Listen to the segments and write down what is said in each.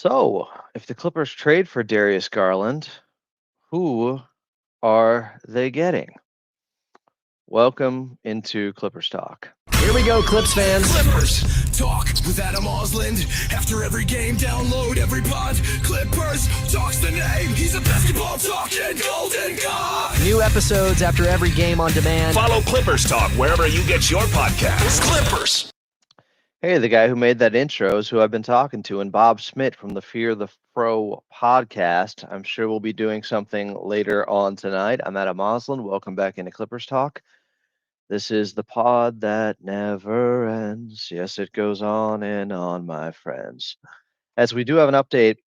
So, if the Clippers trade for Darius Garland, who are they getting? Welcome into Clippers Talk. Here we go, Clips fans. Clippers talk with Adam Osland. After every game, download every pod. Clippers talks the name. He's a basketball talking golden god. New episodes after every game on demand. Follow Clippers Talk wherever you get your podcasts. Clippers. Hey, the guy who made that intro is who I've been talking to, and Bob Schmidt from the Fear the Pro podcast. I'm sure we'll be doing something later on tonight. I'm Adam Osland. Welcome back into Clippers Talk. This is the pod that never ends. Yes, it goes on and on, my friends. As we do have an update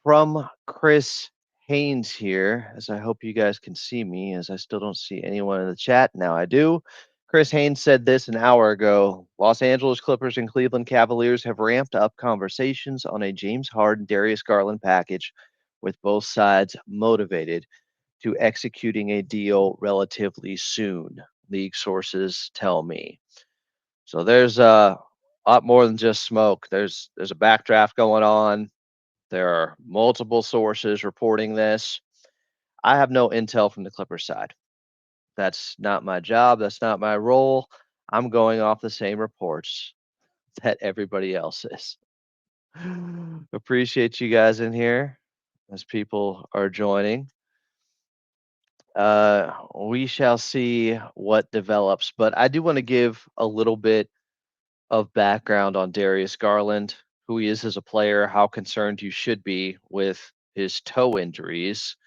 from Chris Haynes here, as I hope you guys can see me, as I still don't see anyone in the chat. Now I do. Chris Haynes said this an hour ago. Los Angeles Clippers and Cleveland Cavaliers have ramped up conversations on a James Harden, Darius Garland package, with both sides motivated to executing a deal relatively soon, league sources tell me. So there's a lot more than just smoke. There's a backdraft going on. There are multiple sources reporting this. I have no intel from the Clippers side. That's not my job. That's not my role. I'm going off the same reports that everybody else is. Appreciate you guys in here as people are joining. We shall see what develops, but I do want to give a little bit of background on Darius Garland, who he is as a player, how concerned you should be with his toe injuries.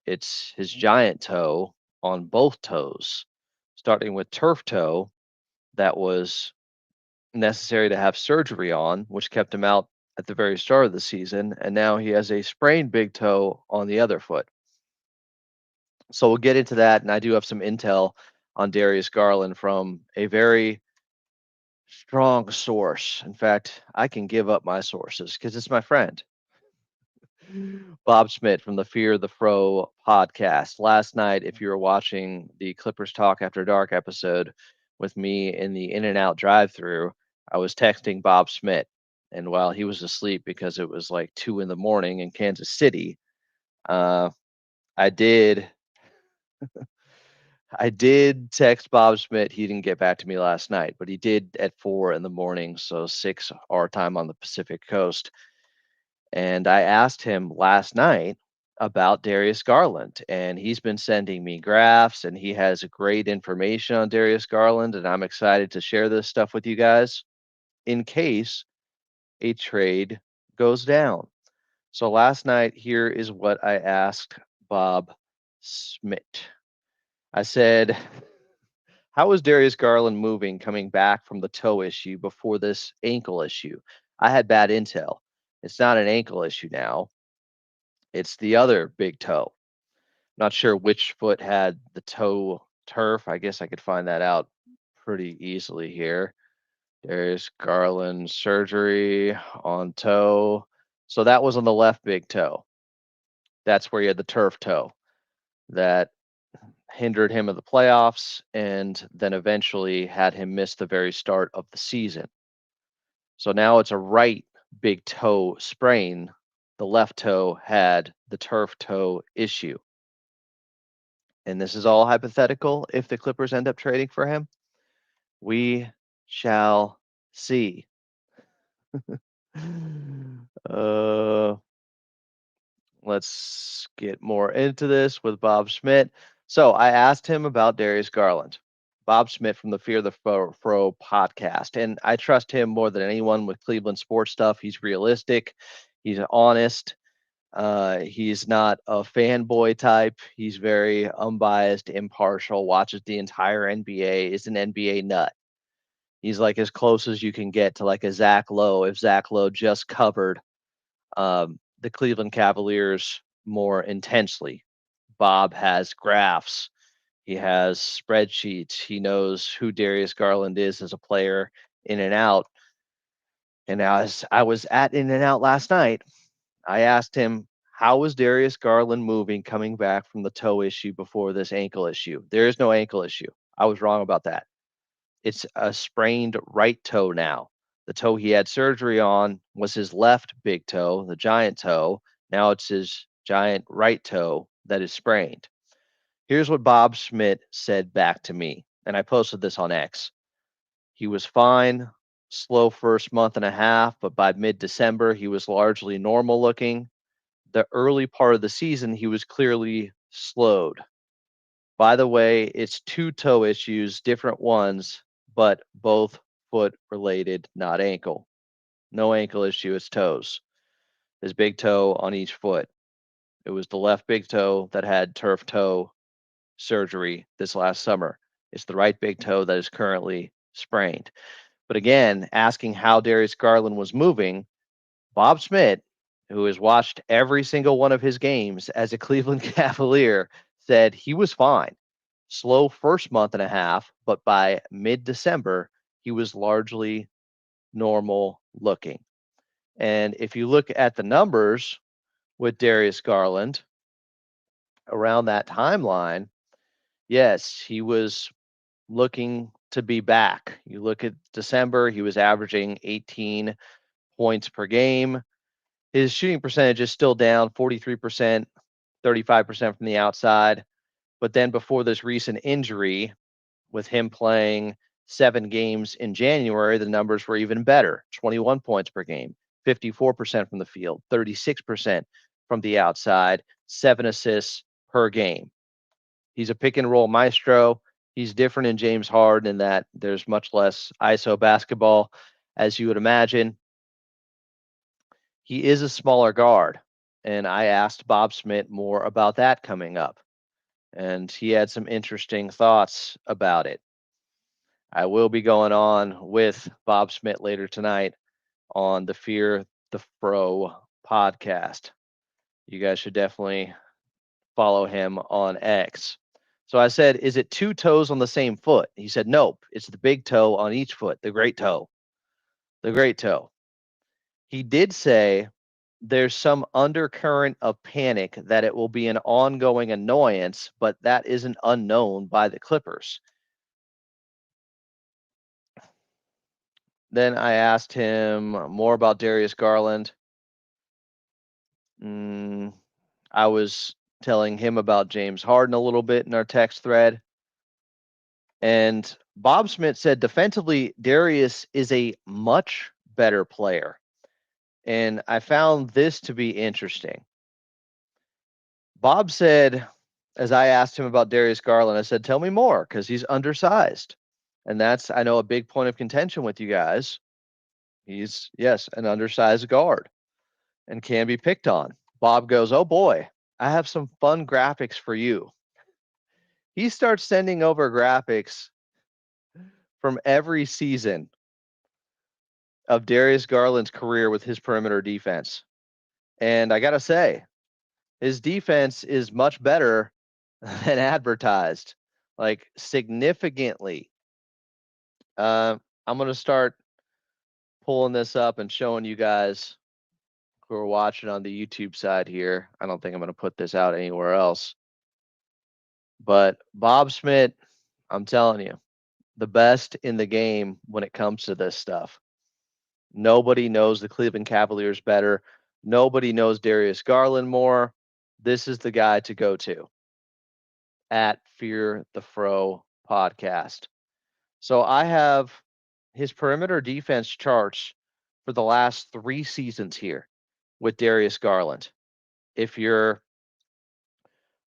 It's his giant toe on both toes, starting with turf toe that was necessary to have surgery on, which kept him out at the very start of the season, and now he has a sprained big toe on the other foot. So we'll get into that, and I do have some intel on Darius Garland from a very strong source. In fact, I can give up my sources because it's my friend, Bob Schmidt from the Fear the Pro podcast. Last night, if you were watching the Clippers Talk After Dark episode with me in the In-N-Out drive-through, I was texting Bob Schmidt, and while he was asleep because it was like 2 in the morning in Kansas City, I did text Bob Schmidt. He didn't get back to me last night, but he did at 4 in the morning, so 6 our time on the Pacific Coast. And I asked him last night about Darius Garland, and he's been sending me graphs, and he has great information on Darius Garland, and I'm excited to share this stuff with you guys in case a trade goes down. So last night, here is what I asked Bob Schmidt. I said, how is Darius Garland moving coming back from the toe issue before this ankle issue? I had bad intel. It's not an ankle issue now. It's the other big toe. Not sure which foot had the toe turf. I guess I could find that out pretty easily here. Darius Garland surgery on toe. So that was on the left big toe. That's where he had the turf toe that hindered him of the playoffs and then eventually had him miss the very start of the season. So now it's a right big toe sprain. The left toe had the turf toe issue. And this is all hypothetical if the Clippers end up trading for him. We shall see. Let's get more into this with Bob Schmidt. So I asked him about Darius Garland. Bob Schmidt from the Fear the Pro podcast. And I trust him more than anyone with Cleveland sports stuff. He's realistic. He's honest. He's not a fanboy type. He's very unbiased, impartial, watches the entire NBA, is an NBA nut. He's like as close as you can get to like a Zach Lowe if Zach Lowe just covered the Cleveland Cavaliers more intensely. Bob has graphs. He has spreadsheets. He knows who Darius Garland is as a player in and out. And as I was at In and Out last night, I asked him, how was Darius Garland moving coming back from the toe issue before this ankle issue? There is no ankle issue. I was wrong about that. It's a sprained right toe now. The toe he had surgery on was his left big toe, the giant toe. Now it's his giant right toe that is sprained. Here's what Bob Schmidt said back to me, and I posted this on X. He was fine, slow first month and a half, but by mid December, he was largely normal looking. The early part of the season, he was clearly slowed. By the way, it's two toe issues, different ones, but both foot related, not ankle. No ankle issue, it's toes. His big toe on each foot. It was the left big toe that had turf toe surgery this last summer. It's the right big toe that is currently sprained. But again, asking how Darius Garland was moving, Bob Schmidt, who has watched every single one of his games as a Cleveland Cavalier, said he was fine. Slow first month and a half, but by mid December, he was largely normal looking. And if you look at the numbers with Darius Garland around that timeline, yes, he was looking to be back. You look at December, he was averaging 18 points per game. His shooting percentage is still down 43%, 35% from the outside. But then before this recent injury, with him playing 7 games in January, the numbers were even better. 21 points per game, 54% from the field, 36% from the outside, 7 assists per game. He's a pick and roll maestro. He's different in James Harden in that there's much less ISO basketball, as you would imagine. He is a smaller guard, and I asked Bob Schmidt more about that coming up, and he had some interesting thoughts about it. I will be going on with Bob Schmidt later tonight on the Fear the Fro podcast. You guys should definitely follow him on X. So I said, is it two toes on the same foot? He said, nope, it's the big toe on each foot, the great toe. The great toe. He did say there's some undercurrent of panic that it will be an ongoing annoyance, but that isn't unknown by the Clippers. Then I asked him more about Darius Garland. I was telling him about James Harden a little bit in our text thread. And Bob Schmidt said defensively, Darius is a much better player. And I found this to be interesting. Bob said, as I asked him about Darius Garland, I said, tell me more, because he's undersized. And that's, I know, a big point of contention with you guys. He's, yes, an undersized guard and can be picked on. Bob goes, oh boy, I have some fun graphics for you. He starts sending over graphics from every season of Darius Garland's career with his perimeter defense. And I got to say, his defense is much better than advertised, like significantly. I'm going to start pulling this up and showing you guys who are watching on the YouTube side here. I don't think I'm going to put this out anywhere else. But Bob Schmidt, I'm telling you, the best in the game when it comes to this stuff. Nobody knows the Cleveland Cavaliers better. Nobody knows Darius Garland more. This is the guy to go to at Fear the Fro podcast. So I have his perimeter defense charts for the last 3 seasons here with Darius Garland. If you're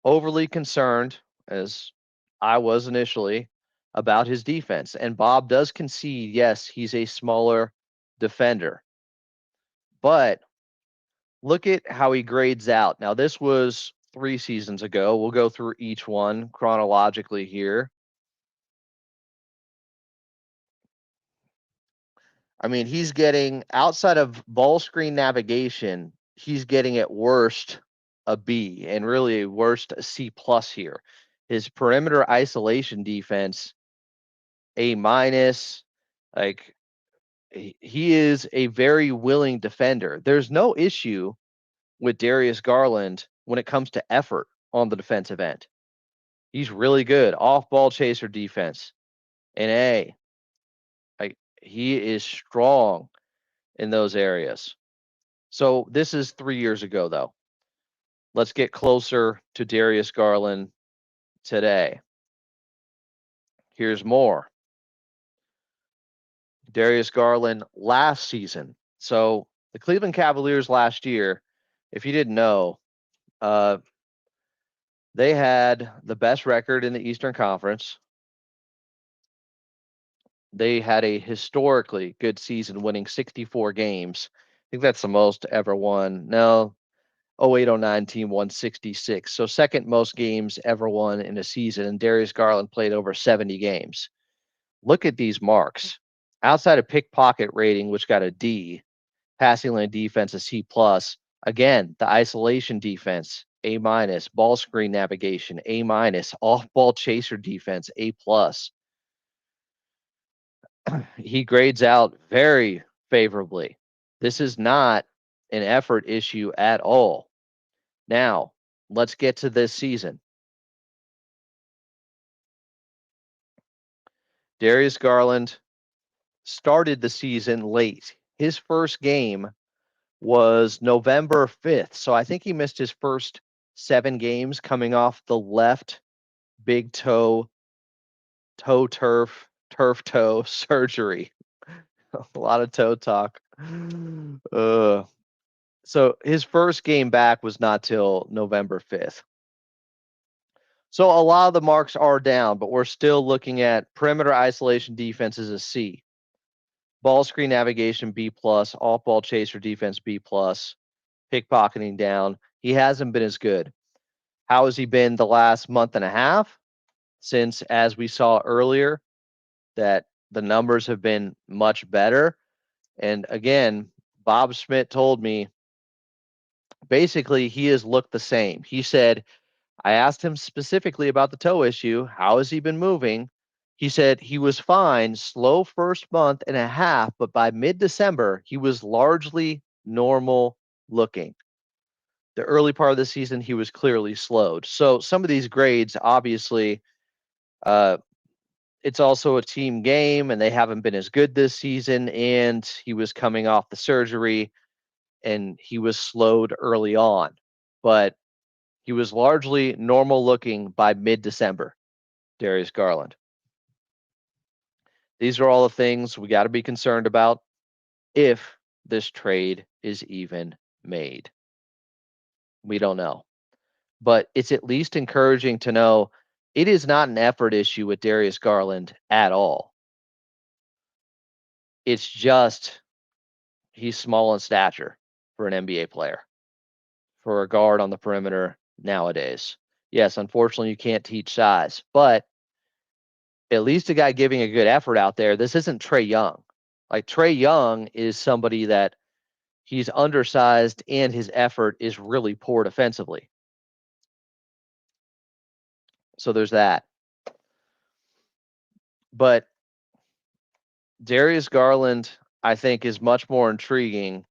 overly concerned, as I was initially, about his defense, and Bob does concede, yes, he's a smaller defender. But look at how he grades out. Now, this was 3 seasons ago. We'll go through each one chronologically here. I mean, he's getting, outside of ball screen navigation, he's getting at worst a B, and really worst a C plus here. His perimeter isolation defense, A minus. Like, he is a very willing defender. There's no issue with Darius Garland when it comes to effort on the defensive end. He's really good. Off ball chaser defense, an A. Like, He is strong in those areas. So this is 3 years ago, though. Let's get closer to Darius Garland today. Here's more. Darius Garland last season. So the Cleveland Cavaliers last year, if you didn't know, uh, they had the best record in the Eastern Conference. They had a historically good season, winning 64 games. I think that's the most ever won. No, 08-09 team won 66. So second most games ever won in a season. And Darius Garland played over 70 games. Look at these marks. Outside of pickpocket rating, which got a D, passing lane defense a C plus. Again, the isolation defense A minus, ball screen navigation A minus, off ball chaser defense A plus. He grades out very favorably. This is not an effort issue at all. Now, let's get to this season. Darius Garland started the season late. His first game was November 5th. So I think he missed his first 7 games coming off the left big toe turf toe surgery. A lot of toe talk. So his first game back was not till November 5th. So a lot of the marks are down, but we're still looking at perimeter isolation defense as a C. Ball screen navigation B plus, off ball chaser defense B plus, pickpocketing down. He hasn't been as good. How has he been the last month and a half? Since, as we saw earlier, that the numbers have been much better. And again, Bob Schmidt told me basically he has looked the same. He said, I asked him specifically about the toe issue. How has he been moving? He said he was fine, slow first month and a half, but by mid-December, he was largely normal looking. The early part of the season, he was clearly slowed. So some of these grades, obviously, it's also a team game, and they haven't been as good this season. And he was coming off the surgery, and he was slowed early on. But he was largely normal looking by mid-December, Darius Garland. These are all the things we got to be concerned about if this trade is even made. We don't know. But it's at least encouraging to know it is not an effort issue with Darius Garland at all. It's just he's small in stature for an NBA player, for a guard on the perimeter nowadays. Yes, unfortunately, you can't teach size, but at least a guy giving a good effort out there. This isn't Trae Young. Like Trae Young is somebody that he's undersized and his effort is really poor defensively. So there's that. But Darius Garland, I think, is much more intriguing.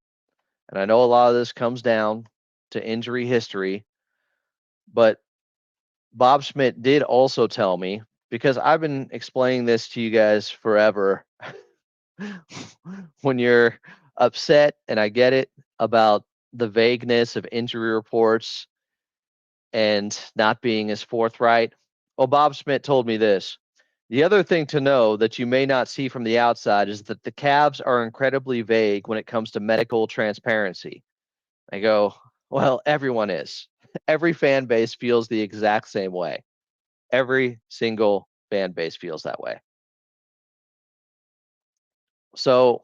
And I know a lot of this comes down to injury history, but Bob Schmidt did also tell me, because I've been explaining this to you guys forever, when you're upset, and I get it, about the vagueness of injury reports and not being as forthright. Well, Bob Schmidt told me this. The other thing to know that you may not see from the outside is that the Cavs are incredibly vague when it comes to medical transparency. I go, well, everyone is. Every fan base feels the exact same way. Every single fan base feels that way. So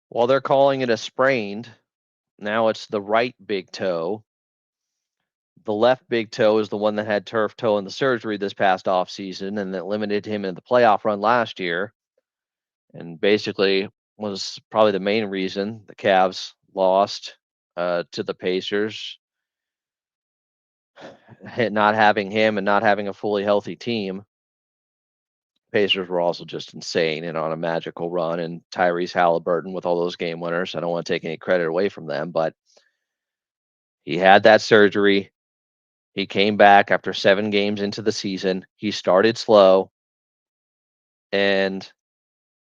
while they're calling it a sprained, now it's the right big toe. The left big toe is the one that had turf toe in the surgery this past offseason, and that limited him in the playoff run last year, and basically was probably the main reason the Cavs lost to the Pacers. Not having him and not having a fully healthy team. Pacers were also just insane and on a magical run, and Tyrese Halliburton with all those game winners. I don't want to take any credit away from them, but he had that surgery. He came back after 7 games into the season. He started slow, and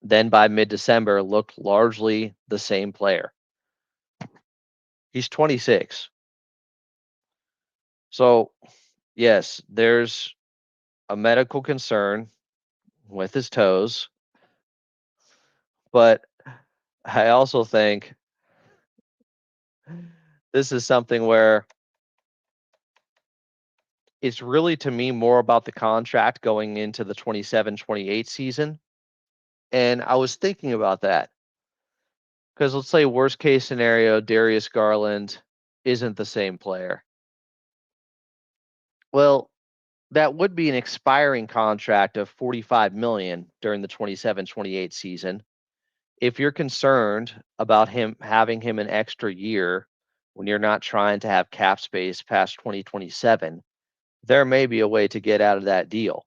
then by mid-December looked largely the same player. He's 26. So, yes, there's a medical concern with his toes, but I also think this is something where it's really, to me, more about the contract going into the 27-28 season. And I was thinking about that because let's say worst case scenario, Darius Garland isn't the same player. Well, that would be an expiring contract of $45 million during the 27-28 season. If you're concerned about him having him an extra year when you're not trying to have cap space past 2027, there may be a way to get out of that deal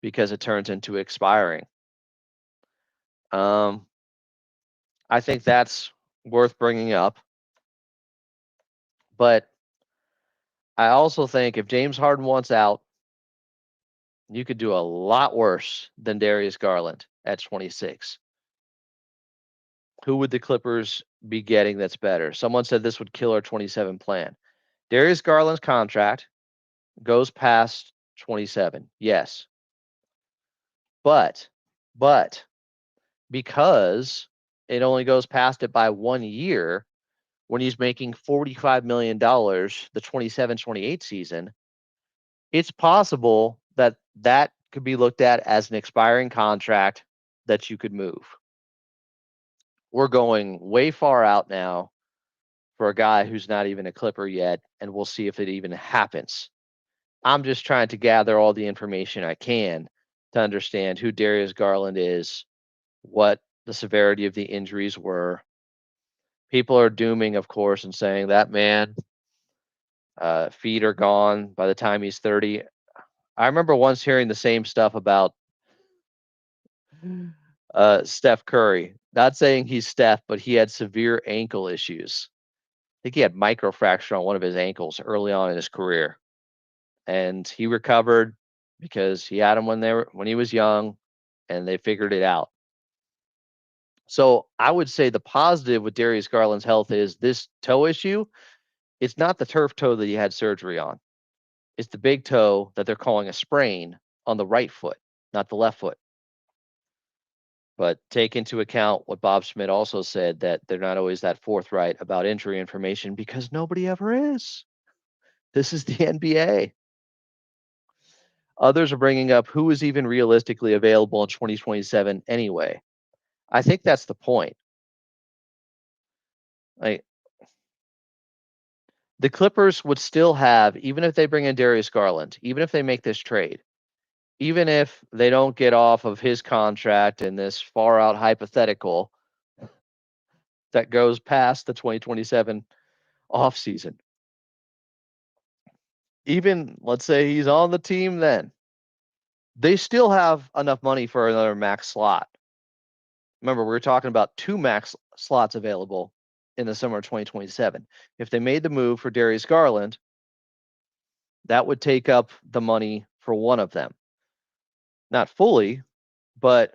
because it turns into expiring. I think that's worth bringing up. But I also think if James Harden wants out, you could do a lot worse than Darius Garland at 26. Who would the Clippers be getting that's better? Someone said this would kill our 27 plan. Darius Garland's contract goes past 27. Yes. But because it only goes past it by 1 year when he's making $45 million the 27-28 season, it's possible that that could be looked at as an expiring contract that you could move. We're going way far out now for a guy who's not even a Clipper yet, and we'll see if it even happens. I'm just trying to gather all the information I can to understand who Darius Garland is, what the severity of the injuries were. People are dooming, of course, and saying that man, feet are gone by the time he's 30. I remember once hearing the same stuff about Steph Curry. Not saying he's Steph, but he had severe ankle issues. I think he had microfracture on one of his ankles early on in his career, and he recovered because he had them when he was young, and they figured it out. So I would say the positive with Darius Garland's health is this toe issue. It's not the turf toe that he had surgery on. It's the big toe that they're calling a sprain on the right foot, not the left foot. But take into account what Bob Schmidt also said, that they're not always that forthright about injury information because nobody ever is. This is the NBA. Others are bringing up who is even realistically available in 2027 anyway. I think that's the point. Like, the Clippers would still have, even if they bring in Darius Garland, even if they make this trade, even if they don't get off of his contract in this far out hypothetical that goes past the 2027 offseason, even let's say he's on the team then, they still have enough money for another max slot. Remember, we were talking about 2 max slots available in the summer of 2027. If they made the move for Darius Garland, that would take up the money for one of them. Not fully, but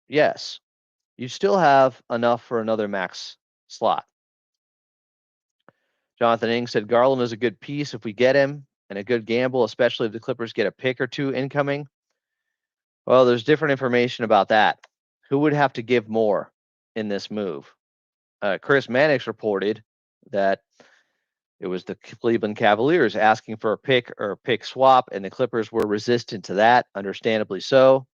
yes, you still have enough for another max slot. Jonathan Ing said Garland is a good piece if we get him, and a good gamble, especially if the Clippers get a pick or two incoming. Well, there's different information about that. Who would have to give more in this move? Chris Mannix reported that it was the Cleveland Cavaliers asking for a pick or a pick swap, and the Clippers were resistant to that, understandably so.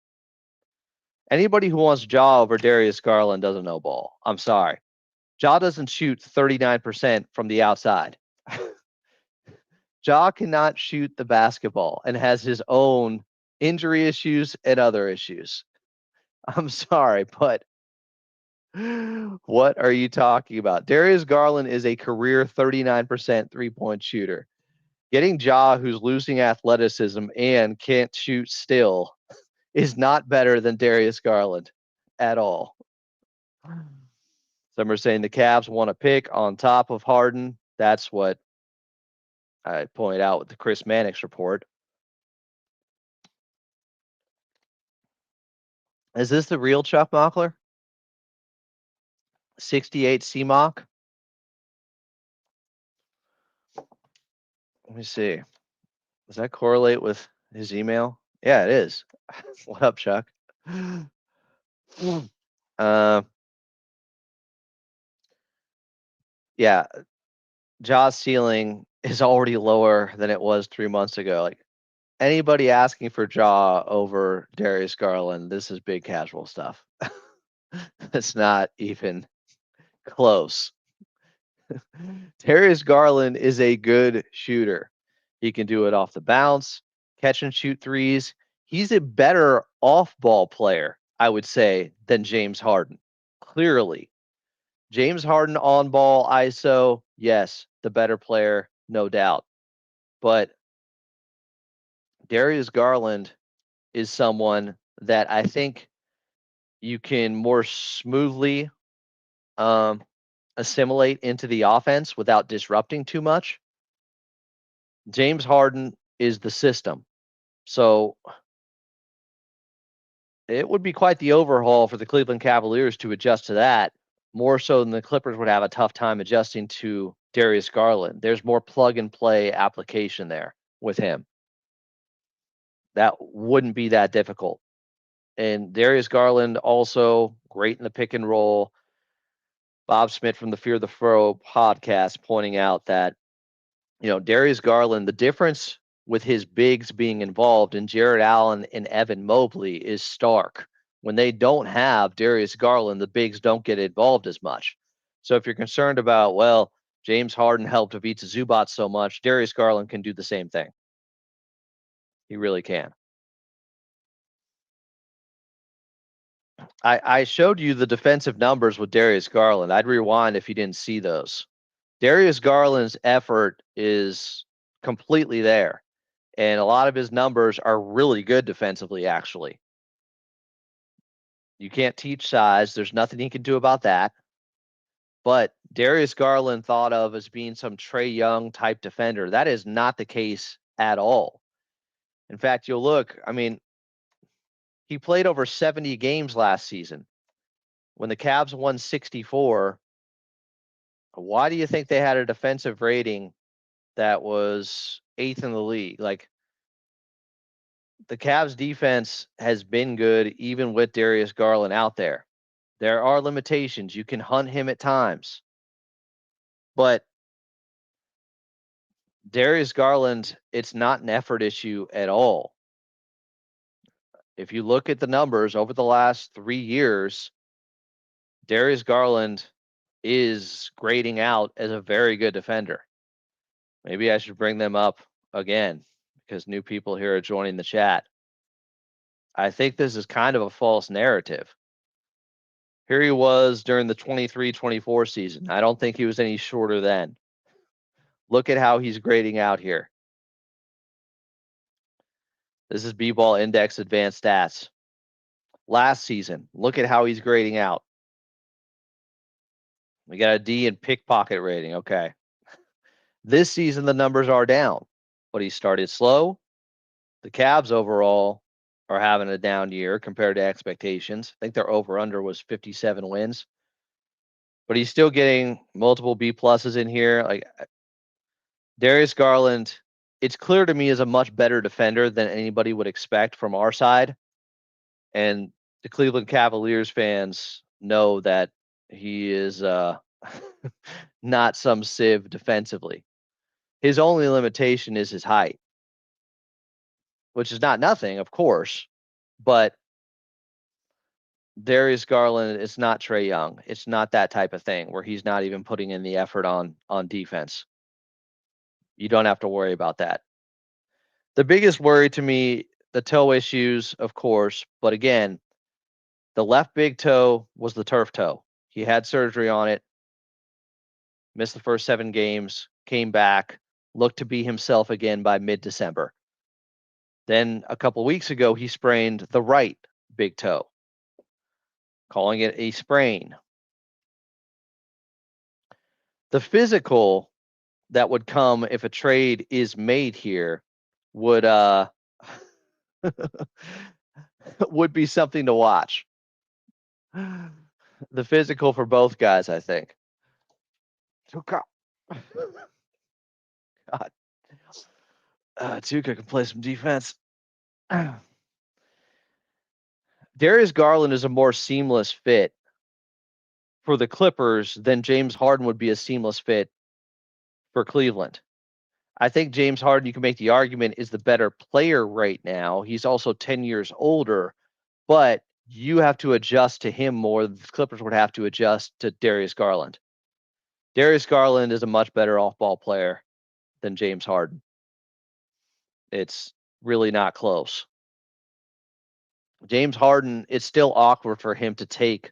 Anybody who wants Ja over Darius Garland doesn't know ball. I'm sorry. Ja doesn't shoot 39% from the outside. Ja cannot shoot the basketball and has his own injury issues and other issues. I'm sorry, but what are you talking about? Darius Garland is a career 39% three-point shooter. Getting Ja, who's losing athleticism and can't shoot still, is not better than Darius Garland at all. Some are saying the Cavs want a pick on top of Harden. That's what I pointed out with the Chris Mannix report. Is this the real Chuck Mockler? 68 CMOC? Let me see. Does that correlate with his email? Yeah, it is. What up, Chuck? Yeah, Ja's ceiling is already lower than it was 3 months ago. Like anybody asking for Ja over Darius Garland, this is big casual stuff. It's not even close. Darius Garland is a good shooter. He can do it off the bounce, catch and shoot threes. He's a better off-ball player, I would say, than James Harden. Clearly. James Harden on ball ISO, yes, the better player, no doubt. But Darius Garland is someone that I think you can more smoothly assimilate into the offense without disrupting too much. James Harden is the system. So it would be quite the overhaul for the Cleveland Cavaliers to adjust to that, more so than the Clippers would have a tough time adjusting to Darius Garland. There's more plug and play application there with him. That wouldn't be that difficult. And Darius Garland also great in the pick and roll. Bob Schmidt from the Fear the Fro podcast pointing out that, Darius Garland, the difference with his bigs being involved in Jared Allen and Evan Mobley is stark. When they don't have Darius Garland, the bigs don't get involved as much. So if you're concerned about, well, James Harden helped Ivica Zubac so much, Darius Garland can do the same thing. He really can. I showed you the defensive numbers with Darius Garland. I'd rewind if you didn't see those. Darius Garland's effort is completely there. And a lot of his numbers are really good defensively, actually. You can't teach size. There's nothing he can do about that. But Darius Garland thought of as being some Trae Young type defender. That is not the case at all. In fact, you'll look, he played over 70 games last season. When the Cavs won 64, why do you think they had a defensive rating that was 8th in the league? Like, the Cavs defense has been good even with Darius Garland out there. There are limitations. You can hunt him at times. But Darius Garland, it's not an effort issue at all. If you look at the numbers over the last 3 years, Darius Garland is grading out as a very good defender. Maybe I should bring them up again because new people here are joining the chat. I think this is kind of a false narrative. Here he was during the 23-24 season. I don't think he was any shorter then. Look at how he's grading out here. This is B-Ball Index Advanced Stats. Last season, look at how he's grading out. We got a D in pickpocket rating. Okay. This season, the numbers are down, but he started slow. The Cavs overall are having a down year compared to expectations. I think their over-under was 57 wins. But he's still getting multiple B pluses in here. Like Darius Garland, it's clear to me is a much better defender than anybody would expect from our side. And the Cleveland Cavaliers fans know that he is not some sieve defensively. His only limitation is his height, which is not nothing, of course, but Darius Garland is not Trae Young. It's not that type of thing where he's not even putting in the effort on defense. You don't have to worry about that. The biggest worry to me, the toe issues, of course, but again, the left big toe was the turf toe. He had surgery on it, missed the first 7 games, came back, looked to be himself again by mid-December. Then a couple weeks ago, he sprained the right big toe, calling it a sprain. The physical that would come if a trade is made here would would be something to watch. The physical for both guys, I think. God. Tuca can play some defense. Darius Garland is a more seamless fit for the Clippers than James Harden would be a seamless fit for Cleveland. I think James Harden, you can make the argument, is the better player right now. He's also 10 years older, but you have to adjust to him more than the Clippers would have to adjust to Darius Garland. Darius Garland is a much better off-ball player than James Harden. It's really not close. James Harden, it's still awkward for him to take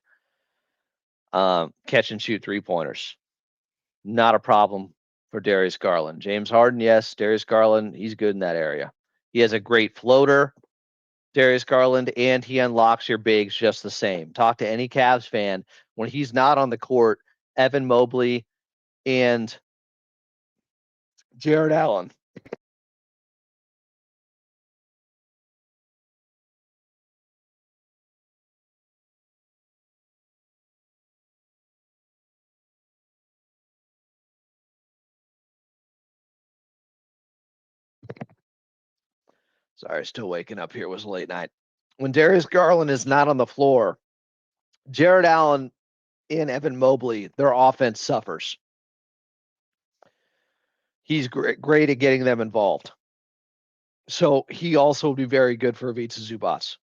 catch and shoot three-pointers. Not a problem for Darius Garland. James Harden, yes. Darius Garland, he's good in that area. He has a great floater, Darius Garland, and he unlocks your bigs just the same. Talk to any Cavs fan. When he's not on the court, Evan Mobley and Jared Allen. Sorry, still waking up here. It was a late night. When Darius Garland is not on the floor, Jared Allen and Evan Mobley, their offense suffers. He's great at getting them involved. So he also would be very good for Ivica Zubac.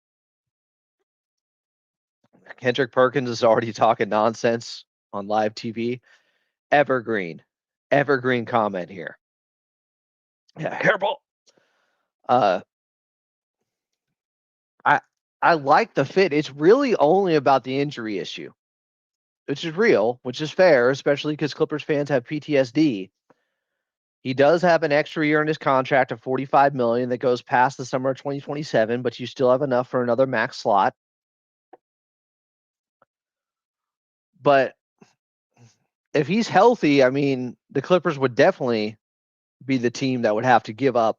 Kendrick Perkins is already talking nonsense on live TV. Evergreen comment here. Yeah, hairball. I like the fit. It's really only about the injury issue, which is real, which is fair, especially because Clippers fans have PTSD. He does have an extra year in his contract of $45 million that goes past the summer of 2027, but you still have enough for another max slot. But if he's healthy, I mean, the Clippers would definitely be the team that would have to give up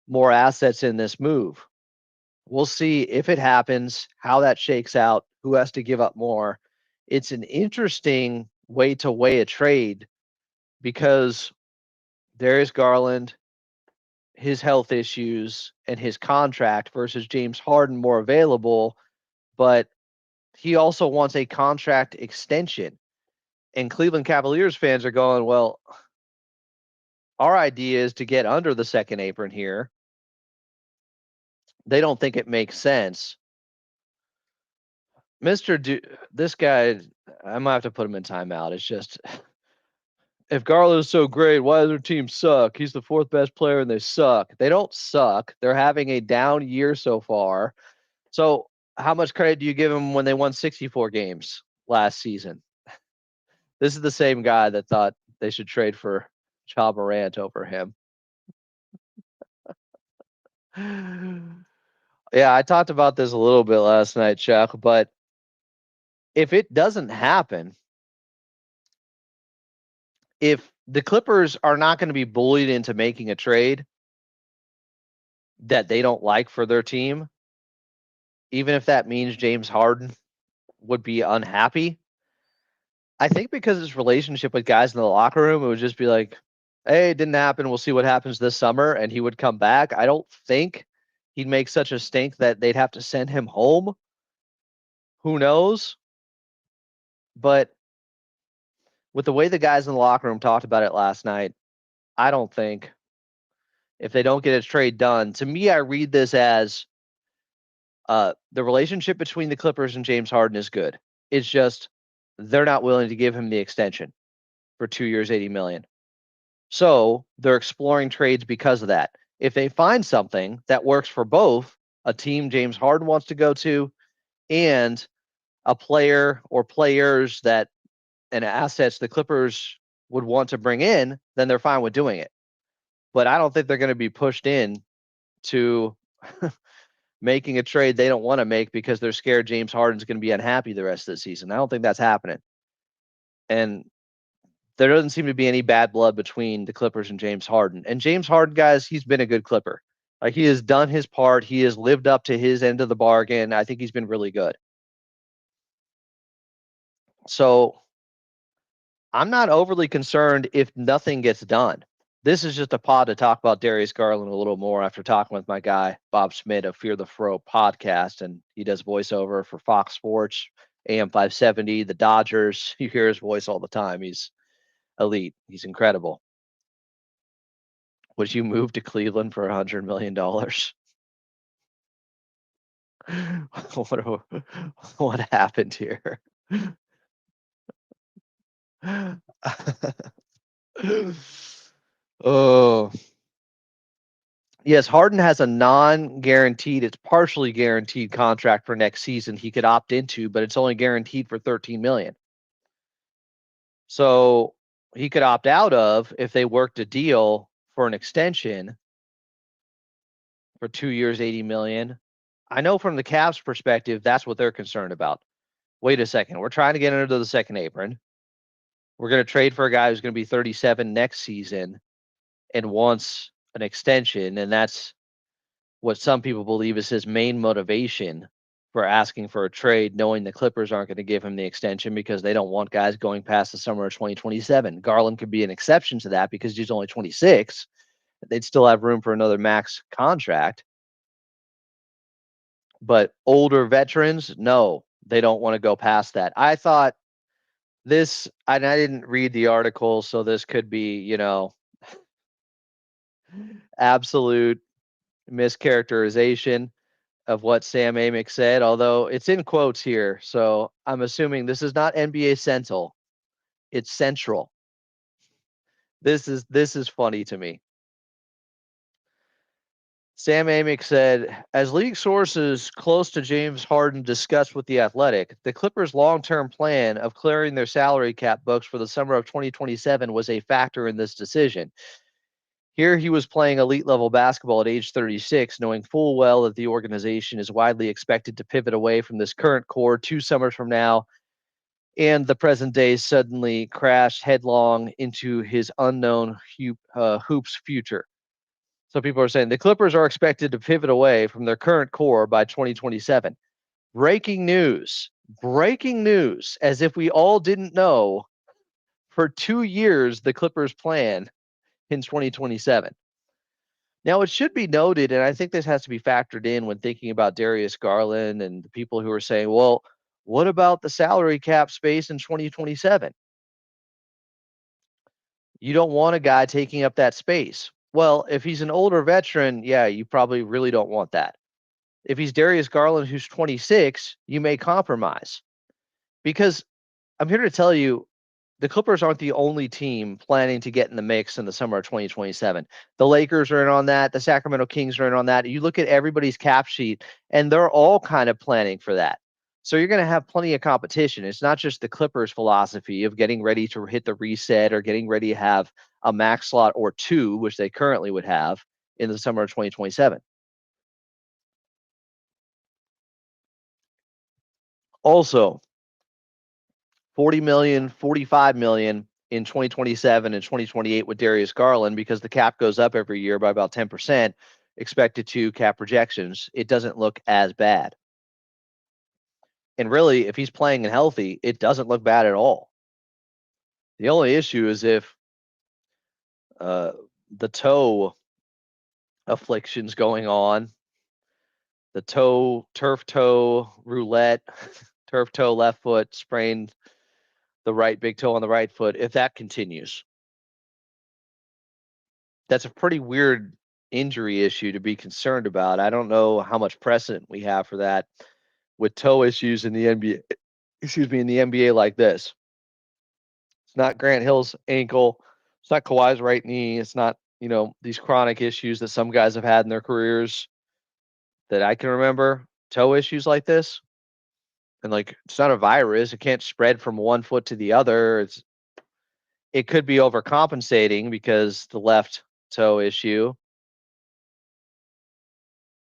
more assets in this move. We'll see if it happens, how that shakes out, who has to give up more. It's an interesting way to weigh a trade because Darius Garland, his health issues, and his contract versus James Harden more available, but he also wants a contract extension. And Cleveland Cavaliers fans are going, well, our idea is to get under the second apron here. They don't think it makes sense. This guy, I might have to put him in timeout. It's just, if Garland is so great, why does their team suck? He's the fourth best player and they suck. They don't suck. They're having a down year so far. So how much credit do you give them when they won 64 games last season? This is the same guy that thought they should trade for Ja Morant over him. Yeah, I talked about this a little bit last night, Chuck, but if it doesn't happen, if the Clippers are not going to be bullied into making a trade that they don't like for their team, even if that means James Harden would be unhappy, I think because his relationship with guys in the locker room, it would just be like, hey, it didn't happen. We'll see what happens this summer. And he would come back. I don't think he'd make such a stink that they'd have to send him home. Who knows? But with the way the guys in the locker room talked about it last night, I don't think if they don't get a trade done, to me, I read this as the relationship between the Clippers and James Harden is good. It's just they're not willing to give him the extension for 2 years, $80 million. So they're exploring trades because of that. If they find something that works for both, a team James Harden wants to go to, and a player or players that and assets the Clippers would want to bring in, then they're fine with doing it. But I don't think they're going to be pushed in to making a trade they don't want to make because they're scared James Harden's going to be unhappy the rest of the season. I don't think that's happening. And there doesn't seem to be any bad blood between the Clippers and James Harden. And James Harden, guys, he's been a good Clipper. Like, he has done his part. He has lived up to his end of the bargain. I think he's been really good. So I'm not overly concerned if nothing gets done. This is just a pod to talk about Darius Garland a little more after talking with my guy, Bob Schmidt of Fear the Fro podcast. And he does voiceover for Fox Sports, AM 570, the Dodgers. You hear his voice all the time. He's elite. He's incredible. Would you move to Cleveland for $100 million? what happened here? oh, yes, Harden has a non-guaranteed, it's partially guaranteed contract for next season he could opt into, but it's only guaranteed for 13 million. So he could opt out of if they worked a deal for an extension for 2 years, 80 million. I know from the Cavs perspective, that's what they're concerned about. Wait a second, we're trying to get under the second apron. We're going to trade for a guy who's going to be 37 next season and wants an extension, and that's what some people believe is his main motivation for asking for a trade, knowing the Clippers aren't going to give him the extension because they don't want guys going past the summer of 2027. Garland could be an exception to that because he's only 26. They'd still have room for another max contract. But older veterans, no, they don't want to go past that. I thought this, and I didn't read the article, so this could be, absolute mischaracterization of what Sam Amick said, although it's in quotes here. So I'm assuming this is not NBA Central. It's Central. This is funny to me. Sam Amick said, as league sources close to James Harden discussed with The Athletic, the Clippers' long-term plan of clearing their salary cap books for the summer of 2027 was a factor in this decision. Here he was playing elite level basketball at age 36, knowing full well that the organization is widely expected to pivot away from this current core 2 summers from now, and the present day suddenly crashed headlong into his unknown hoops future. So people are saying the Clippers are expected to pivot away from their current core by 2027. Breaking news. Breaking news. As if we all didn't know, for 2 years the Clippers plan in 2027. Now, it should be noted, and I think this has to be factored in when thinking about Darius Garland and the people who are saying, well, what about the salary cap space in 2027? You don't want a guy taking up that space. Well, if he's an older veteran, yeah, you probably really don't want that. If he's Darius Garland, who's 26, you may compromise. Because I'm here to tell you, the Clippers aren't the only team planning to get in the mix in the summer of 2027. The Lakers are in on that. The Sacramento Kings are in on that. You look at everybody's cap sheet, and they're all kind of planning for that. So you're going to have plenty of competition. It's not just the Clippers' philosophy of getting ready to hit the reset or getting ready to have a max slot or 2, which they currently would have in the summer of 2027. Also, 40 million, 45 million in 2027 and 2028 with Darius Garland, because the cap goes up every year by about 10%, expected to cap projections. It doesn't look as bad. And really, if he's playing and healthy, it doesn't look bad at all. The only issue is if the toe afflictions going on, the turf toe roulette, turf toe left foot, sprained the right big toe on the right foot, if that continues. That's a pretty weird injury issue to be concerned about. I don't know how much precedent we have for that with toe issues in the NBA, in the NBA like this. It's not Grant Hill's ankle. It's not Kawhi's right knee. It's not, these chronic issues that some guys have had in their careers that I can remember. Toe issues like this. And it's not a virus. It can't spread from one foot to the other. It could be overcompensating because the left toe issue.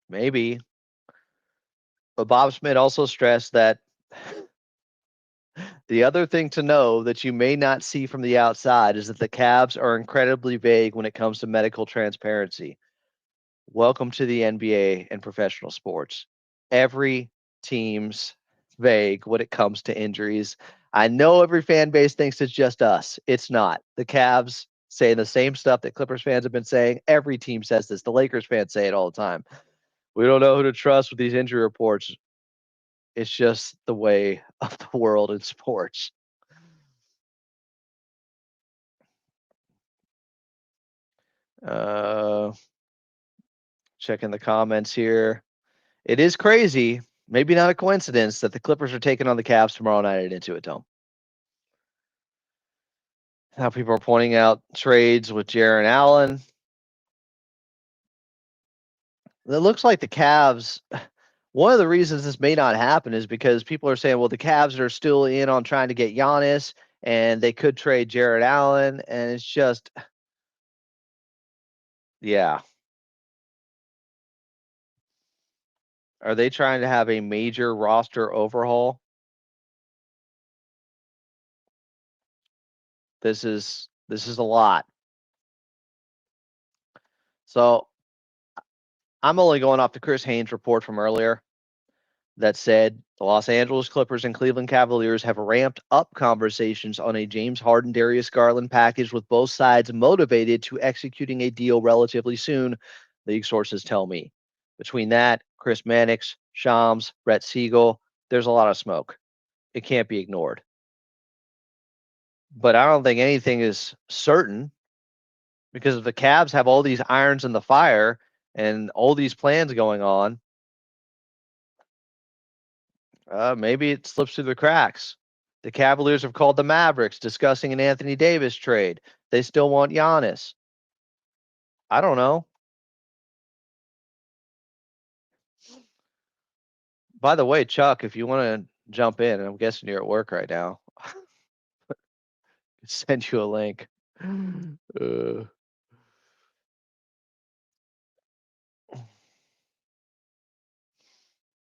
Maybe. But Bob Schmidt also stressed that the other thing to know that you may not see from the outside is that the Cavs are incredibly vague when it comes to medical transparency. Welcome to the NBA and professional sports. Every team's vague when it comes to injuries. I know every fan base thinks it's just us. It's not. The Cavs say the same stuff that Clippers fans have been saying. Every team says this. The Lakers fans say it all the time. We don't know who to trust with these injury reports. It's just the way of the world in sports. Checking the comments here. It is crazy, maybe not a coincidence, that the Clippers are taking on the Cavs tomorrow night at Intuit Dome. Now people are pointing out trades with Jaren Allen. It looks like the Cavs, one of the reasons this may not happen is because people are saying, well, the Cavs are still in on trying to get Giannis and they could trade Jared Allen. And it's just, yeah. Are they trying to have a major roster overhaul? This is a lot. So I'm only going off the Chris Haynes report from earlier that said the Los Angeles Clippers and Cleveland Cavaliers have ramped up conversations on a James Harden, Darius Garland package with both sides motivated to executing a deal relatively soon, league sources tell me. Between that, Chris Mannix, Shams, Brett Siegel, there's a lot of smoke. It can't be ignored. But I don't think anything is certain because if the Cavs have all these irons in the fire and all these plans going on, maybe it slips through the cracks. The Cavaliers have called the Mavericks discussing an Anthony Davis trade. They still want Giannis. I don't know. By the way, Chuck, if you want to jump in, I'm guessing you're at work right now. Send you a link.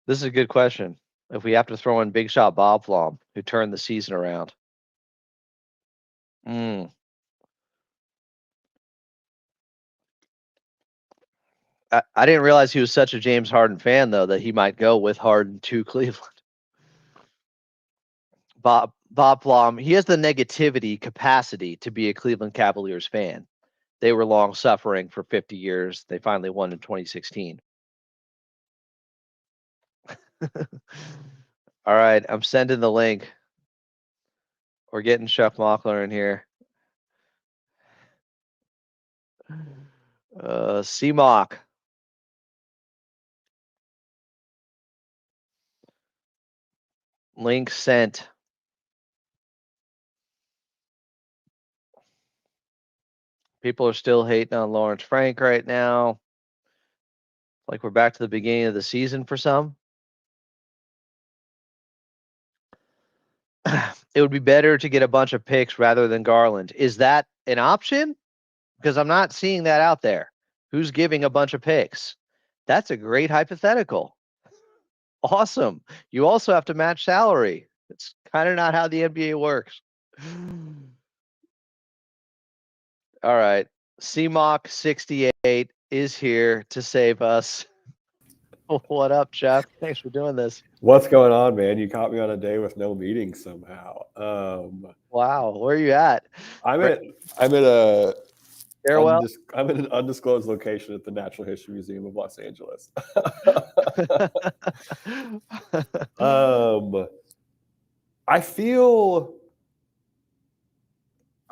This is a good question. If we have to throw in Big Shot Bob Flom, who turned the season around. I didn't realize he was such a James Harden fan, though, that he might go with Harden to Cleveland. Bob Flom, he has the negativity capacity to be a Cleveland Cavaliers fan. They were long suffering for 50 years. They finally won in 2016. All right, I'm sending the link. We're getting Chef Mockler in here. C-Mock. Link sent. People are still hating on Lawrence Frank right now. Like we're back to the beginning of the season for some. It would be better to get a bunch of picks rather than Garland. Is that an option? Because I'm not seeing that out there. Who's giving a bunch of picks? That's a great hypothetical. Awesome. You also have to match salary. It's kind of not how the NBA works. All right. CMOC 68 is here to save us. What up, Jeff? Thanks for doing this. What's going on, man? You caught me on a day with no meetings somehow. Wow, where are you at? I'm at a Farewell. I'm in an undisclosed location at the Natural History Museum of Los Angeles. I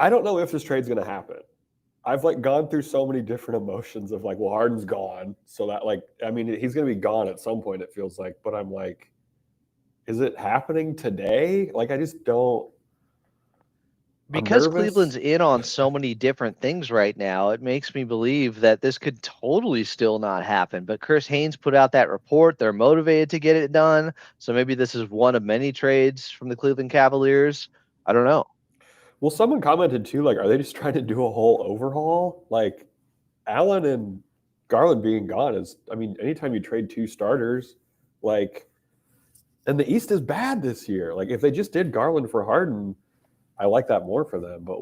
don't know if this trade's going to happen. I've gone through so many different emotions of well, Harden's gone. So that he's going to be gone at some point, it feels like, but I'm like, is it happening today? I just don't. Because Cleveland's in on so many different things right now, it makes me believe that this could totally still not happen. But Chris Haynes put out that report. They're motivated to get it done. So maybe this is one of many trades from the Cleveland Cavaliers. I don't know. Well, someone commented too, are they just trying to do a whole overhaul? Allen and Garland being gone is, anytime you trade two starters, and the East is bad this year. If they just did Garland for Harden, I like that more for them. But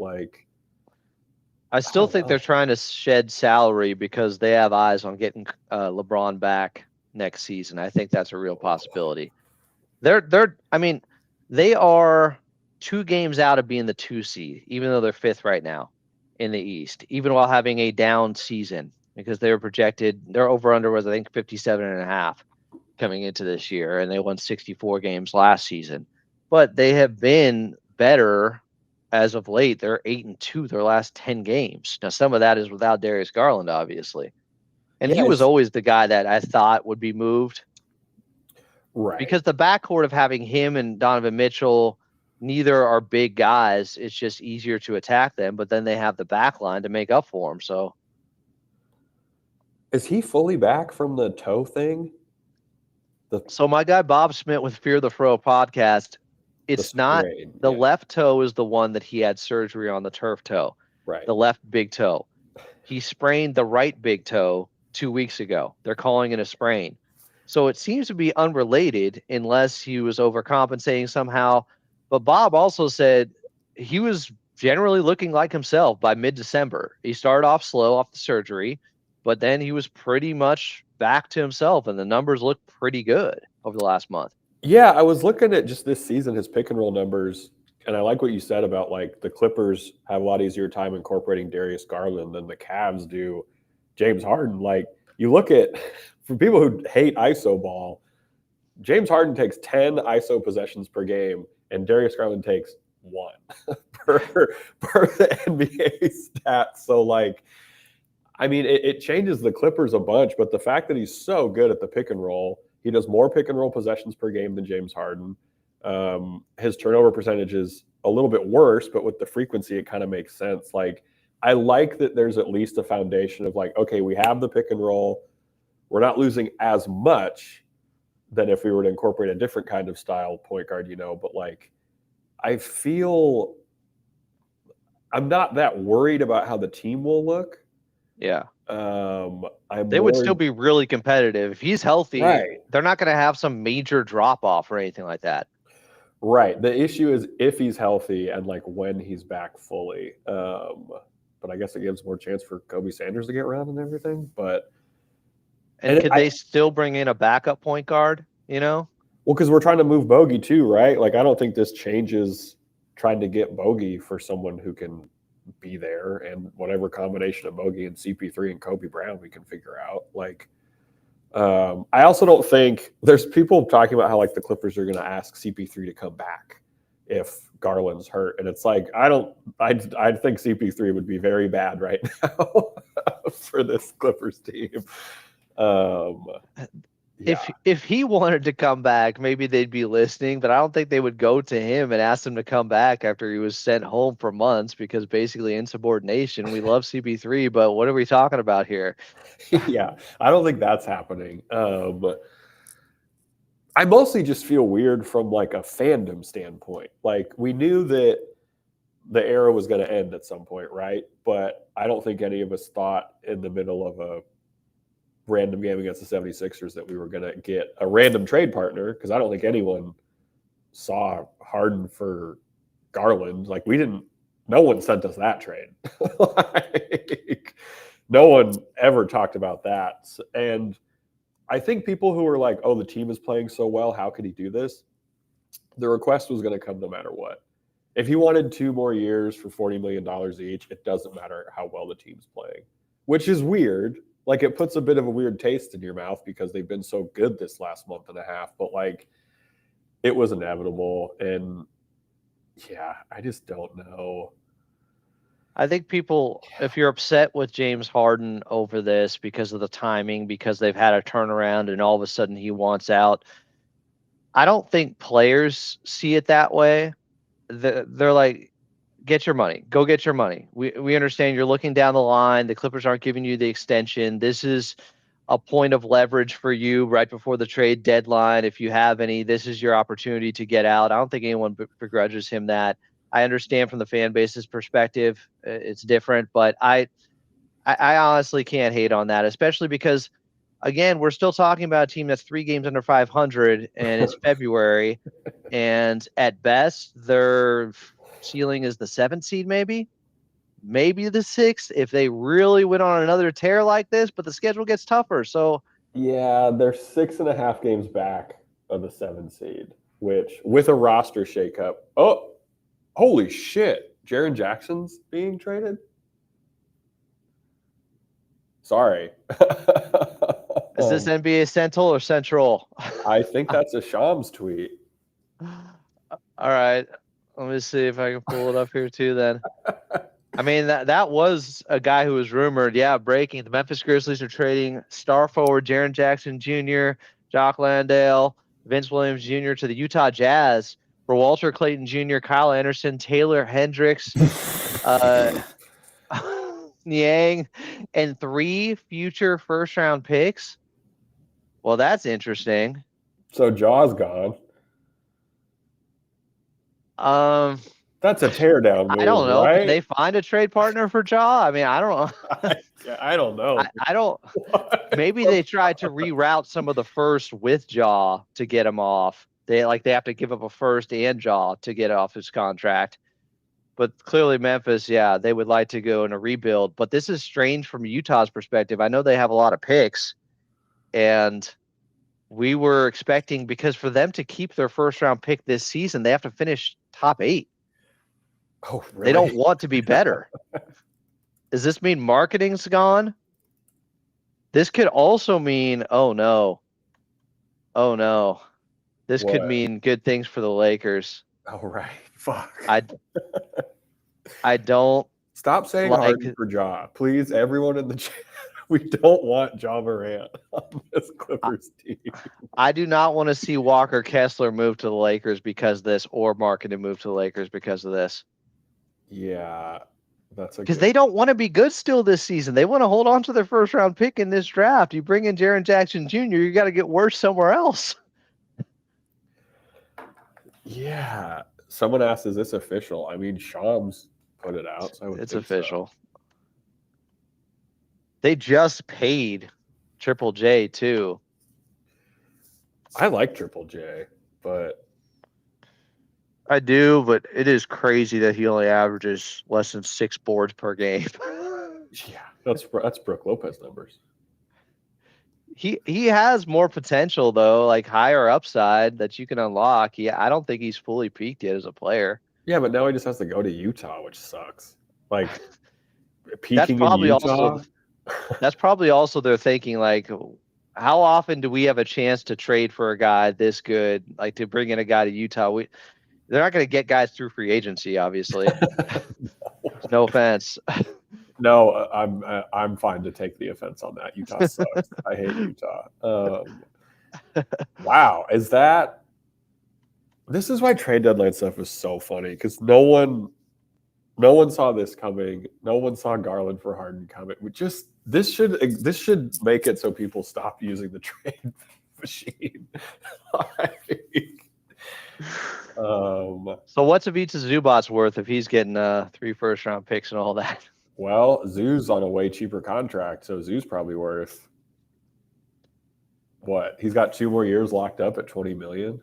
I still think they're trying to shed salary because they have eyes on getting LeBron back next season. I think that's a real possibility. I mean, they are 2 games out of being the 2 seed, even though they're 5th right now in the East, even while having a down season because they were projected, their over under was I think 57.5 coming into this year, and they won 64 games last season. But they have been better as of late. They're 8-2 their last 10 games. Now some of that is without Darius Garland, obviously. And he Yeah, was it's always the guy that I thought would be moved right. because the backcourt of having him and Donovan Mitchell, neither are big guys. It's just easier to attack them, but then they have the back line to make up for them. So Is he fully back from the toe thing? so my guy Bob Schmidt with Fear the Fro podcast, The it's not sprain. the Yeah. left toe is the one that he had surgery on, the turf toe, Right. the left big toe. He sprained the right big toe 2 weeks ago. They're calling it a sprain. So it seems to be unrelated unless he was overcompensating somehow. But Bob also said he was generally looking like himself by mid-December. He started off slow off the surgery, but then he was pretty much back to himself, and the numbers look pretty good over the last month. Yeah, I was looking at just this season, his pick and roll numbers, and I like what you said about like the Clippers have a lot easier time incorporating Darius Garland than the Cavs do James Harden. Like you look at for people who hate ISO ball, James Harden takes 10 ISO possessions per game, and Darius Garland takes 1 per the NBA stats. So like, I mean, it changes the Clippers a bunch, but the fact that he's so good at the pick and roll, he does more pick and roll possessions per game than James Harden. His turnover percentage is a little bit worse, but with the frequency, it kind of makes sense. Like, I like that there's at least a foundation of like, okay, we have the pick and roll. We're not losing as much than if we were to incorporate a different kind of style point guard, but like, I feel I'm not that worried about how the team will look. Yeah. I'm They would more still be really competitive. If he's healthy, right. they're not going to have some major drop off or anything like that. Right. The issue is if he's healthy and like when he's back fully. But I guess it gives more chance for Kobe Sanders to get around and everything. But And could they still bring in a backup point guard, Well, because we're trying to move Bogey too, right? Like I don't think this changes trying to get Bogey for someone who can be there and whatever combination of Bogey and CP3 and Kobe Brown we can figure out. Like I also don't think there's people talking about how like the Clippers are going to ask CP3 to come back if Garland's hurt, and it's like I think CP3 would be very bad right now for this Clippers team. Yeah. If he wanted to come back, maybe they'd be listening, but I don't think they would go to him and ask him to come back after he was sent home for months because basically insubordination. We love CP3, but what are we talking about here? Yeah, I don't think that's happening. I mostly just feel weird from like a fandom standpoint. Like we knew that the era was going to end at some point, right? But I don't think any of us thought in the middle of a random game against the 76ers that we were going to get a random trade partner, because I don't think anyone saw Harden for Garland. Like no one sent us that trade. Like, no one ever talked about that. And I think people who were like, oh, the team is playing so well, how could he do this? The request was going to come no matter what. If he wanted 2 more years for $40 million each, it doesn't matter how well the team's playing, which is weird. Like it puts a bit of a weird taste in your mouth because they've been so good this last month and a half, but like it was inevitable. And yeah, I just don't know. I think people, if you're upset with James Harden over this because of the timing, because they've had a turnaround and all of a sudden he wants out, I don't think players see it that way. They're like, get your money. Go get your money. We understand you're looking down the line. The Clippers aren't giving you the extension. This is a point of leverage for you right before the trade deadline. If you have any, this is your opportunity to get out. I don't think anyone begrudges him that. I understand from the fan base's perspective, it's different, but I honestly can't hate on that, especially because, again, we're still talking about a team that's 3 games under 500, and it's February, and at best, their ceiling is the 7th seed, maybe the 6th, if they really went on another tear like this, but the schedule gets tougher. So yeah, they're 6.5 games back of the 7 seed. which with a roster shakeup. Oh, holy shit! Jaren Jackson's being traded. Sorry. Is this NBA Central or Central? I think that's a Shams tweet. All right. Let me see if I can pull it up here too then. I mean, that was a guy who was rumored, breaking. The Memphis Grizzlies are trading star forward Jaren Jackson Jr., Jock Landale, Vince Williams Jr. to the Utah Jazz for Walter Clayton Jr., Kyle Anderson, Taylor Hendricks, Niang, and 3 future first-round picks. Well, that's interesting. So Jaw's gone. That's a teardown move, I don't know. right? Can they find a trade partner for Jaw? I mean, I don't know. I don't know. I don't. Maybe they tried to reroute some of the first with Jaw to get him off. They have to give up a first and Jaw to get off his contract. But clearly Memphis, they would like to go in a rebuild. But this is strange from Utah's perspective. I know they have a lot of picks, and we were expecting, because for them to keep their first round pick this season, they have to finish top 8. Oh, really? They don't want to be better. Does this mean marketing's gone? This could also mean, oh no. This could mean good things for the Lakers. Oh, right. Fuck. I don't stop saying Harden for Ja, please. Everyone in the chat, we don't want Ja Morant on this Clippers team. I do not want to see Walker Kessler move to the Lakers because of this, or Markkanen move to the Lakers because of this. Yeah, that's because they don't want to be good still this season. They want to hold on to their first round pick in this draft. You bring in Jaren Jackson Jr., you got to get worse somewhere else. Yeah. Someone asked, is this official? I mean, Shams put it out. So it's official. So. They just paid Triple J too. I like Triple J, but I do, but it is crazy that he only averages less than 6 boards per game. Yeah, that's Brook Lopez numbers. He has more potential though, like higher upside that you can unlock. I don't think he's fully peaked yet as a player. Yeah, but now he just has to go to Utah, which sucks. Like peaking in Utah. That's probably also they're thinking, like, how often do we have a chance to trade for a guy this good, like to bring in a guy to Utah? They're not going to get guys through free agency, obviously. No offense. No, I'm fine to take the offense on that. Utah sucks. I hate Utah. Wow, this is why trade deadline stuff is so funny, because no one saw this coming. No one saw Garland for Harden coming. This should make it so people stop using the trade machine. So what's Ivica Zubac's worth if he's getting 3 first-round picks and all that? Well, Zoo's on a way cheaper contract, so Zoo's probably worth what? He's got 2 more years locked up at $20 million.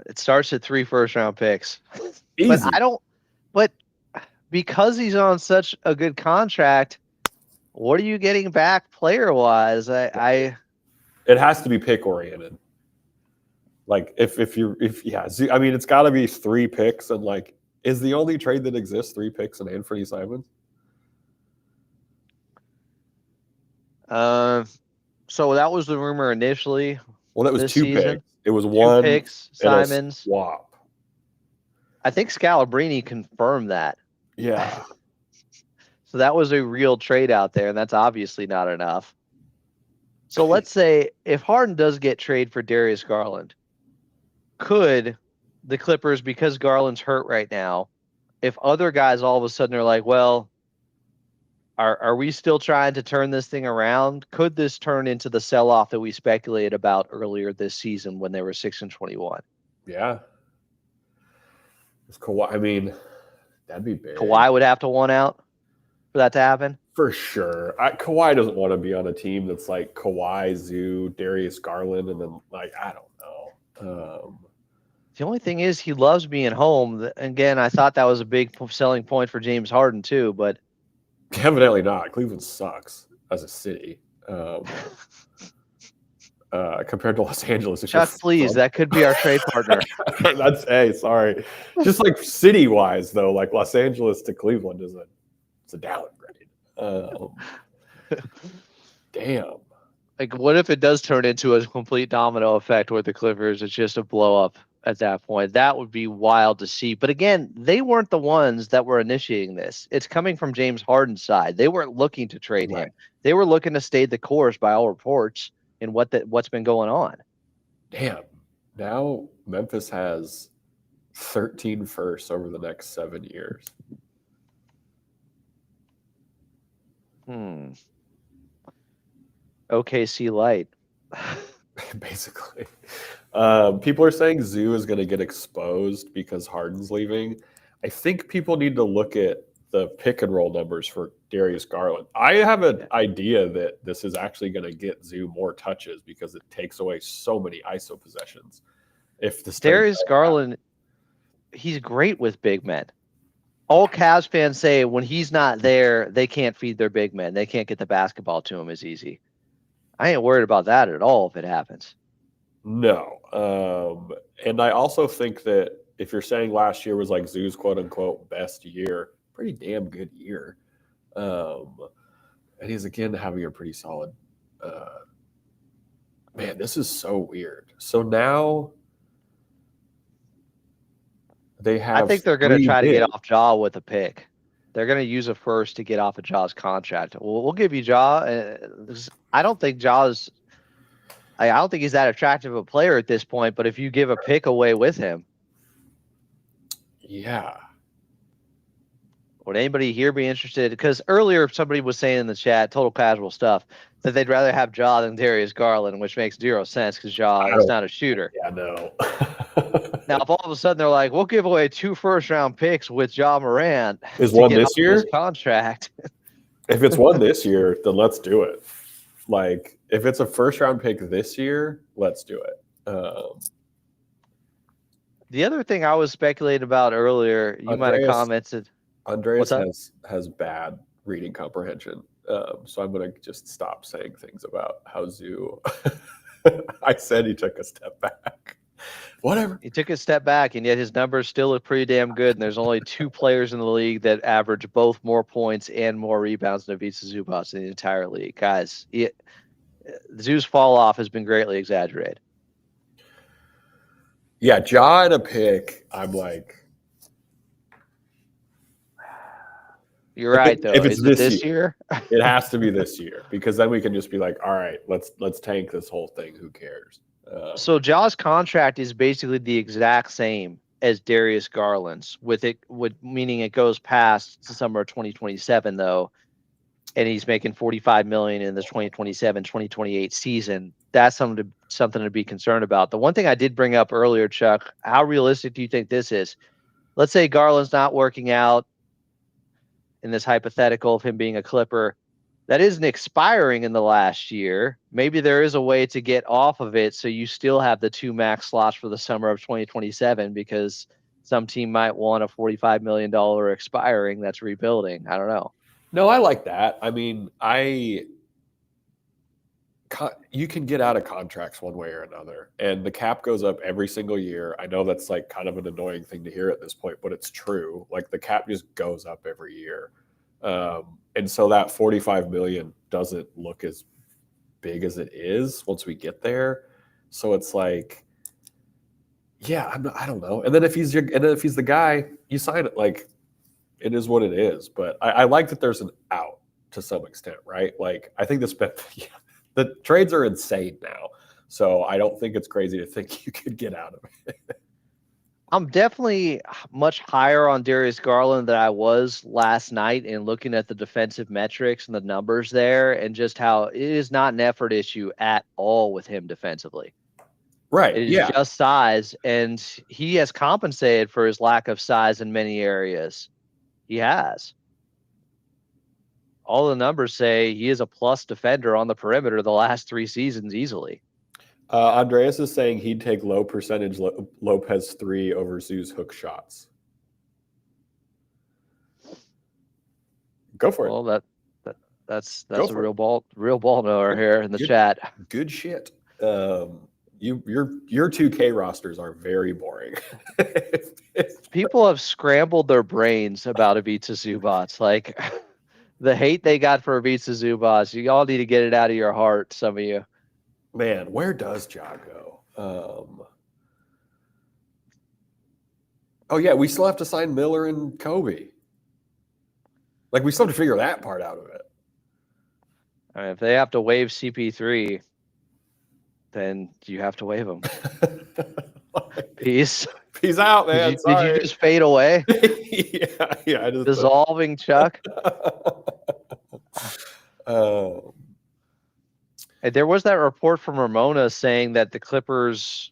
It starts at 3 first-round picks. Easy. But because he's on such a good contract, what are you getting back player-wise? It has to be pick-oriented. Like I mean, it's got to be 3 picks, and like, is the only trade that exists 3 picks and Anthony Simons? So that was the rumor initially. Well, that was 2 season. picks. It was 2 1 picks, Simons. Swap. I think Scalabrine confirmed that. Yeah. So that was a real trade out there, and that's obviously not enough. So let's say if Harden does get traded for Darius Garland, could the Clippers, because Garland's hurt right now, if other guys all of a sudden are like, well, are we still trying to turn this thing around? Could this turn into the sell-off that we speculated about earlier this season when they were 6-21? Yeah. I mean, that'd be big. Kawhi would have to want out for that to happen? For sure. Kawhi doesn't want to be on a team that's like Kawhi, Zoo, Darius Garland, and then, like, I don't know. The only thing is he loves being home. Again, I thought that was a big selling point for James Harden too, but evidently not. Cleveland sucks as a city. compared to Los Angeles. If Chuck, please, that could be our trade partner. That's sorry. Just like city wise though, like Los Angeles to Cleveland it's a downgrade. Damn. Like, what if it does turn into a complete domino effect where the Clippers it's just a blow up at that point? That would be wild to see. But again, they weren't the ones that were initiating this. It's coming from James Harden's side. They weren't looking to trade him. They were looking to stay the course by all reports in what's been going on. Damn. Now Memphis has 13 firsts over the next 7 years. OKC light. Basically. People are saying Zoo is going to get exposed because Harden's leaving. I think people need to look at the pick and roll numbers for Darius Garland. I have an idea that this is actually going to get Zoo more touches because it takes away so many ISO possessions. If the Darius Garland, he's great with big men. All Cavs fans say when he's not there, they can't feed their big men. They can't get the basketball to him as easy. I ain't worried about that at all if it happens. No. And I also think that if you're saying last year was like Zoo's quote unquote best year, pretty damn good year. And he's again having a pretty solid man, this is so weird. So now they have I think they're going to try to get off Ja with a pick. They're going to use a first to get off of Ja's contract. We'll give you Ja. I don't think Ja's. I don't think he's that attractive a player at this point. But if you give a pick away with him, yeah. Would anybody here be interested? Because earlier somebody was saying in the chat, total casual stuff, that they'd rather have Ja than Darius Garland, which makes zero sense because Ja is not a shooter. Yeah, no. Now, if all of a sudden they're like, we'll give away 2 first-round picks with Ja Morant. Is one this year? This contract. If it's one this year, then let's do it. Like, if it's a first-round pick this year, let's do it. The other thing I was speculating about earlier, you might have commented. Andreas has bad reading comprehension. So I'm going to just stop saying things about how Zoo. I said he took a step back. Whatever. He took a step back, and yet his numbers still look pretty damn good. And there's only 2 players in the league that average both more points and more rebounds than Ivica Zubac in the entire league. Guys, Zoo's fall off has been greatly exaggerated. Yeah, Ja and a pick, I'm like. You're right, though. If it's this year, it has to be this year because then we can just be like, all right, let's tank this whole thing. Who cares? So Ja's contract is basically the exact same as Darius Garland's, meaning it goes past the summer of 2027 though, and he's making $45 million in the 2027-2028 season. That's something to be concerned about. The one thing I did bring up earlier, Chuck, how realistic do you think this is? Let's say Garland's not working out in this hypothetical of him being a Clipper. That isn't expiring in the last year. Maybe there is a way to get off of it so you still have the 2 max slots for the summer of 2027 because some team might want a $45 million expiring that's rebuilding. I don't know. No, I like that. I mean, you can get out of contracts one way or another, and the cap goes up every single year. I know that's like kind of an annoying thing to hear at this point, but it's true. Like the cap just goes up every year. And so that 45 million doesn't look as big as it is once we get there. So it's like, yeah, I don't know. And then if he's the guy, you sign it. Like it is what it is. But I like that there's an out to some extent, right? Like I think the trades are insane now. So I don't think it's crazy to think you could get out of it. I'm definitely much higher on Darius Garland than I was last night in looking at the defensive metrics and the numbers there and just how it is not an effort issue at all with him defensively. Right. It is just size, and he has compensated for his lack of size in many areas. He has. All the numbers say he is a plus defender on the perimeter the last 3 seasons easily. Andreas is saying he'd take low percentage Lopez 3 over Zoo's hook shots. Go for it. Well, that's a real ball knower here in the chat. Good shit. Your 2K rosters are very boring. People have scrambled their brains about Ivica Zubats. Like the hate they got for Ivica Zubats, you all need to get it out of your heart, some of you. Man, where does Ja go? Oh yeah, we still have to sign Miller and Kobe. Like we still have to figure that part out of it. I mean, if they have to waive CP3, then you have to waive them. Peace. Peace out, man. Did you just fade away? yeah. I just Dissolving Chuck. There was that report from Ramona saying that the Clippers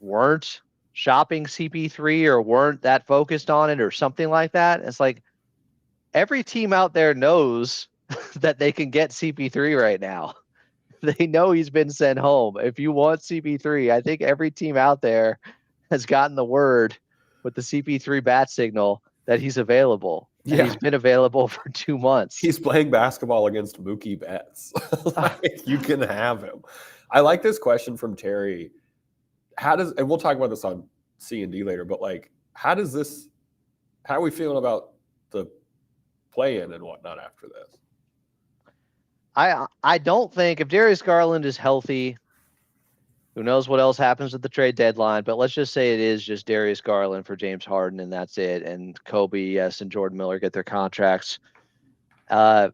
weren't shopping CP3 or weren't that focused on it or something like that. It's like every team out there knows that they can get CP3 right now. They know he's been sent home. If you want CP3, I think every team out there has gotten the word with the CP3 bat signal that he's available. Yeah. He's been available for 2 months. He's playing basketball against Mookie Betts. Like, you can have him. I like this question from Terry. And we'll talk about this on C&D later, but like, how are we feeling about the play-in and whatnot after this? I don't think if Darius Garland is healthy, who knows what else happens at the trade deadline, but let's just say it is just Darius Garland for James Harden and that's it. And Kobe, yes, and Jordan Miller get their contracts. I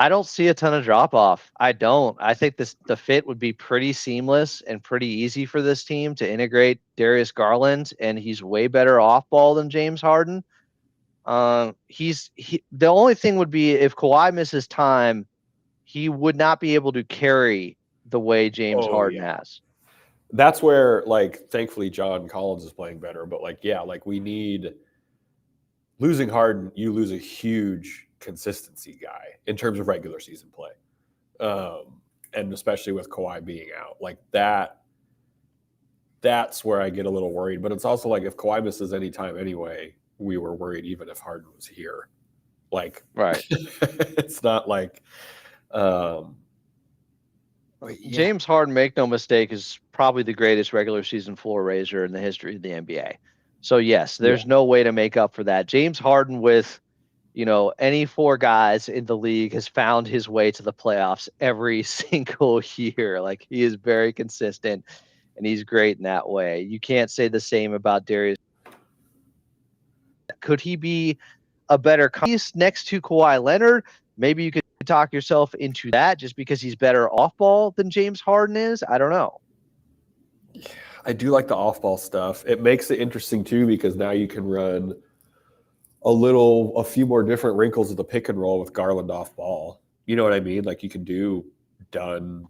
don't see a ton of drop off. I don't. I think the fit would be pretty seamless and pretty easy for this team to integrate Darius Garland, and he's way better off ball than James Harden. The only thing would be if Kawhi misses time, he would not be able to carry the way James Harden has. That's where, like, thankfully John Collins is playing better, but we need losing Harden. You lose a huge consistency guy in terms of regular season play, and especially with Kawhi being out, like that. That's where I get a little worried. But it's also like if Kawhi misses any time anyway, we were worried even if Harden was here. Like, right. It's not like James Harden, make no mistake, is probably the greatest regular season floor raiser in the history of the NBA. So yes, there's no way to make up for that. James Harden with, any four guys in the league has found his way to the playoffs every single year. Like, he is very consistent and he's great in that way. You can't say the same about Darius. Could he be a better piece next to Kawhi Leonard? Maybe you could talk yourself into that just because he's better off ball than James Harden is. I don't know. I do like the off ball stuff. It makes it interesting too, because now you can run a few more different wrinkles of the pick and roll with Garland off ball. You know what I mean? Like, you can do Dunn,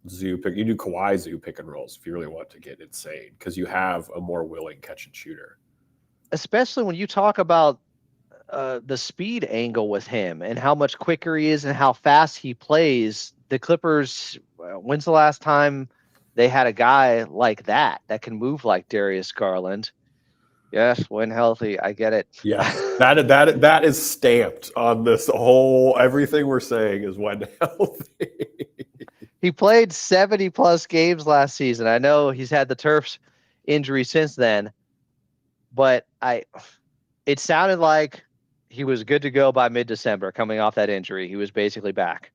Zoo pick. You do Kawhi Zoo pick and rolls if you really want to get insane, because you have a more willing catch and shooter. Especially when you talk about the speed angle with him and how much quicker he is and how fast he plays. The Clippers, when's the last time they had a guy like that can move like Darius Garland? Yes, when healthy. I get it. Yes, that is stamped on this whole, everything we're saying is when healthy. He played 70-plus games last season. I know he's had the turf injury since then, but it sounded like he was good to go by mid-December coming off that injury. He was basically back.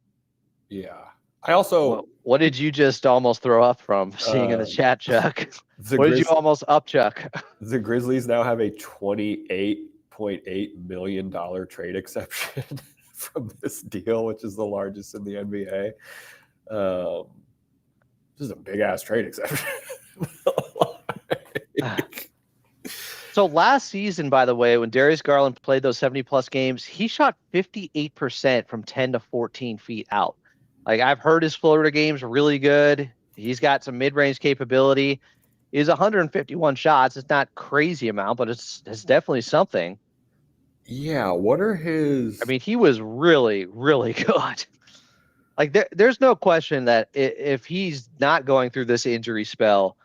Yeah. I also... What did you just almost throw up from seeing in the chat, Chuck? What did you almost up, Chuck? The Grizzlies now have a $28.8 million trade exception from this deal, which is the largest in the NBA. This is a big-ass trade exception. So last season, by the way, when Darius Garland played those 70-plus games, he shot 58% from 10 to 14 feet out. Like, I've heard his floater game's really good. He's got some mid-range capability. He's 151 shots. It's not crazy amount, but it's definitely something. Yeah, what are his... I mean, he was really, really good. Like, there's no question that if he's not going through this injury spell,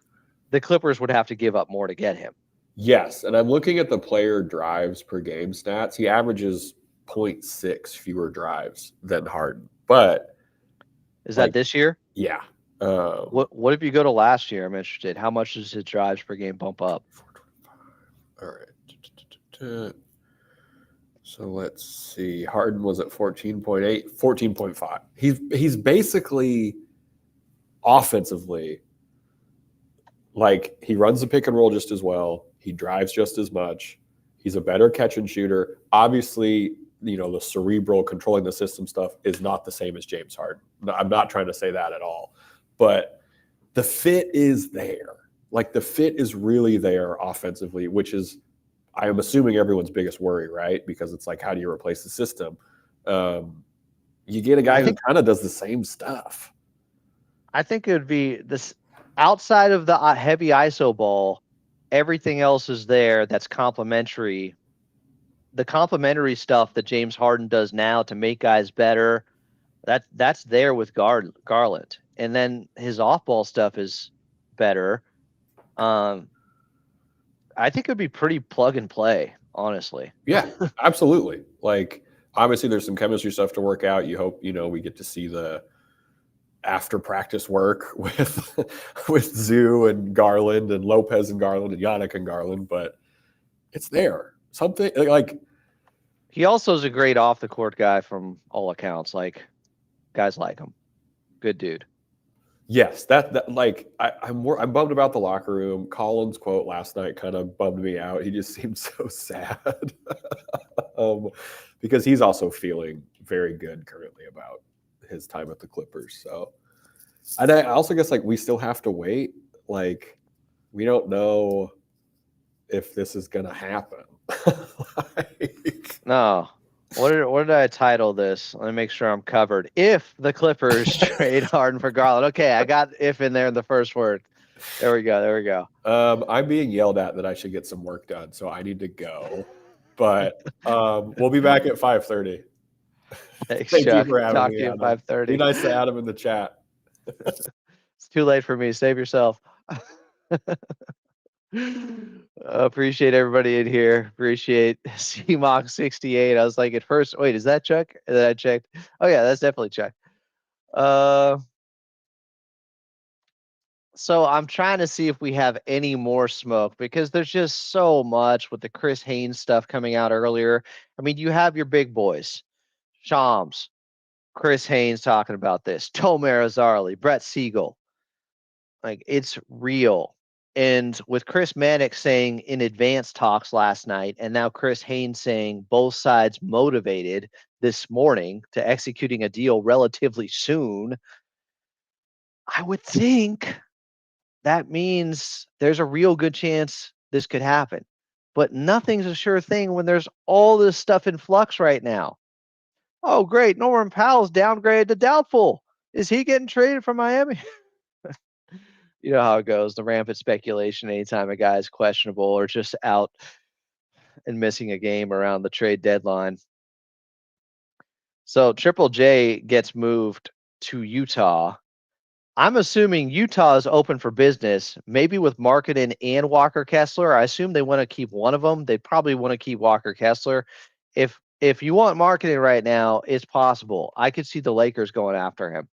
the Clippers would have to give up more to get him. Yes, and I'm looking at the player drives per game stats. He averages 0.6 fewer drives than Harden. But is that this year? Yeah. What if you go to last year? I'm interested. How much does his drives per game bump up? All right. So let's see. Harden was at 14.8, 14.5. He's basically offensively, like, he runs the pick and roll just as well. He drives just as much. He's a better catch and shooter. Obviously, the cerebral controlling the system stuff is not the same as James Harden. I'm not trying to say that at all. But the fit is there. Like, the fit is really there offensively, which is, I am assuming, everyone's biggest worry, right? Because it's like, how do you replace the system? You get a guy who kind of does the same stuff. I think it would be this outside of the heavy ISO ball, everything else is there that's complementary. The complementary stuff that James Harden does now to make guys better, that's there with Garland. And then his off-ball stuff is better. I think it would be pretty plug and play, honestly. Yeah, absolutely. Like, obviously there's some chemistry stuff to work out. You hope, we get to see the after practice work with Zoo and Garland and Lopez and Garland and Yannick and Garland, but it's there. Something like, he also is a great off the court guy from all accounts. Like, guys like him. Good dude. Yes, that like, I'm bummed about the locker room. Collins' quote last night kind of bummed me out. He just seemed so sad because he's also feeling very good currently about his time at the Clippers. So, and I also guess, like, we still have to wait. Like, we don't know if this is gonna happen. No. What did I title this? Let me make sure I'm covered. If the Clippers trade Harden for Garland. Okay, I got if in there in the first word. There we go. I'm being yelled at that I should get some work done, so I need to go. But we'll be back at 5:30. Thanks, Thank Chuck. you for having Talk me, to you at Adam. 5:30. Be nice to Adam in the chat. It's too late for me. Save yourself. Appreciate everybody in here. Appreciate CMOC68. I was like, at first, wait, is that Chuck? And then I checked. Oh yeah, that's definitely Chuck. So I'm trying to see if we have any more smoke because there's just so much with the Chris Haynes stuff coming out earlier. I mean, you have your big boys, Shams, Chris Haynes talking about this, Tomer Azarli, Brett Siegel. Like, it's real. And with Chris Mannix saying in advance talks last night, and now Chris Haynes saying both sides motivated this morning to executing a deal relatively soon, I would think that means there's a real good chance this could happen. But nothing's a sure thing when there's all this stuff in flux right now. Oh, great. Norman Powell's downgraded to doubtful. Is he getting traded from Miami? You know how it goes, the rampant speculation anytime a guy is questionable or just out and missing a game around the trade deadline. So Triple J gets moved to Utah. I'm assuming Utah is open for business, maybe with Markkanen and Walker Kessler. I assume they want to keep one of them. They probably want to keep Walker Kessler. If you want Markkanen right now, it's possible. I could see the Lakers going after him.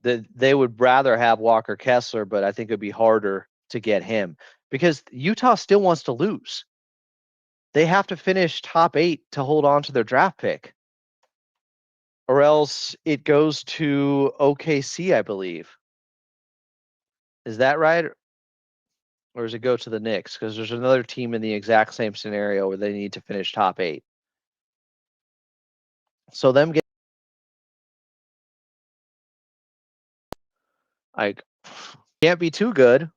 They would rather have Walker Kessler, but I think it'd be harder to get him because Utah still wants to lose. They have to finish top 8 to hold on to their draft pick. Or else it goes to OKC, I believe. Is that right? Or does it go to the Knicks? Because there's another team in the exact same scenario where they need to finish top 8. So them get like can't be too good.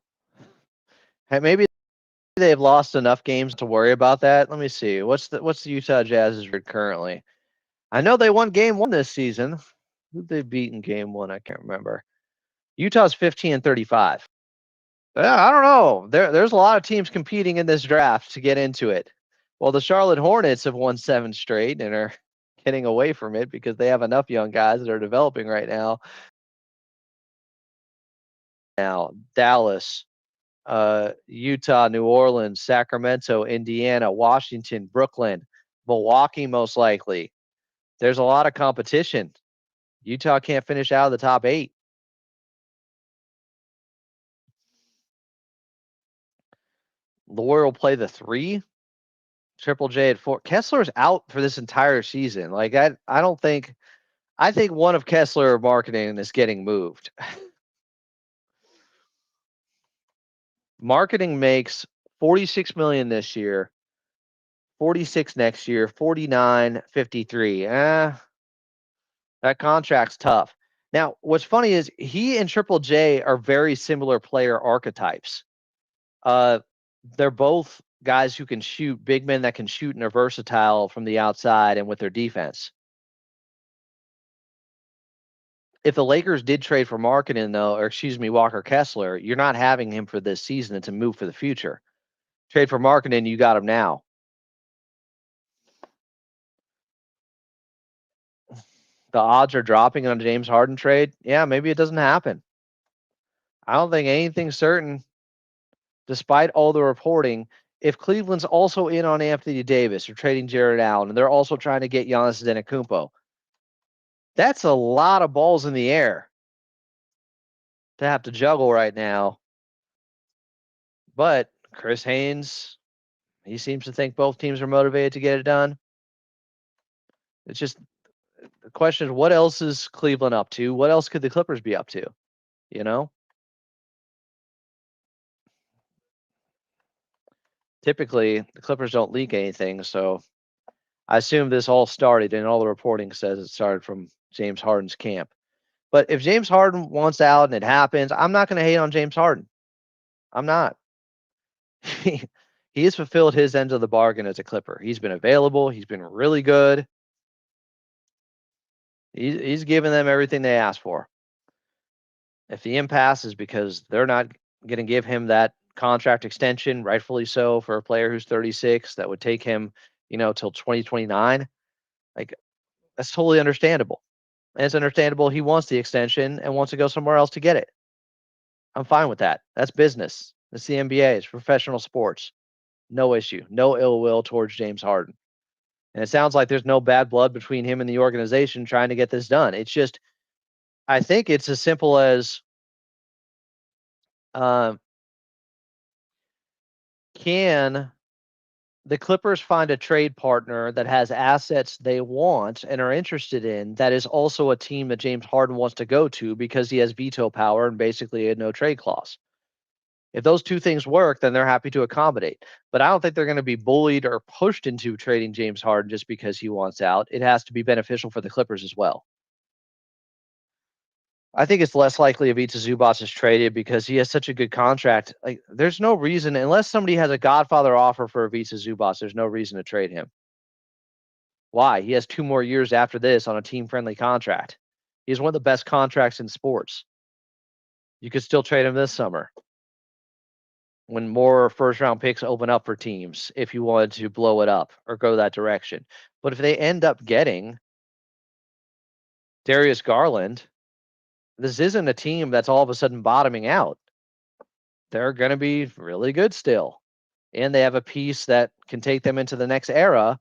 And maybe they've lost enough games to worry about that. Let me see. What's the Utah Jazz's record currently? I know they won game 1 this season. Who'd they beat in game 1? I can't remember. Utah's 15-35. I don't know. There's a lot of teams competing in this draft to get into it. Well, the Charlotte Hornets have won 7 straight and are getting away from it because they have enough young guys that are developing right now. Now, Dallas, Utah, New Orleans, Sacramento, Indiana, Washington, Brooklyn, Milwaukee, most likely. There's a lot of competition. Utah can't finish out of the top 8. Loyer will play the 3. Triple J at 4. Kessler's out for this entire season. Like I don't think. I think one of Kessler marketing is getting moved. Marketing makes 46 million this year, 46 next year, 49, 53. That contract's tough. Now, what's funny is he and Triple J are very similar player archetypes. They're both guys who can shoot, big men that can shoot and are versatile from the outside and with their defense. If the Lakers did trade for Markkanen, though, or excuse me, Walker Kessler, you're not having him for this season. It's a move for the future. Trade for Markkanen, you got him now. The odds are dropping on a James Harden trade. Yeah, maybe it doesn't happen. I don't think anything's certain, despite all the reporting. If Cleveland's also in on Anthony Davis or trading Jared Allen, and they're also trying to get Giannis Antetokounmpo, that's a lot of balls in the air to have to juggle right now. But Chris Haynes, he seems to think both teams are motivated to get it done. It's just the question is, what else is Cleveland up to? What else could the Clippers be up to? You know? Typically, the Clippers don't leak anything, so I assume this all started, and all the reporting says it started from James Harden's camp. But if James Harden wants out and it happens, I'm not going to hate on James Harden. I'm not. He has fulfilled his end of the bargain as a Clipper. He's been available. He's been really good. He's given them everything they asked for. If the impasse is because they're not going to give him that contract extension, rightfully so, for a player who's 36, that would take him, till 2029, like, that's totally understandable. And it's understandable he wants the extension and wants to go somewhere else to get it. I'm fine with that. That's business. It's the NBA. It's professional sports. No issue. No ill will towards James Harden. And it sounds like there's no bad blood between him and the organization trying to get this done. It's just, I think it's as simple as can the Clippers find a trade partner that has assets they want and are interested in, that is also a team that James Harden wants to go to because he has veto power and basically a no trade clause. If those two things work, then they're happy to accommodate. But I don't think they're going to be bullied or pushed into trading James Harden just because he wants out. It has to be beneficial for the Clippers as well. I think it's less likely Ivica Zubac is traded because he has such a good contract. Like, there's no reason, unless somebody has a Godfather offer for Ivica Zubac, there's no reason to trade him. Why? He has 2 more years after this on a team-friendly contract. He has one of the best contracts in sports. You could still trade him this summer when more first-round picks open up for teams if you wanted to blow it up or go that direction. But if they end up getting Darius Garland, this isn't a team that's all of a sudden bottoming out. They're going to be really good still. And they have a piece that can take them into the next era.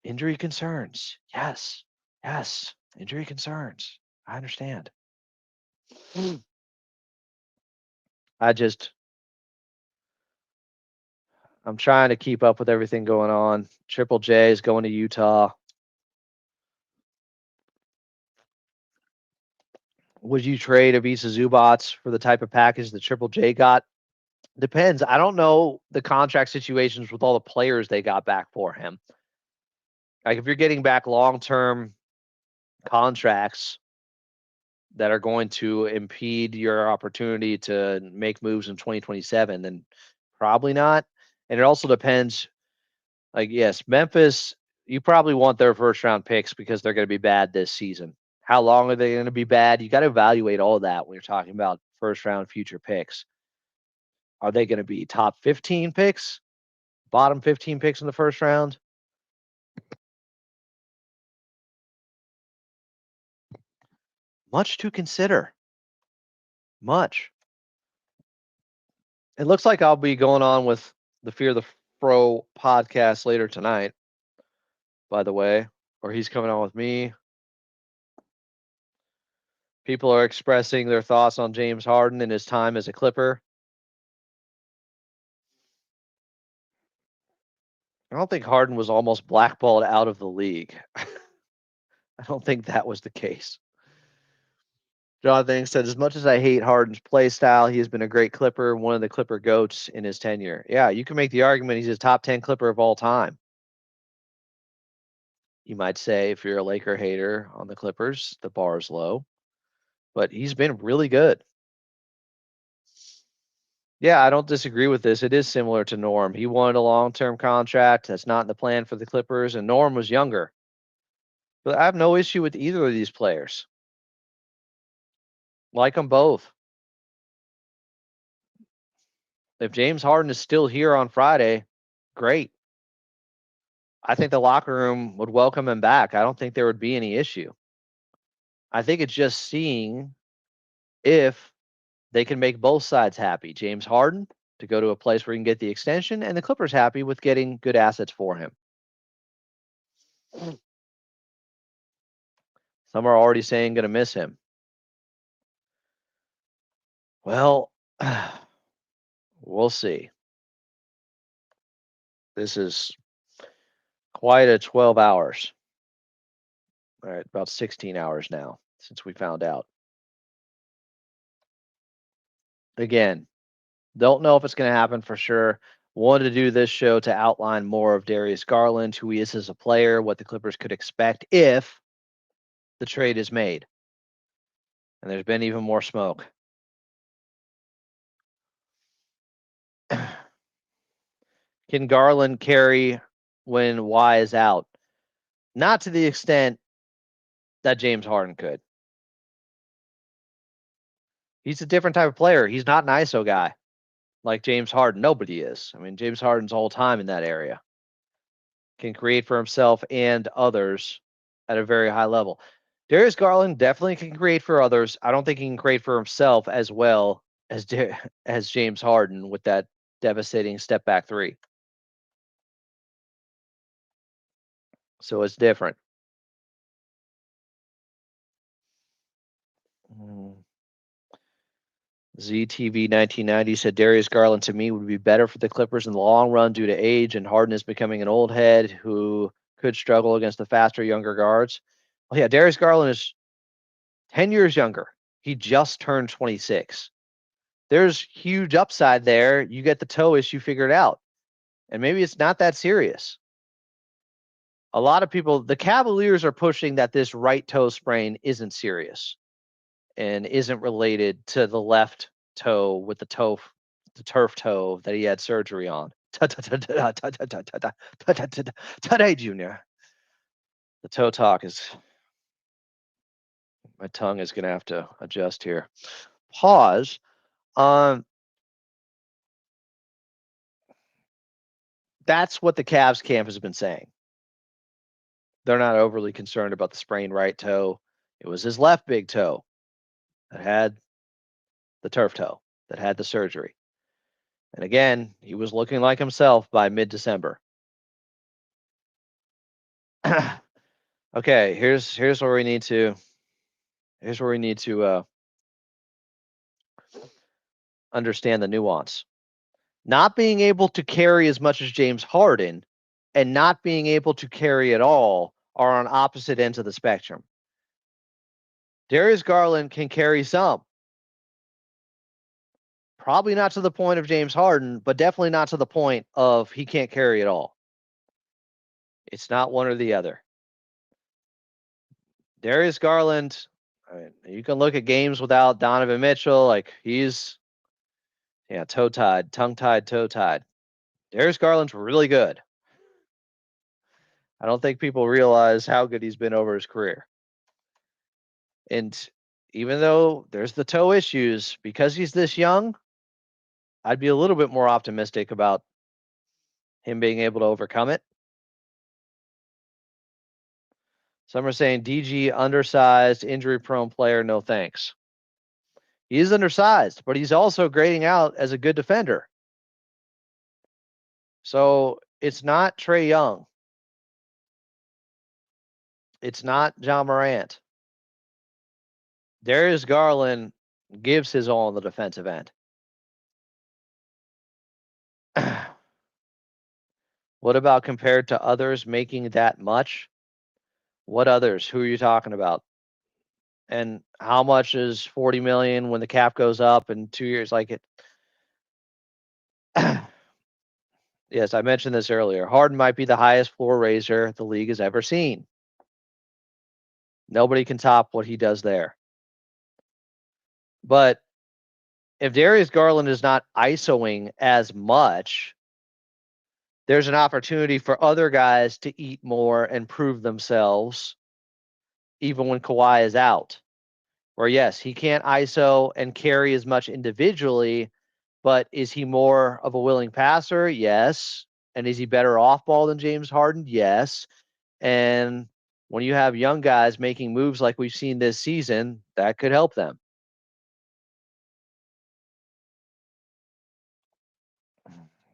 Injury concerns. Yes. Yes. Injury concerns. I understand. I'm trying to keep up with everything going on. Triple J is going to Utah. Would you trade Ivica Zubac for the type of package that Triple J got? Depends. I don't know the contract situations with all the players they got back for him. Like, if you're getting back long-term contracts that are going to impede your opportunity to make moves in 2027, then probably not. And it also depends. Like, yes, Memphis, you probably want their first-round picks because they're going to be bad this season. How long are they going to be bad? You got to evaluate all of that when you're talking about first-round future picks. Are they going to be top 15 picks? Bottom 15 picks in the first round? Much to consider. Much. It looks like I'll be going on with the Fear the Fro podcast later tonight, by the way, or he's coming on with me. People are expressing their thoughts on James Harden and his time as a Clipper. I don't think Harden was almost blackballed out of the league. I don't think that was the case. Jonathan said, as much as I hate Harden's play style, he has been a great Clipper, one of the Clipper GOATs in his tenure. Yeah, you can make the argument he's a top 10 Clipper of all time. You might say, if you're a Laker hater on the Clippers, the bar is low, but he's been really good. Yeah, I don't disagree with this. It is similar to Norm. He wanted a long-term contract. That's not in the plan for the Clippers, and Norm was younger. But I have no issue with either of these players. Like them both. If James Harden is still here on Friday, great. I think the locker room would welcome him back. I don't think there would be any issue. I think it's just seeing if they can make both sides happy. James Harden to go to a place where he can get the extension, and the Clippers happy with getting good assets for him. Some are already saying going to miss him. Well, we'll see. This is quite a 12 hours. All right, about 16 hours now since we found out. Again, don't know if it's going to happen for sure. Wanted to do this show to outline more of Darius Garland, who he is as a player, what the Clippers could expect if the trade is made. And there's been even more smoke. Can Garland carry when Y is out? Not to the extent that James Harden could. He's a different type of player. He's not an ISO guy like James Harden. Nobody is. I mean, James Harden's all time in that area. Can create for himself and others at a very high level. Darius Garland definitely can create for others. I don't think he can create for himself as well as James Harden with that devastating step back three. So it's different. ZTV 1990 said Darius Garland to me would be better for the Clippers in the long run due to age, and Harden is becoming an old head who could struggle against the faster, younger guards. Well, yeah, Darius Garland is 10 years younger. He just turned 26. There's huge upside there. You get the toe issue figured out, and maybe it's not that serious. A lot of people, the Cavaliers are pushing that this right toe sprain isn't serious and isn't related to the left toe with the turf toe that he had surgery on. Today, Junior. The toe talk is, my tongue is going to have to adjust here. Pause. That's what the Cavs camp has been saying. They're not overly concerned about the sprained right toe. It was his left big toe that had the turf toe, that had the surgery. And again, he was looking like himself by mid-December. Okay, here's where we need to understand the nuance. Not being able to carry as much as James Harden and not being able to carry at all are on opposite ends of the spectrum. Darius Garland can carry some. Probably not to the point of James Harden, but definitely not to the point of he can't carry at all. It's not one or the other. Darius Garland, I mean, you can look at games without Donovan Mitchell, like he's toe-tied, tongue-tied, toe-tied. Darius Garland's really good. I don't think people realize how good he's been over his career. And even though there's the toe issues, because he's this young, I'd be a little bit more optimistic about him being able to overcome it. Some are saying DG undersized, injury-prone player, no thanks. He is undersized, but he's also grading out as a good defender. So it's not Trae Young. It's not John Morant. Darius Garland gives his all on the defensive end. What about compared to others making that much? What others? Who are you talking about? And how much is 40 million when the cap goes up in 2 years? Like it. Yes, I mentioned this earlier. Harden might be the highest floor raiser the league has ever seen. Nobody can top what he does there. But if Darius Garland is not ISOing as much, there's an opportunity for other guys to eat more and prove themselves, even when Kawhi is out. Or yes, he can't ISO and carry as much individually, but is he more of a willing passer? Yes. And is he better off ball than James Harden? Yes. And when you have young guys making moves like we've seen this season, that could help them.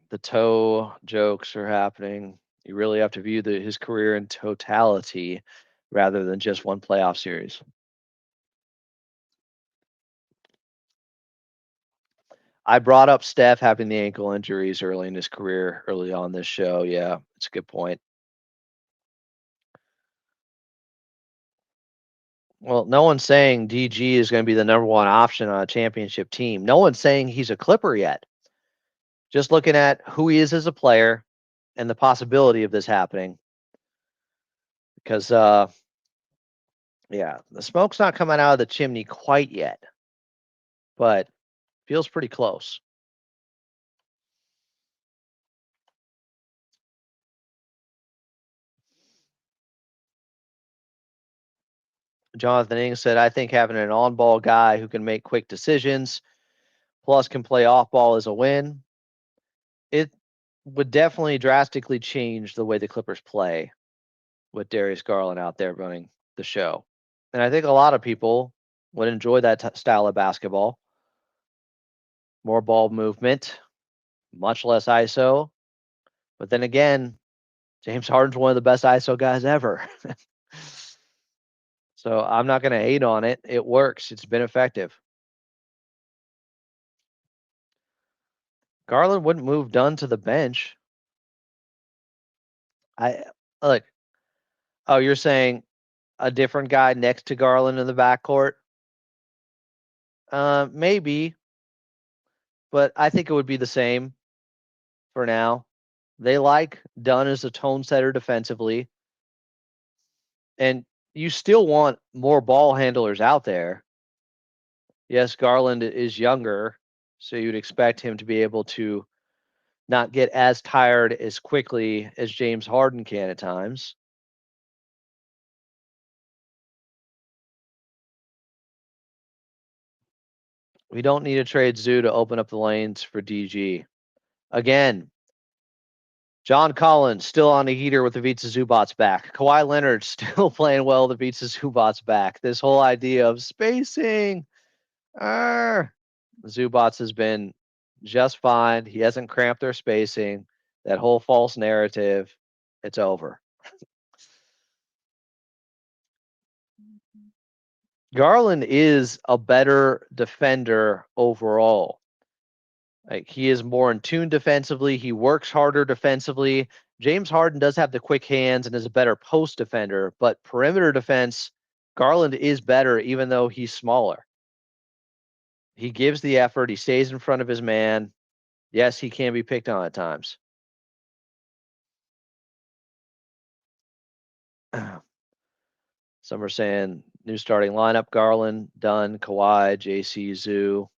The toe jokes are happening. You really have to view his career in totality rather than just one playoff series. I brought up Steph having the ankle injuries early in his career, early on this show. Yeah, it's a good point. Well, no one's saying DG is going to be the number one option on a championship team. No one's saying he's a Clipper yet. Just looking at who he is as a player and the possibility of this happening. Because, yeah, the smoke's not coming out of the chimney quite yet, but feels pretty close. Jonathan Ing said, I think having an on ball guy who can make quick decisions plus can play off ball is a win. It would definitely drastically change the way the Clippers play with Darius Garland out there running the show. And I think a lot of people would enjoy that style of basketball. More ball movement, much less ISO. But then again, James Harden's one of the best ISO guys ever. So I'm not going to hate on it. It works. It's been effective. Garland wouldn't move Dunn to the bench. I look. Oh, you're saying a different guy next to Garland in the backcourt? Maybe, but I think it would be the same for now. They like Dunn as a tone setter defensively, and you still want more ball handlers out there. Yes, Garland is younger, so you'd expect him to be able to not get as tired as quickly as James Harden can at times. We don't need to trade Zoo to open up the lanes for DG. Again, John Collins still on the heater with the Vitsa Zubats back. Kawhi Leonard still playing well with the Vitsa Zubats back. This whole idea of spacing. Zubats has been just fine. He hasn't cramped their spacing. That whole false narrative, it's over. Garland is a better defender overall. Like he is more in tune defensively. He works harder defensively. James Harden does have the quick hands and is a better post defender, but perimeter defense, Garland is better even though he's smaller. He gives the effort. He stays in front of his man. Yes, he can be picked on at times. Some are saying new starting lineup: Garland, Dunn, Kawhi, JC, Zoo.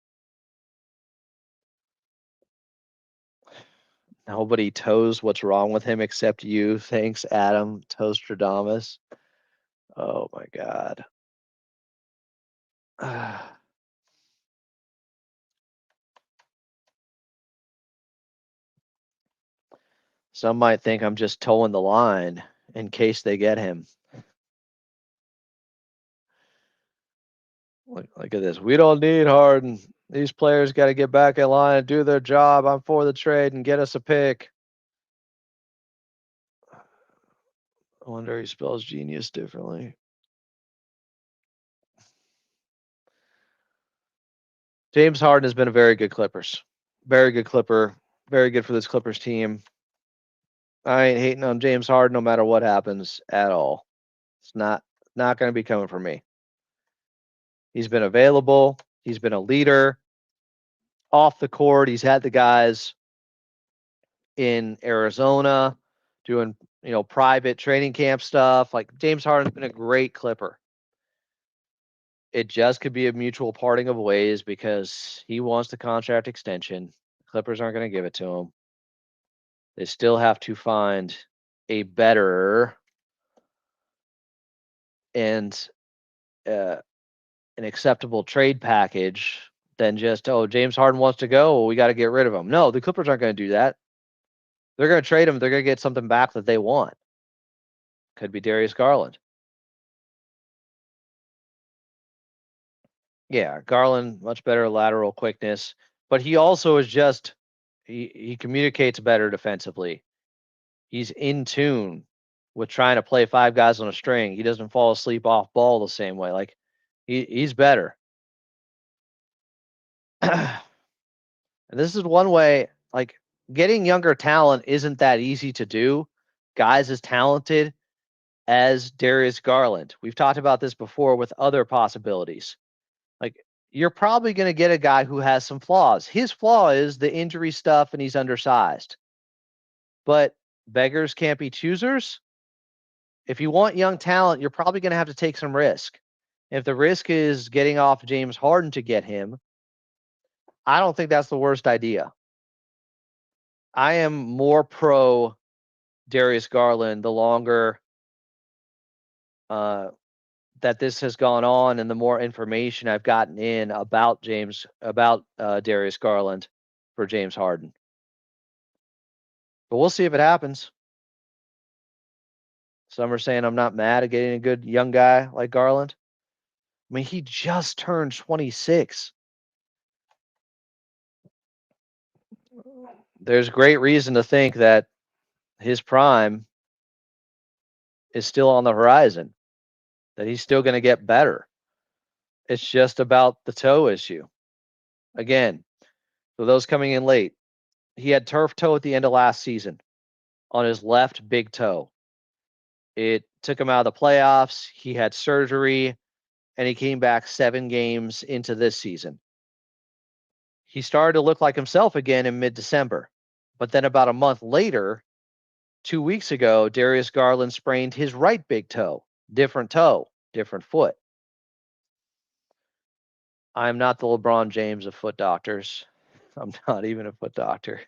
Nobody toes what's wrong with him except you. Thanks, Adam Toastradamus. Oh my God. Some might think I'm just towing the line in case they get him. Look at this. We don't need Harden. These players got to get back in line and do their job. I'm for the trade and get us a pick. I wonder he spells genius differently. James Harden has been a very good Clippers. Very good Clipper. Very good for this Clippers team. I ain't hating on James Harden no matter what happens at all. It's not going to be coming for me. He's been available. He's been a leader. Off the court, he's had the guys in Arizona doing, private training camp stuff. Like James Harden's been a great Clipper. It just could be a mutual parting of ways because he wants the contract extension. Clippers aren't going to give it to him. They still have to find a better and an acceptable trade package than just, James Harden wants to go. Well, we got to get rid of him. No, the Clippers aren't going to do that. They're going to trade him. They're going to get something back that they want. Could be Darius Garland. Yeah, Garland, much better lateral quickness, but he also is just he communicates better defensively. He's in tune with trying to play five guys on a string. He doesn't fall asleep off ball the same way. Like he's better. And this is one way, like getting younger talent isn't that easy to do. Guys as talented as Darius Garland. We've talked about this before with other possibilities. Like you're probably going to get a guy who has some flaws. His flaw is the injury stuff and he's undersized. But beggars can't be choosers. If you want young talent, you're probably going to have to take some risk. If the risk is getting off James Harden to get him, I don't think that's the worst idea. I am more pro Darius Garland the longer that this has gone on and the more information I've gotten in about Darius Garland for James Harden. But we'll see if it happens. Some are saying I'm not mad at getting a good young guy like Garland. I mean, he just turned 26. There's great reason to think that his prime is still on the horizon, that he's still going to get better. It's just about the toe issue. Again, for those coming in late, he had turf toe at the end of last season on his left big toe. It took him out of the playoffs. He had surgery, and he came back 7 games into this season. He started to look like himself again in mid-December. But then about a month later, 2 weeks ago, Darius Garland sprained his right big toe. Different toe, different foot. I'm not the LeBron James of foot doctors. I'm not even a foot doctor.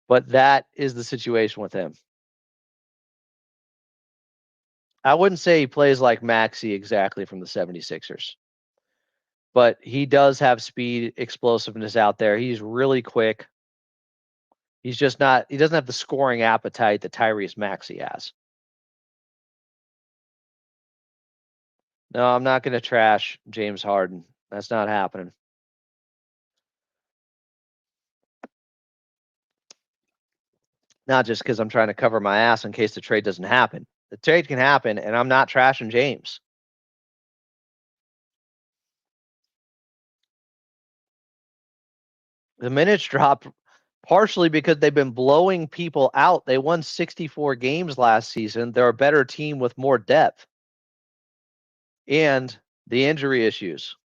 But that is the situation with him. I wouldn't say he plays like Maxey exactly from the 76ers. But he does have speed, explosiveness out there. He's really quick. He's just not, he doesn't have the scoring appetite that Tyrese Maxey has. No, I'm not going to trash James Harden. That's not happening. Not just because I'm trying to cover my ass in case the trade doesn't happen. The trade can happen, and I'm not trashing James. The minutes dropped partially because they've been blowing people out. They won 64 games last season. They're a better team with more depth. And the injury issues.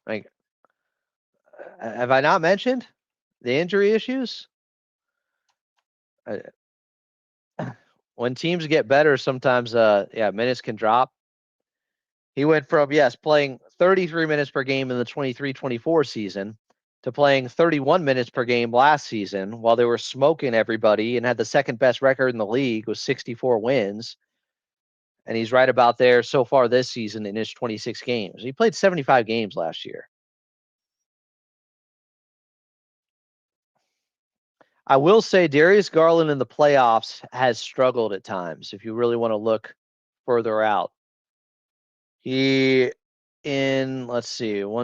Like, have I not mentioned the injury issues? When teams get better, sometimes, minutes can drop. He went from, playing 33 minutes per game in the 23-24 season to playing 31 minutes per game last season while they were smoking everybody and had the second best record in the league with 64 wins. And he's right about there so far this season in his 26 games. He played 75 games last year. I will say Darius Garland in the playoffs has struggled at times if you really want to look further out. He in, let's see, 5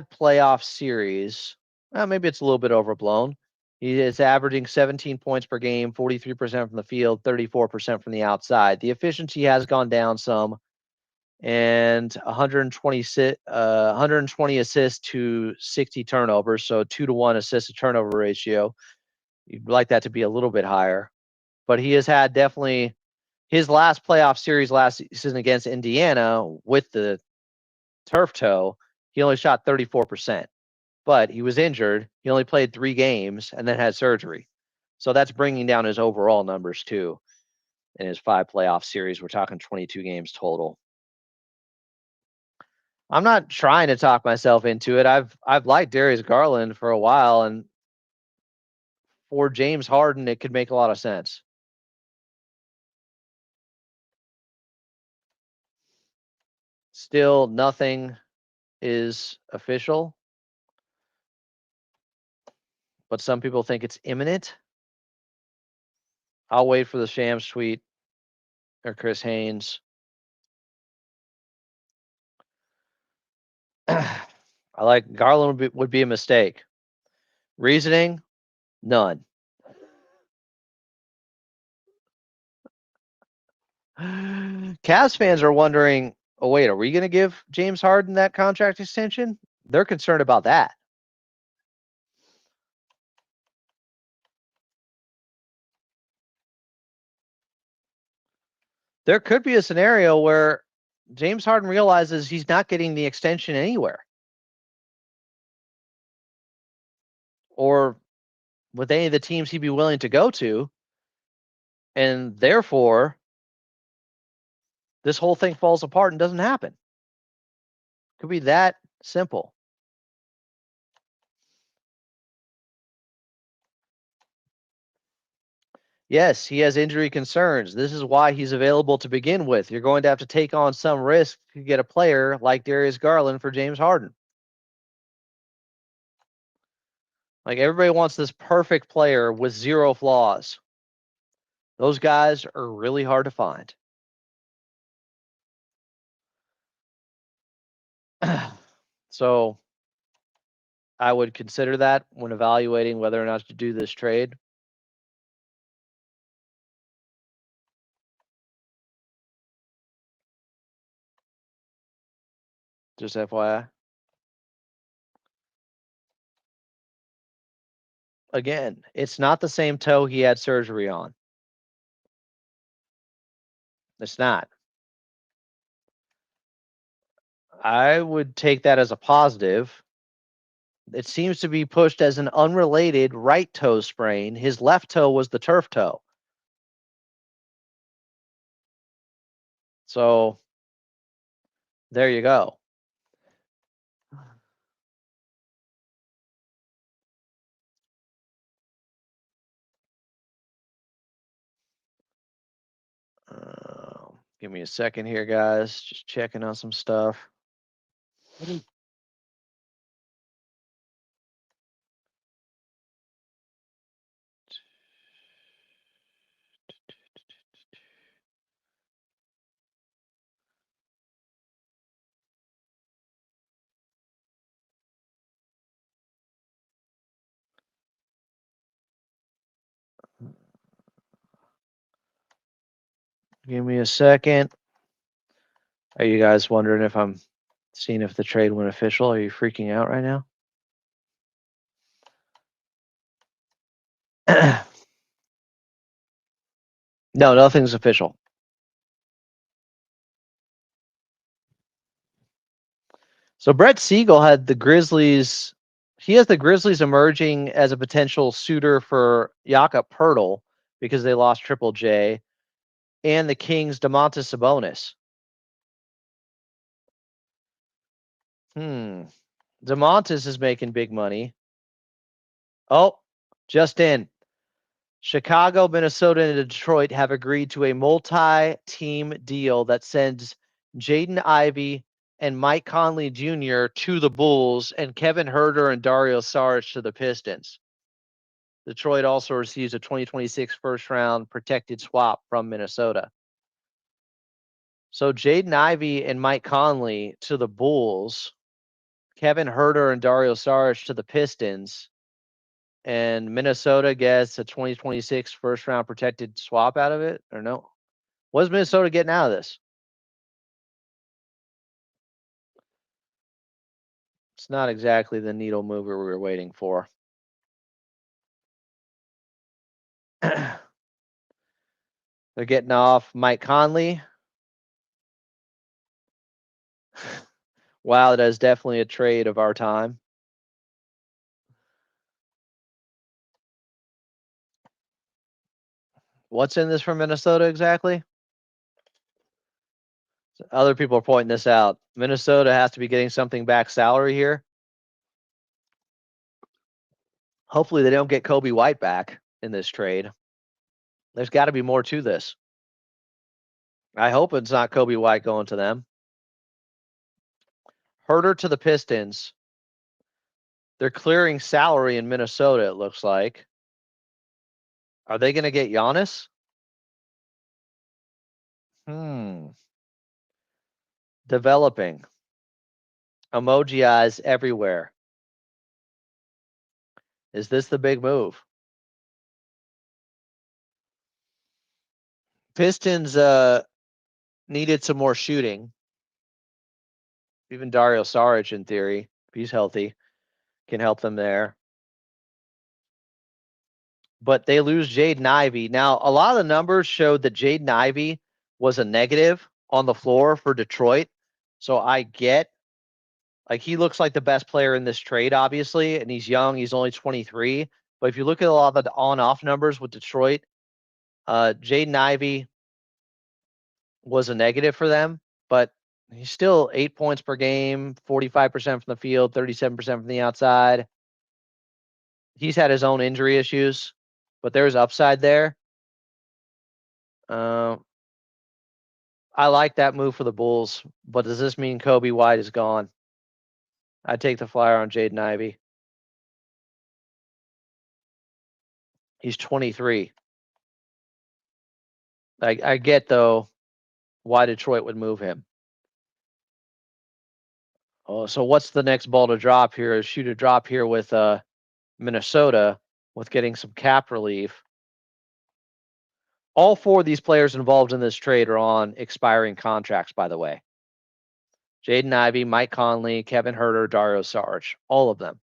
playoff series. Well, maybe it's a little bit overblown. He is averaging 17 points per game, 43% from the field, 34% from the outside. The efficiency has gone down some. and 120 assists to 60 turnovers, so 2-to-1 assist to turnover ratio. You'd like that to be a little bit higher, but he has had definitely his last playoff series last season against Indiana with the turf toe. He only shot 34%, but he was injured. He only played 3 games and then had surgery, so that's bringing down his overall numbers too. In his 5 playoff series, we're talking 22 games total. I'm not trying to talk myself into it. I've liked Darius Garland for a while, and for James Harden, it could make a lot of sense. Still, nothing is official, but some people think it's imminent. I'll wait for the Shams tweet or Chris Haynes. I like Garland would be a mistake. Reasoning? None. Cavs fans are wondering, oh, wait, are we going to give James Harden that contract extension? They're concerned about that. There could be a scenario where James Harden realizes he's not getting the extension anywhere, or with any of the teams he'd be willing to go to, and therefore this whole thing falls apart and doesn't happen. Could be that simple. Yes, he has injury concerns. This is why he's available to begin with. You're going to have to take on some risk to get a player like Darius Garland for James Harden. Like, everybody wants this perfect player with 0 flaws. Those guys are really hard to find. So I would consider that when evaluating whether or not to do this trade. Just FYI. Again, it's not the same toe he had surgery on. It's not. I would take that as a positive. It seems to be pushed as an unrelated right toe sprain. His left toe was the turf toe. So there you go. Give me a second here, guys. Just checking on some stuff. Give me a second. Are you guys wondering if I'm seeing if the trade went official? Are you freaking out right now? No, nothing's official. So Brett Siegel had the Grizzlies. He has the Grizzlies emerging as a potential suitor for Jakob Poeltl because they lost Triple J, and the Kings' Domantas Sabonis. Domantas is making big money. Oh, just in. Chicago, Minnesota, and Detroit have agreed to a multi-team deal that sends Jaden Ivey and Mike Conley Jr. to the Bulls and Kevin Huerter and Dario Saric to the Pistons. Detroit also receives a 2026 first-round protected swap from Minnesota. So Jaden Ivey and Mike Conley to the Bulls, Kevin Huerter and Dario Saric to the Pistons, and Minnesota gets a 2026 first-round protected swap out of it, or no? What's Minnesota getting out of this? It's not exactly the needle mover we were waiting for. They're getting off Mike Conley. Wow, that is definitely a trade of our time. What's in this for Minnesota exactly? Other people are pointing this out. Minnesota has to be getting something back salary here. Hopefully they don't get Kobe White back in this trade. There's got to be more to this. I hope it's not Kobe White going to them. Herder to the Pistons. They're clearing salary in Minnesota, it looks like. Are they going to get Giannis? Developing. Emoji eyes everywhere. Is this the big move? Pistons needed some more shooting. Even Darius Garland, in theory, if he's healthy, can help them there. But they lose Jaden Ivey. Now, a lot of the numbers showed that Jaden Ivey was a negative on the floor for Detroit. So I get, like, he looks like the best player in this trade, obviously, and he's young. He's only 23. But if you look at a lot of the on-off numbers with Detroit, Jaden Ivey was a negative for them, but he's still 8 points per game, 45% from the field, 37% from the outside. He's had his own injury issues, but there's upside there. I like that move for the Bulls, but does this mean Kobe White is gone? I'd take the flyer on Jaden Ivey. He's 23. I get, though, why Detroit would move him. Oh, so what's the next ball to drop here? Shoot a drop here with Minnesota with getting some cap relief. All four of these players involved in this trade are on expiring contracts, by the way. Jaden Ivey, Mike Conley, Kevin Herter, Dario Saric, all of them.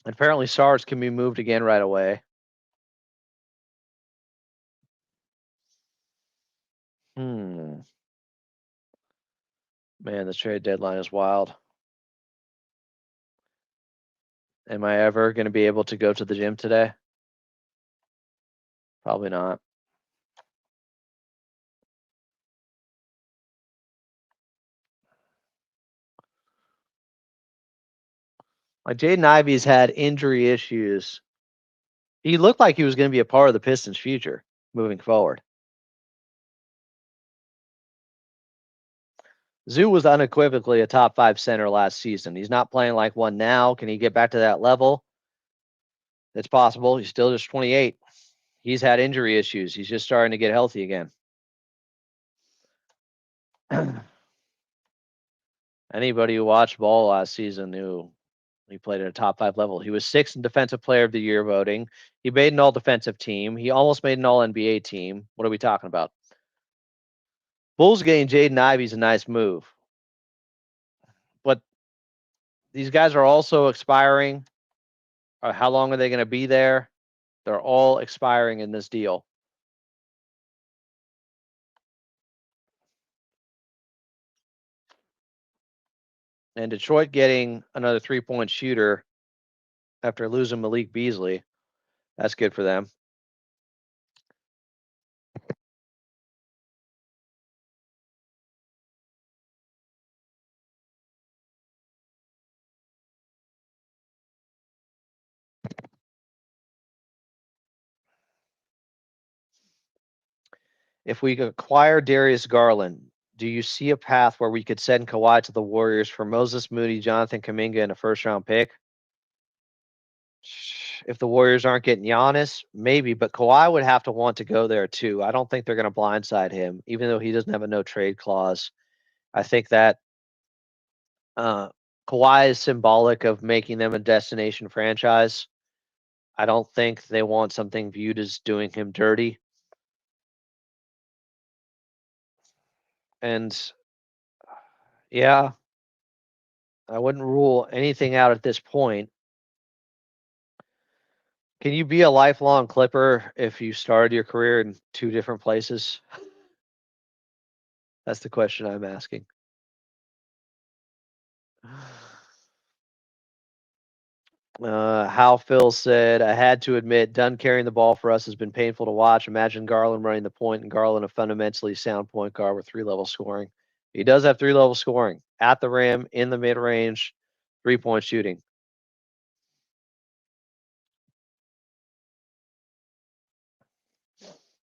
And apparently Saric can be moved again right away. Man, the trade deadline is wild. Am I ever going to be able to go to the gym today? Probably not. Like, Jaden Ivey's had injury issues. He looked like he was going to be a part of the Pistons' future moving forward. Zoo was unequivocally a top 5 center last season. He's not playing like one now. Can he get back to that level? It's possible. He's still just 28. He's had injury issues. He's just starting to get healthy again. Anybody who watched ball last season knew he played at a top 5 level. He was 6th in Defensive Player of the Year voting. He made an all-defensive team. He almost made an all-NBA team. What are we talking about? Bulls getting Jaden Ivey is a nice move. But these guys are also expiring. How long are they going to be there? They're all expiring in this deal. And Detroit getting another 3-point shooter after losing Malik Beasley. That's good for them. If we acquire Darius Garland, do you see a path where we could send Kawhi to the Warriors for Moses Moody, Jonathan Kuminga, and a first-round pick? If the Warriors aren't getting Giannis, maybe, but Kawhi would have to want to go there too. I don't think they're going to blindside him, even though he doesn't have a no-trade clause. I think that Kawhi is symbolic of making them a destination franchise. I don't think they want something viewed as doing him dirty. And yeah, I wouldn't rule anything out at this point. Can you be a lifelong Clipper if you started your career in 2 different places? That's the question I'm asking. How Phil said, I had to admit, Dunn carrying the ball for us has been painful to watch. Imagine Garland running the point and Garland a fundamentally sound point guard with 3-level scoring. He does have 3-level scoring at the rim, in the mid range, 3-point shooting.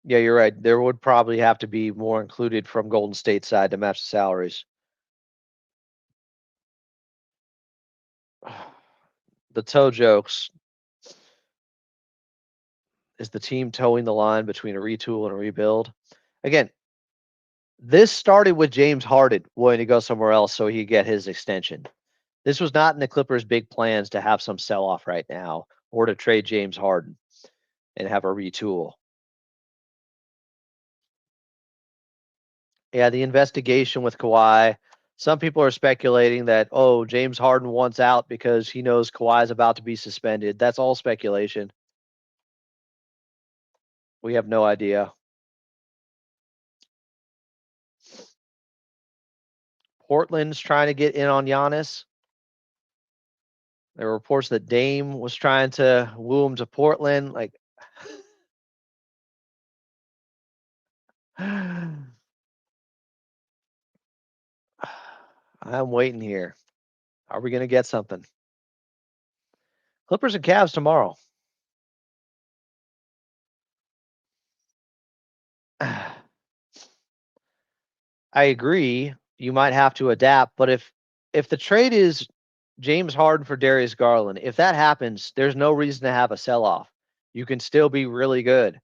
Yeah, you're right. There would probably have to be more included from Golden State side to match the salaries. The toe jokes. Is the team towing the line between a retool and a rebuild? Again, this started with James Harden wanting to go somewhere else so he could get his extension. This was not in the Clippers' big plans to have some sell off right now or to trade James Harden and have a retool. Yeah, the investigation with Kawhi. Some people are speculating that, oh, James Harden wants out because he knows Kawhi is about to be suspended. That's all speculation. We have no idea. Portland's trying to get in on Giannis. There were reports that Dame was trying to woo him to Portland. Like, I'm waiting here. Are we going to get something? Clippers and Cavs tomorrow. I agree. You might have to adapt, but if the trade is James Harden for Darius Garland, if that happens, there's no reason to have a sell off. You can still be really good.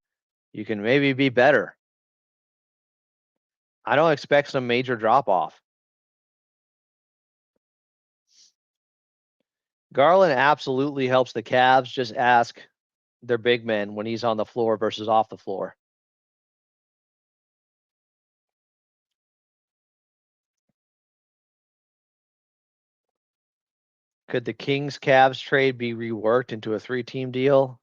You can maybe be better. I don't expect some major drop off. Garland absolutely helps the Cavs. Just ask their big men when he's on the floor versus off the floor. Could the Kings Cavs trade be reworked into a 3-team deal?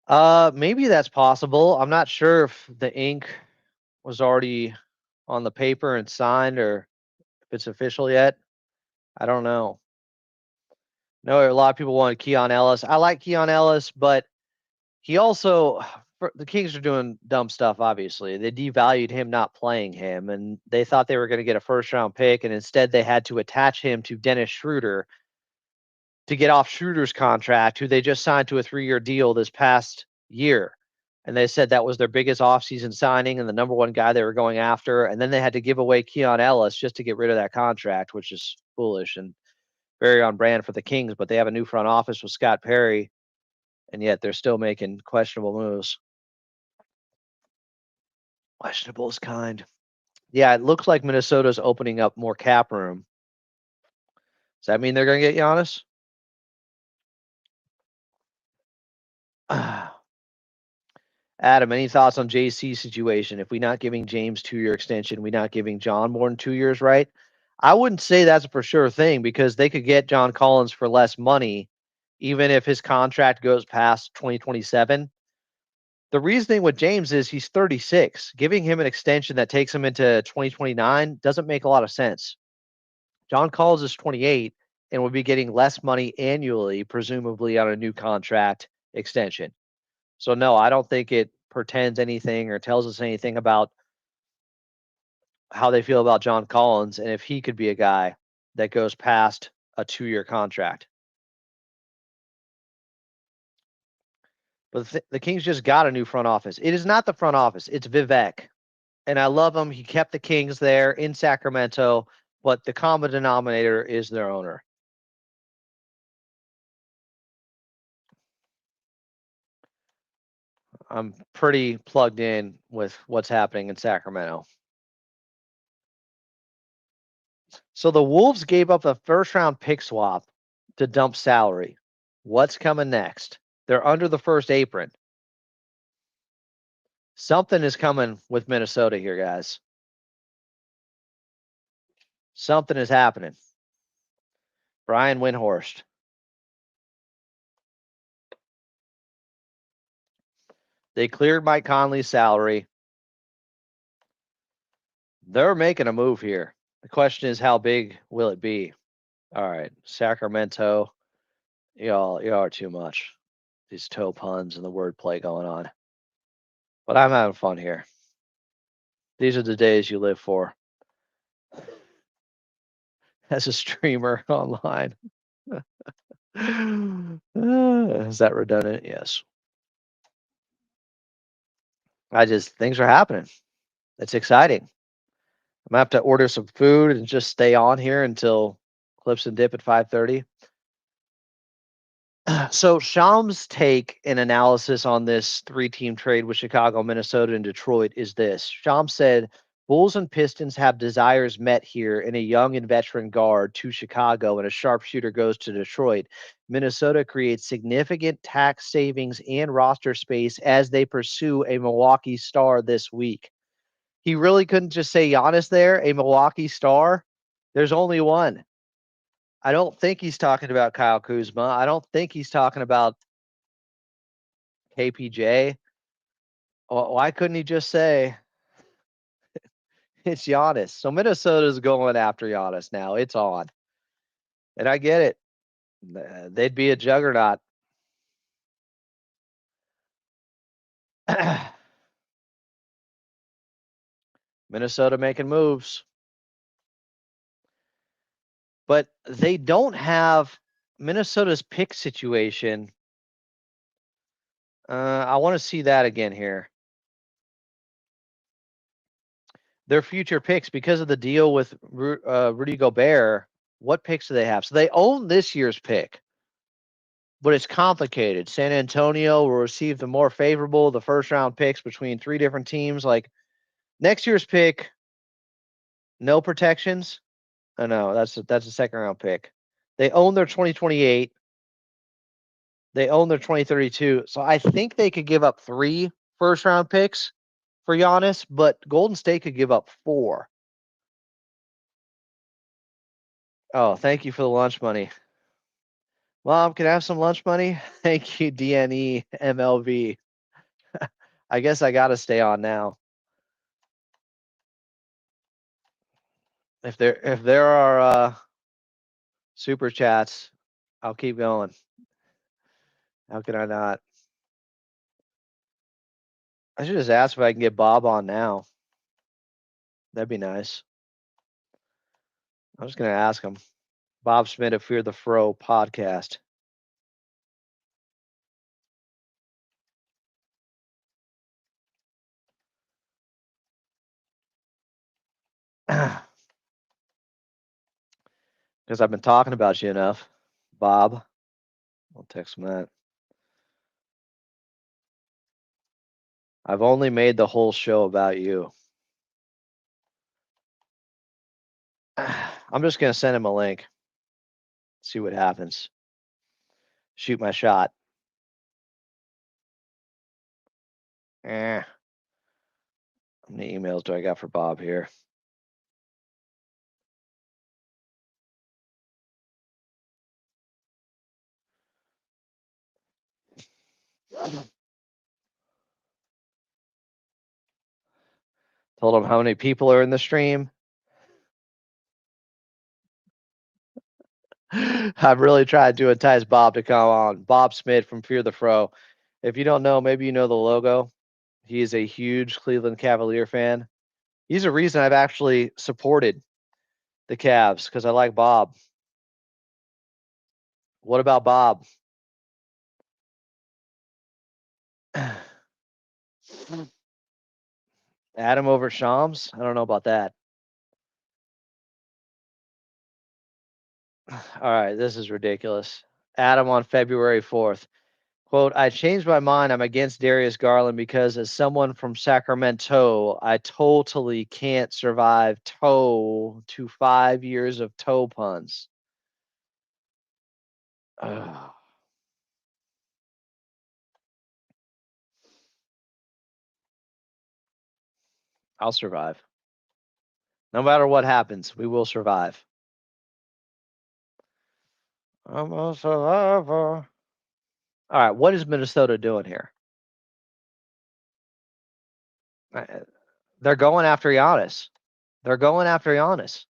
Maybe that's possible. I'm not sure if the ink was already on the paper and signed or if it's official yet. I don't know. No, a lot of people wanted Keon Ellis. I like Keon Ellis, but he also the Kings are doing dumb stuff, obviously. They devalued him not playing him, and they thought they were going to get a first-round pick, and instead they had to attach him to Dennis Schroeder to get off Schroeder's contract, who they just signed to a 3-year deal this past year. And they said that was their biggest offseason signing and the number one guy they were going after. And then they had to give away Keon Ellis just to get rid of that contract, which is foolish and very on brand for the Kings. But they have a new front office with Scott Perry, and yet they're still making questionable moves. Questionable is kind. Yeah, it looks like Minnesota's opening up more cap room. Does that mean they're going to get Giannis? Adam, any thoughts on JC's situation? If we not giving James 2-year extension, we not giving John more than 2 years, right? I wouldn't say that's a for sure thing because they could get John Collins for less money, even if his contract goes past 2027. The reasoning with James is he's 36. Giving him an extension that takes him into 2029 doesn't make a lot of sense. John Collins is 28 and would be getting less money annually, presumably on a new contract extension. So no, I don't think it portends anything or tells us anything about how they feel about John Collins and if he could be a guy that goes past a 2-year contract. But the Kings just got a new front office. It is not the front office, it's Vivek. And I love him. He kept the Kings there in Sacramento, but the common denominator is their owner. I'm pretty plugged in with what's happening in Sacramento. So the Wolves gave up a first-round pick swap to dump salary. What's coming next? They're under the first apron. Something is coming with Minnesota here, guys. Something is happening. Brian Windhorst. They cleared Mike Conley's salary. They're making a move here. The question is, how big will it be? All right, Sacramento. Y'all are too much. These toe puns and the wordplay going on. But I'm having fun here. These are the days you live for. As a streamer online. Is that redundant? Yes. Things are happening. It's exciting. I'm gonna have to order some food and just stay on here until Clips and Dip at 5:30. So Sham's take and analysis on this 3-team trade with Chicago, Minnesota, and Detroit is this. Sham said Bulls and Pistons have desires met here in a young and veteran guard to Chicago and a sharpshooter goes to Detroit. Minnesota creates significant tax savings and roster space as they pursue a Milwaukee star this week. He really couldn't just say Giannis there, a Milwaukee star. There's only one. I don't think he's talking about Kyle Kuzma. I don't think he's talking about KPJ. Why couldn't he just say it's Giannis? So Minnesota's going after Giannis now. It's on. And I get it. They'd be a juggernaut. Minnesota making moves. But they don't have Minnesota's pick situation. I want to see that again here. Their future picks, because of the deal with Rudy Gobert, what picks do they have? So they own this year's pick, but it's complicated. San Antonio will receive the more favorable, the first round picks between 3 different teams. Like next year's pick, no protections. Oh no, that's a second round pick. They own their 2028. They own their 2032. So I think they could give up 3 first round picks for Giannis, but Golden State could give up 4. Oh, thank you for the lunch money. Mom, can I have some lunch money? Thank you, DNE MLV. I guess I got to stay on now. If there are super chats, I'll keep going. How can I not? I should just ask if I can get Bob on now. That'd be nice. I'm just gonna ask him. Bob Schmidt of Fear the Fro podcast. Because I've been talking about you enough, Bob. I'll text him that. I've only made the whole show about you. I'm just gonna send him a link. See what happens. Shoot my shot. How many emails do I got for Bob here? Told him how many people are in the stream. I've really tried to entice Bob to come on. Bob Schmidt from Fear the Fro. If you don't know, maybe you know the logo. He is a huge Cleveland Cavalier fan. He's a reason I've actually supported the Cavs because I like Bob. What about Bob? Adam over Shams? I don't know about that. All right, this is ridiculous. Adam on February 4th. Quote, I changed my mind. I'm against Darius Garland because as someone from Sacramento, I totally can't survive toe to 5 years of toe puns. Ugh. I'll survive. No matter what happens, we will survive. I'm a survivor. All right, what is Minnesota doing here? They're going after Giannis. They're going after Giannis.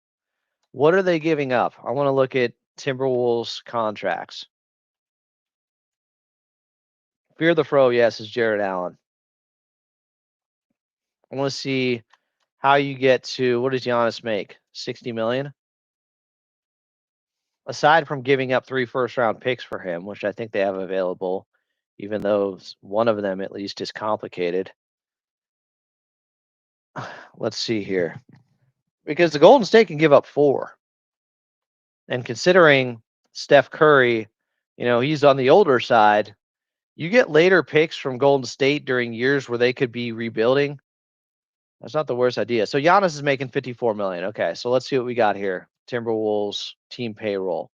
What are they giving up? I want to look at Timberwolves contracts. Fear the Fro, yes, is Jared Allen. I want to see how you get to, what does Giannis make? 60 million? Aside from giving up 3 first-round picks for him, which I think they have available, even though one of them at least is complicated. Let's see here. Because the Golden State can give up 4. And considering Steph Curry, he's on the older side, you get later picks from Golden State during years where they could be rebuilding. That's not the worst idea. So Giannis is making 54 million. Okay, so let's see what we got here. Timberwolves team payroll.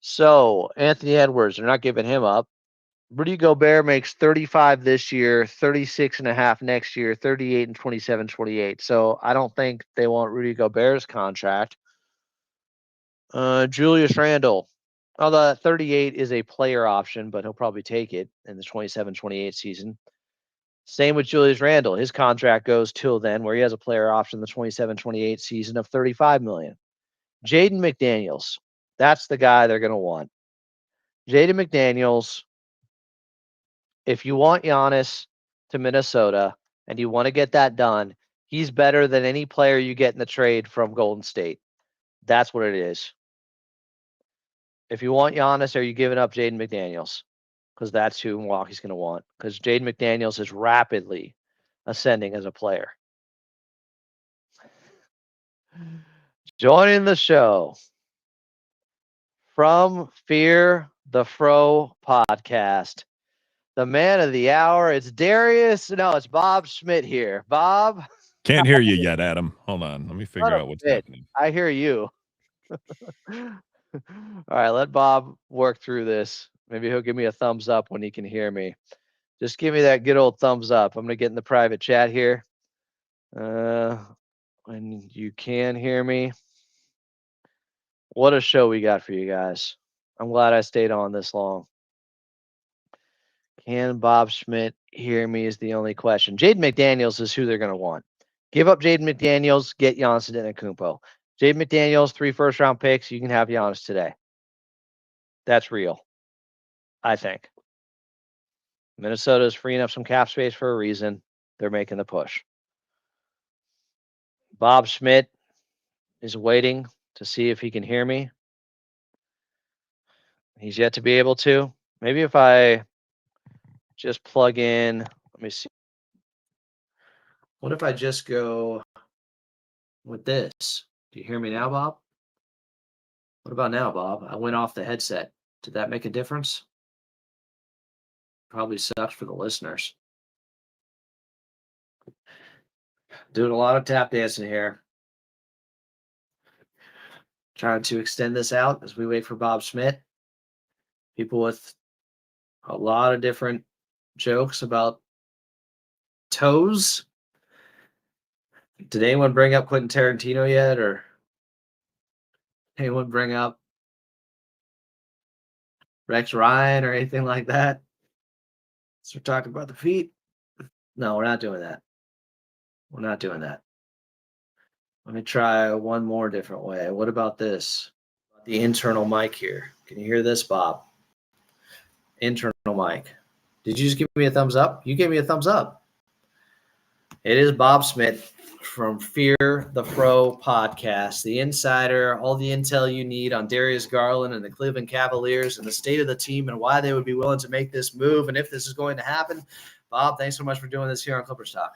So Anthony Edwards, they're not giving him up. Rudy Gobert makes 35 this year, 36 and a half next year, 38 and 27, 28. So I don't think they want Rudy Gobert's contract. Julius Randle. The 38 is a player option, but he'll probably take it in the 27-28 season. Same with Julius Randle. His contract goes till then, where he has a player option in the 27-28 season of $35 million. Jaden McDaniels. That's the guy they're going to want. Jaden McDaniels, if you want Giannis to Minnesota and you want to get that done, he's better than any player you get in the trade from Golden State. That's what it is. If you want Giannis, are you giving up Jaden McDaniels? Because that's who Milwaukee's going to want. Because Jaden McDaniels is rapidly ascending as a player. Joining the show from Fear the Fro podcast, the man of the hour. It's Darius. No, it's Bob Schmidt here. Bob. Can't hear you yet, Adam. Hold on. Let me figure out what's happening. I hear you. All right, let Bob work through this. Maybe he'll give me a thumbs up when he can hear me. Just give me that good old thumbs up. I'm going to get in the private chat here. When you can hear me. What a show we got for you guys. I'm glad I stayed on this long. Can Bob Schmidt hear me is the only question. Jaden McDaniels is who they're going to want. Give up Jaden McDaniels, get Giannis Antetokounmpo. Jaden McDaniels, 3 first-round picks. You can have Giannis today. That's real, I think. Minnesota is freeing up some cap space for a reason. They're making the push. Bob Schmidt is waiting to see if he can hear me. He's yet to be able to. Maybe if I just plug in, let me see. What if I just go with this? Do you hear me now, Bob? What about now, Bob? I went off the headset. Did that make a difference? Probably sucks for the listeners. Doing a lot of tap dancing here. Trying to extend this out as we wait for Bob Schmidt. People with a lot of different jokes about toes. Did anyone bring up Quentin Tarantino yet, or anyone bring up Rex Ryan or anything like that? So we're talking about the feet. No, we're not doing that. We're not doing that. Let me try one more different way. What about this? The internal mic here. Can you hear this, Bob? Internal mic. Did you just give me a thumbs up? You gave me a thumbs up. It is Bob Schmidt from Fear the Fro podcast, the insider, all the intel you need on Darius Garland and the Cleveland Cavaliers and the state of the team and why they would be willing to make this move and if this is going to happen. Bob, thanks so much for doing this here on Clippers Talk.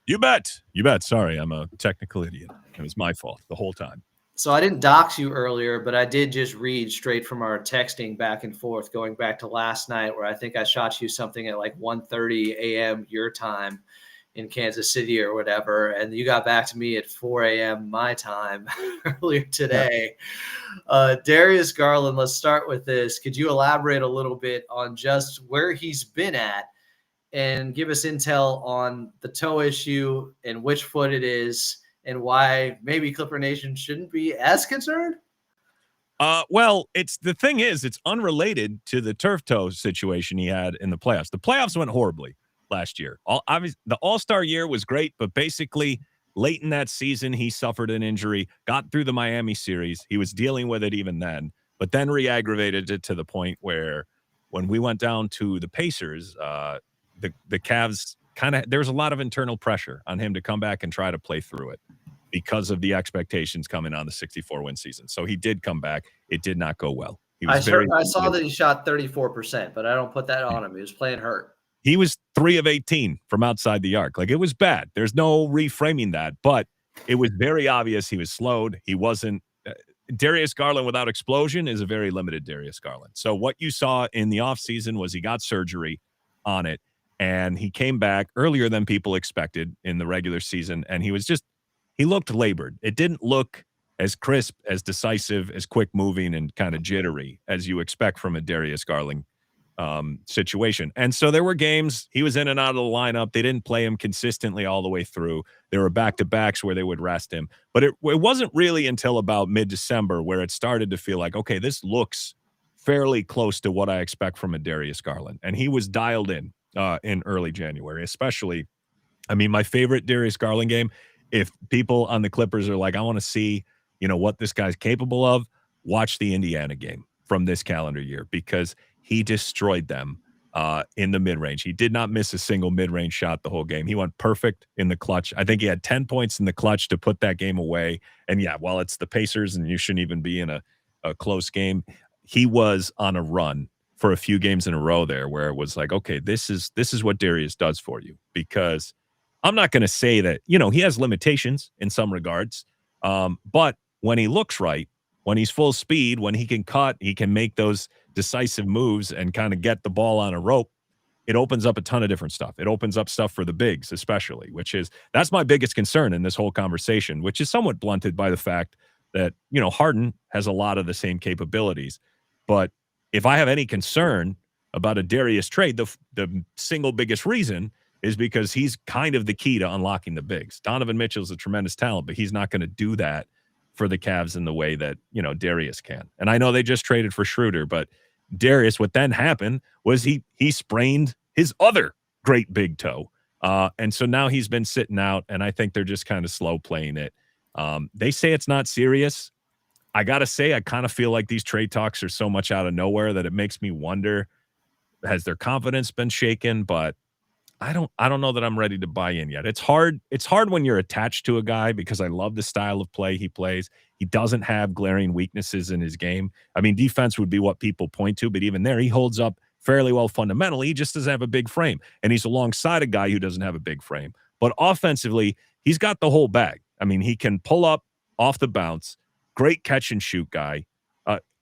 You bet. You bet. Sorry, I'm a technical idiot. It was my fault the whole time. So I didn't dox you earlier, but I did just read straight from our texting back and forth going back to last night where I think I shot you something at like 1:30 a.m. your time in Kansas City or whatever, and you got back to me at 4 a.m. my time earlier today. Darius Garland, let's start with this. Could you elaborate a little bit on just where he's been at and give us intel on the toe issue and which foot it is and why maybe Clipper Nation shouldn't be as concerned? Well, the thing is, it's unrelated to the turf toe situation he had in the playoffs. The playoffs went horribly last year. The All-Star year was great, but basically late in that season, he suffered an injury, got through the Miami series. He was dealing with it even then, but then re-aggravated it to the point where when we went down to the Pacers, the Cavs there was a lot of internal pressure on him to come back and try to play through it, because of the expectations coming on the 64-win season. So he did come back. It did not go well. He was I saw that he shot 34%, but I don't put that on him. He was playing hurt. He was 3 of 18 from outside the arc. Like, it was bad. There's no reframing that, but it was very obvious he was slowed. He wasn't Darius Garland without explosion is a very limited Darius Garland. So what you saw in the offseason was he got surgery on it, and he came back earlier than people expected in the regular season, and he looked labored. It didn't look as crisp, as decisive, as quick moving, and kind of jittery as you expect from a Darius Garland situation. And so there were games he was in and out of the lineup. They didn't play him consistently all the way through. There were back-to-backs where they would rest him. But it wasn't really until about mid-December where it started to feel like, okay, this looks fairly close to what I expect from a Darius Garland. And he was dialed in early January, especially. I mean, my favorite Darius Garland game, if people on the Clippers are like, I want to see, what this guy's capable of, watch the Indiana game from this calendar year, because he destroyed them in the mid-range. He did not miss a single mid-range shot the whole game. He went perfect in the clutch. I think he had 10 points in the clutch to put that game away. And yeah, while it's the Pacers and you shouldn't even be in a close game, he was on a run for a few games in a row there where it was like, okay, this is what Darius does for you. Because I'm not going to say that, he has limitations in some regards, but when he looks right, when he's full speed, when he can cut, he can make those decisive moves and kind of get the ball on a rope, it opens up a ton of different stuff. It opens up stuff for the bigs, especially, that's my biggest concern in this whole conversation, which is somewhat blunted by the fact that, Harden has a lot of the same capabilities. But if I have any concern about a Darius trade, the single biggest reason is because he's kind of the key to unlocking the bigs. Donovan Mitchell's a tremendous talent, but he's not going to do that for the Cavs in the way that, Darius can. And I know they just traded for Schroeder, but Darius, what then happened was he sprained his other great big toe. And so now he's been sitting out, and I think they're just kind of slow playing it. They say it's not serious. I got to say, I kind of feel like these trade talks are so much out of nowhere that it makes me wonder, has their confidence been shaken? But I don't know that I'm ready to buy in yet. It's hard when you're attached to a guy, because I love the style of play he plays. He doesn't have glaring weaknesses in his game. I mean, defense would be what people point to, but even there, he holds up fairly well fundamentally. He just doesn't have a big frame, and he's alongside a guy who doesn't have a big frame. But offensively, he's got the whole bag. I mean, he can pull up off the bounce, great catch and shoot guy,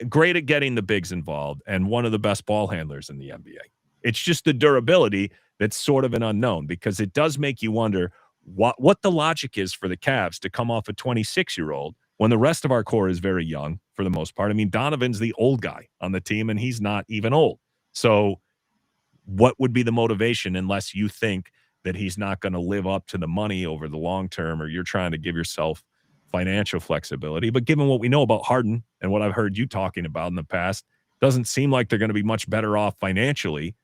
great at getting the bigs involved, and one of the best ball handlers in the NBA. It's just the durability that's sort of an unknown, because it does make you wonder what the logic is for the Cavs to come off a 26-year-old when the rest of our core is very young for the most part. I mean, Donovan's the old guy on the team, and he's not even old. So what would be the motivation, unless you think that he's not going to live up to the money over the long term, or you're trying to give yourself financial flexibility? But given what we know about Harden and what I've heard you talking about in the past, doesn't seem like they're going to be much better off financially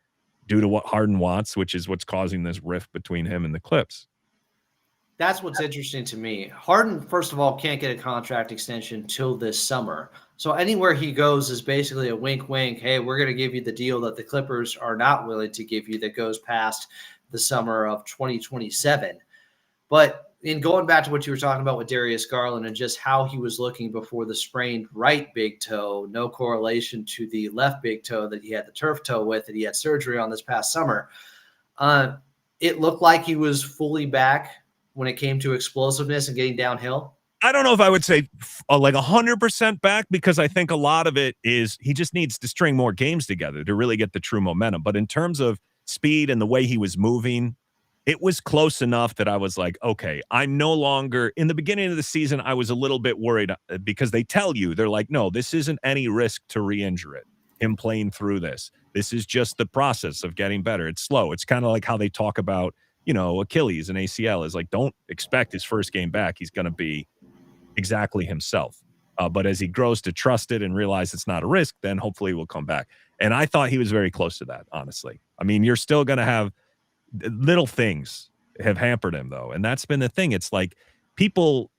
due to what Harden wants, which is what's causing this rift between him and the Clips. That's what's interesting to me. Harden, first of all, can't get a contract extension till this summer. So anywhere he goes is basically a wink, wink. Hey, we're going to give you the deal that the Clippers are not willing to give you that goes past the summer of 2027. But in going back to what you were talking about with Darius Garland and just how he was looking before the sprained right big toe, no correlation to the left big toe that he had the turf toe with, that he had surgery on this past summer. It looked like he was fully back when it came to explosiveness and getting downhill. I don't know if I would say like 100% back, because I think a lot of it is he just needs to string more games together to really get the true momentum. But in terms of speed and the way he was moving, it was close enough that I was like, okay, I'm no longer – in the beginning of the season, I was a little bit worried, because they tell you, they're like, no, this isn't any risk to re-injure it, him playing through this. This is just the process of getting better. It's slow. It's kind of like how they talk about, Achilles and ACL is like, don't expect his first game back he's going to be exactly himself. But as he grows to trust it and realize it's not a risk, then hopefully he will come back. And I thought he was very close to that, honestly. I mean, you're still going to have little things have hampered him, though. And that's been the thing. It's like people,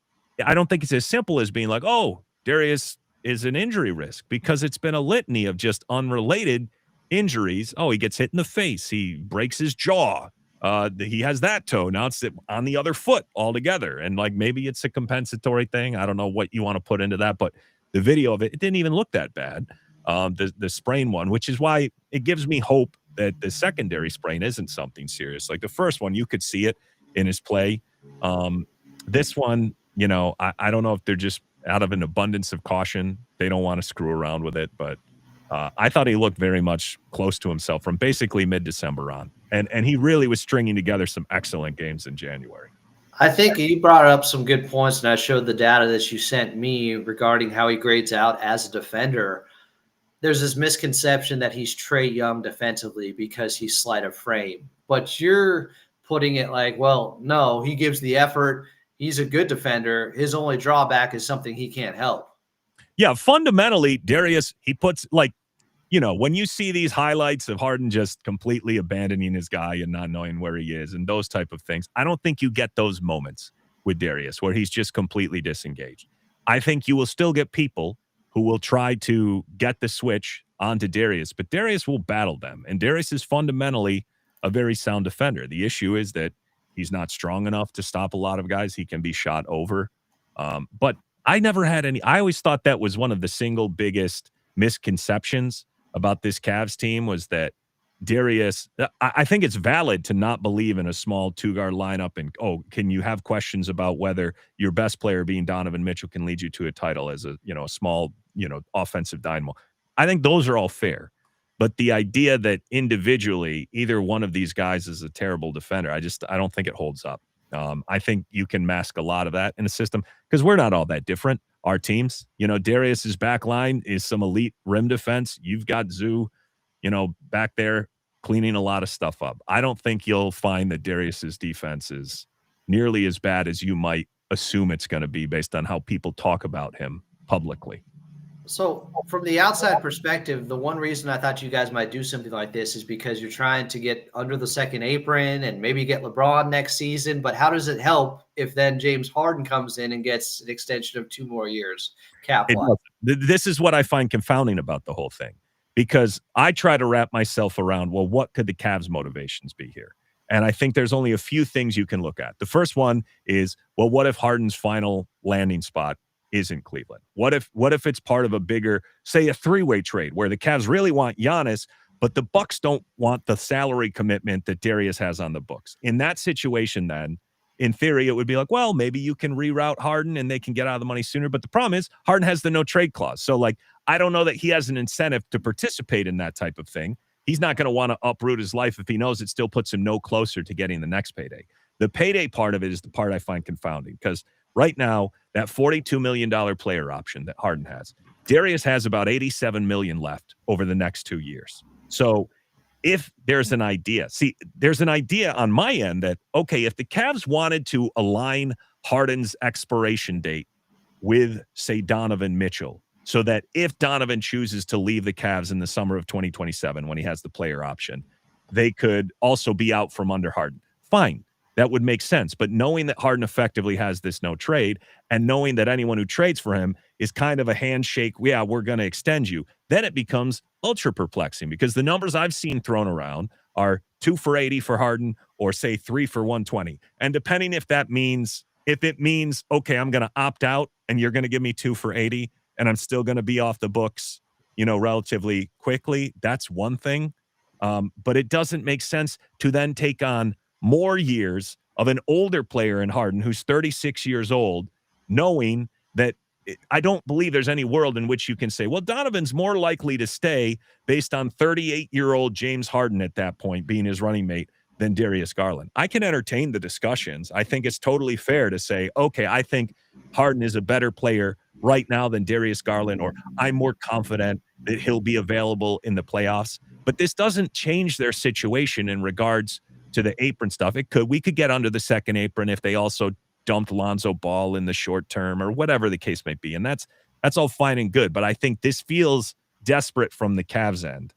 I don't think it's as simple as being like, oh, Darius is an injury risk, because it's been a litany of just unrelated injuries. Oh, he gets hit in the face. He breaks his jaw. He has that toe. Now it's on the other foot altogether. And like, maybe it's a compensatory thing. I don't know what you want to put into that, but the video of it didn't even look that bad. The sprain one, which is why it gives me hope that the secondary sprain isn't something serious. Like the first one, you could see it in his play. This one, I don't know if they're just out of an abundance of caution. They don't want to screw around with it, but I thought he looked very much close to himself from basically mid-December on. And he really was stringing together some excellent games in January. I think you brought up some good points, and I showed the data that you sent me regarding how he grades out as a defender. There's this misconception that he's Trae Young defensively because he's slight of frame. But you're putting it like, well, no, he gives the effort. He's a good defender. His only drawback is something he can't help. Yeah, fundamentally, Darius, he puts when you see these highlights of Harden just completely abandoning his guy and not knowing where he is and those type of things, I don't think you get those moments with Darius where he's just completely disengaged. I think you will still get people who will try to get the switch onto Darius, but Darius will battle them. And Darius is fundamentally a very sound defender. The issue is that he's not strong enough to stop a lot of guys. He can be shot over. But I never had any. I always thought that was one of the single biggest misconceptions about this Cavs team was that Darius, I think it's valid to not believe in a small two-guard lineup and, can you have questions about whether your best player being Donovan Mitchell can lead you to a title as a small, offensive dynamo. I think those are all fair. But the idea that individually either one of these guys is a terrible defender, I don't think it holds up. I think you can mask a lot of that in a system because we're not all that different. Our teams, Darius's back line is some elite rim defense. You've got Zoo, back there cleaning a lot of stuff up. I don't think you'll find that Darius's defense is nearly as bad as you might assume it's going to be based on how people talk about him publicly. So from the outside perspective, the one reason I thought you guys might do something like this is because you're trying to get under the second apron and maybe get LeBron next season. But how does it help if then James Harden comes in and gets an extension of 2 more years cap-wise? This is what I find confounding about the whole thing, because I try to wrap myself around, well, what could the Cavs' motivations be here? And I think there's only a few things you can look at. The first one is, well, what if Harden's final landing spot is in Cleveland? What if it's part of a bigger, say, a 3-way trade where the Cavs really want Giannis, but the Bucks don't want the salary commitment that Darius has on the books? In that situation, then, in theory, it would be like, well, maybe you can reroute Harden and they can get out of the money sooner. But the problem is Harden has the no trade clause. So, I don't know that he has an incentive to participate in that type of thing. He's not going to want to uproot his life if he knows it still puts him no closer to getting the next payday. The payday part of it is the part I find confounding because right now, that $42 million player option that Harden has, Darius has about $87 million left over the next 2 years. So if there's an idea, there's an idea on my end that, okay, if the Cavs wanted to align Harden's expiration date with, say, Donovan Mitchell, so that if Donovan chooses to leave the Cavs in the summer of 2027 when he has the player option, they could also be out from under Harden. Fine. That would make sense. But knowing that Harden effectively has this no trade and knowing that anyone who trades for him is kind of a handshake, yeah, we're going to extend you, then it becomes ultra perplexing because the numbers I've seen thrown around are 2 for 80 for Harden or say 3 for 120. And depending if it means, okay, I'm going to opt out and you're going to give me 2 for 80 and I'm still going to be off the books, relatively quickly, that's one thing. But it doesn't make sense to then take on more years of an older player in Harden who's 36 years old, knowing that I don't believe there's any world in which you can say, well, Donovan's more likely to stay based on 38-year-old James Harden at that point being his running mate than Darius Garland. I can entertain the discussions. I think it's totally fair to say, okay, I think Harden is a better player right now than Darius Garland, or I'm more confident that he'll be available in the playoffs. But this doesn't change their situation in regards to the apron stuff. We could get under the second apron if they also dumped Lonzo Ball in the short term or whatever the case might be. And that's That's all fine and good. But I think this feels desperate from the Cavs end,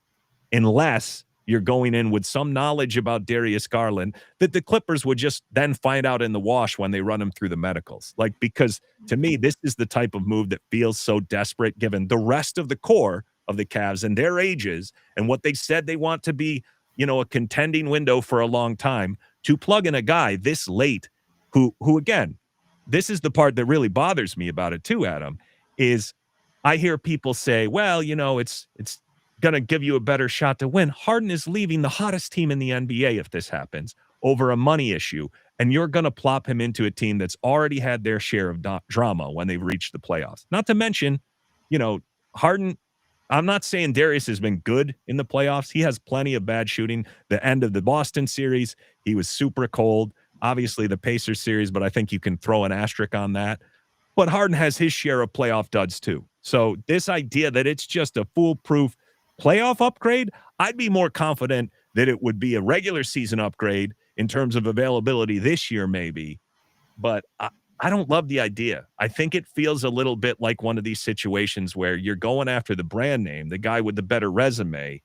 unless you're going in with some knowledge about Darius Garland that the Clippers would just then find out in the wash when they run him through the medicals. Like, because to me, this is the type of move that feels so desperate given the rest of the core of the Cavs and their ages and what they said they want to be, a contending window for a long time, to plug in a guy this late who again, this is the part that really bothers me about it too, Adam, is I hear people say, well, it's going to give you a better shot to win. Harden is leaving the hottest team in the NBA if this happens over a money issue, and you're going to plop him into a team that's already had their share of drama when they've reached the playoffs. Not to mention, Harden, I'm not saying Darius has been good in the playoffs. He has plenty of bad shooting. The end of the Boston series, he was super cold. Obviously, the Pacers series, but I think you can throw an asterisk on that. But Harden has his share of playoff duds too. So this idea that it's just a foolproof playoff upgrade, I'd be more confident that it would be a regular season upgrade in terms of availability this year, maybe. But I don't love the idea. I think it feels a little bit like one of these situations where you're going after the brand name, the guy with the better resume,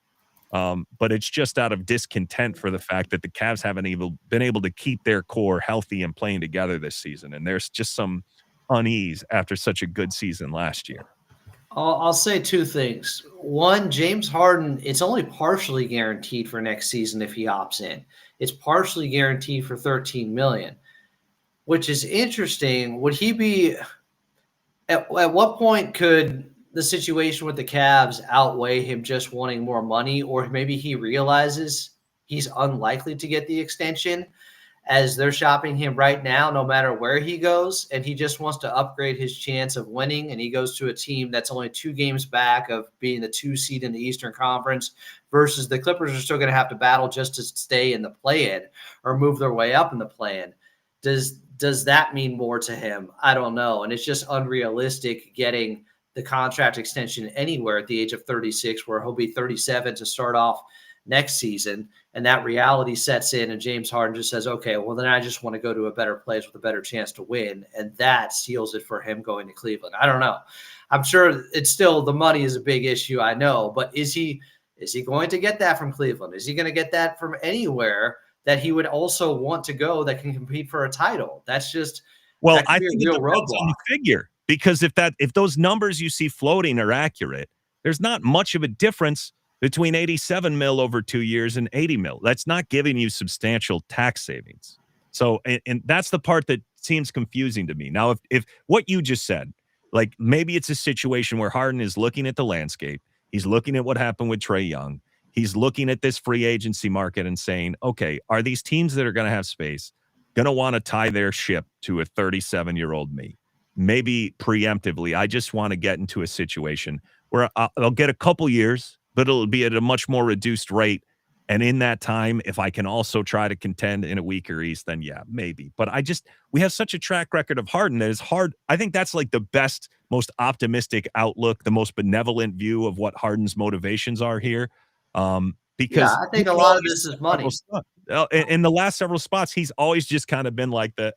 but it's just out of discontent for the fact that the Cavs haven't even been able to keep their core healthy and playing together this season. And there's just some unease after such a good season last year. I'll say two things. One, James Harden, it's only partially guaranteed for next season if he opts in. It's partially guaranteed for $13 million, which is interesting. Would he be at what point could the situation with the Cavs outweigh him just wanting more money, or maybe he realizes he's unlikely to get the extension as they're shopping him right now, no matter where he goes, and he just wants to upgrade his chance of winning, and he goes to a team that's only 2 games back of being the 2 seed in the Eastern Conference versus the Clippers are still going to have to battle just to stay in the play-in or move their way up in the play-in. Does that mean more to him? I don't know, and it's just unrealistic getting the contract extension anywhere at the age of 36, where he'll be 37 to start off next season, and that reality sets in, and James Harden just says, okay, well, then I just want to go to a better place with a better chance to win, and that seals it for him going to Cleveland. I don't know. I'm sure it's still, the money is a big issue, I know, but is he going to get that from Cleveland? Is he going to get that from anywhere that he would also want to go that can compete for a title? That's just, well, I think it depends on the figure, because if those numbers you see floating are accurate, there's not much of a difference between 87 mil over 2 years and 80 mil. That's not giving you substantial tax savings. So, and that's the part that seems confusing to me. Now, if what you just said, like maybe it's a situation where Harden is looking at the landscape, he's looking at what happened with Trae Young, he's looking at this free agency market and saying, okay, are these teams that are going to have space going to want to tie their ship to a 37-year-old me? Maybe preemptively, I just want to get into a situation where I'll get a couple years, but it'll be at a much more reduced rate. And in that time, if I can also try to contend in a weaker East, then yeah, maybe. But we have such a track record of Harden that is hard. I think that's like the best, most optimistic outlook, the most benevolent view of what Harden's motivations are here. Because I think a lot of this is money. In the last several spots, he's always just kind of been like the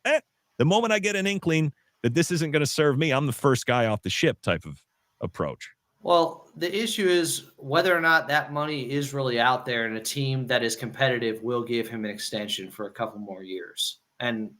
moment I get an inkling that this isn't going to serve me, I'm the first guy off the ship type of approach. Well, the issue is whether or not that money is really out there, and a team that is competitive will give him an extension for a couple more years. And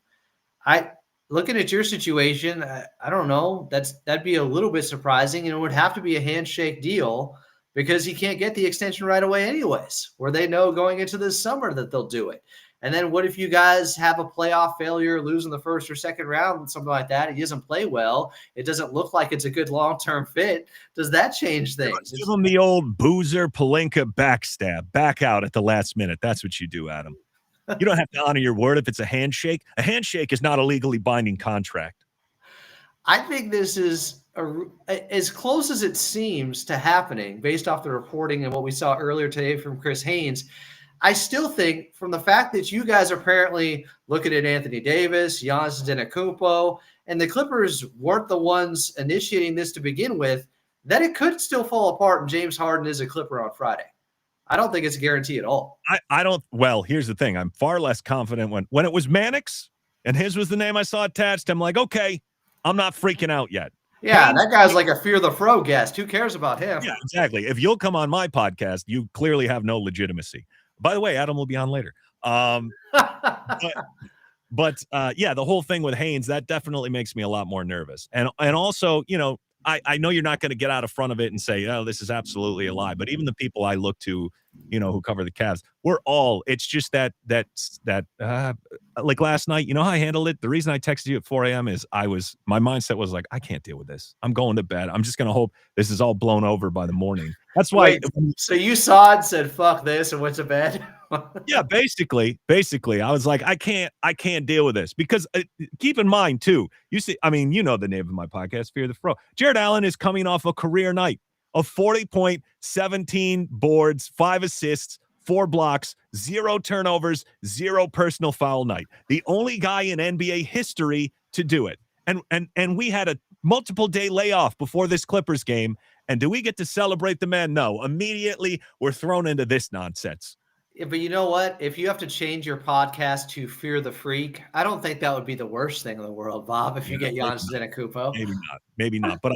looking at your situation, I don't know. That'd be a little bit surprising, and it would have to be a handshake deal because he can't get the extension right away anyways, where they know going into this summer that they'll do it. And then what if you guys have a playoff failure, lose in the first or second round, something like that? He doesn't play well. It doesn't look like it's a good long-term fit. Does that change things? Give him the old Boozer Pelinka backstab, back out at the last minute. That's what you do, Adam. You don't have to honor your word if it's a handshake. A handshake is not a legally binding contract. I think this is as close as it seems to happening based off the reporting and what we saw earlier today from Chris Haynes. I still think from the fact that you guys are apparently looking at Anthony Davis, Giannis Antetokounmpo, and the Clippers weren't the ones initiating this to begin with, that it could still fall apart and James Harden is a Clipper on Friday. I don't think it's a guarantee at all. I don't. Well, here's the thing. I'm far less confident when it was Mannix and his was the name I saw attached. I'm like, okay, I'm not freaking out yet. Yeah, Haynes, that guy's like a Fear the Fro guest. Who cares about him? yeah, exactly. If you'll come on my podcast, you clearly have no legitimacy. By the way, Adam will be on later. But yeah, the whole thing with Haynes, that definitely makes me a lot more nervous. And also, I know you're not going to get out of front of it and say, oh, this is absolutely a lie. But even the people I look to, who cover the Cavs, it's just that like last night, you know how I handled it? The reason I texted you at 4 a.m. is my mindset was like, I can't deal with this. I'm going to bed. I'm just going to hope this is all blown over by the morning. That's why. Wait, so you saw it and said, fuck this, and went to bed? Yeah, basically, I was like, I can't deal with this because keep in mind too, the name of my podcast, Fear the Fro. Jared Allen is coming off a career night of 40 point, 17 boards, 5 assists, 4 blocks, 0 turnovers, 0 personal foul night. The only guy in NBA history to do it. And we had a multiple day layoff before this Clippers game. And do we get to celebrate the man? No. Immediately, we're thrown into this nonsense. Yeah, but you know what? If you have to change your podcast to Fear the Freak, I don't think that would be the worst thing in the world, Bob, if you get Giannis Antetokounmpo. Maybe not. But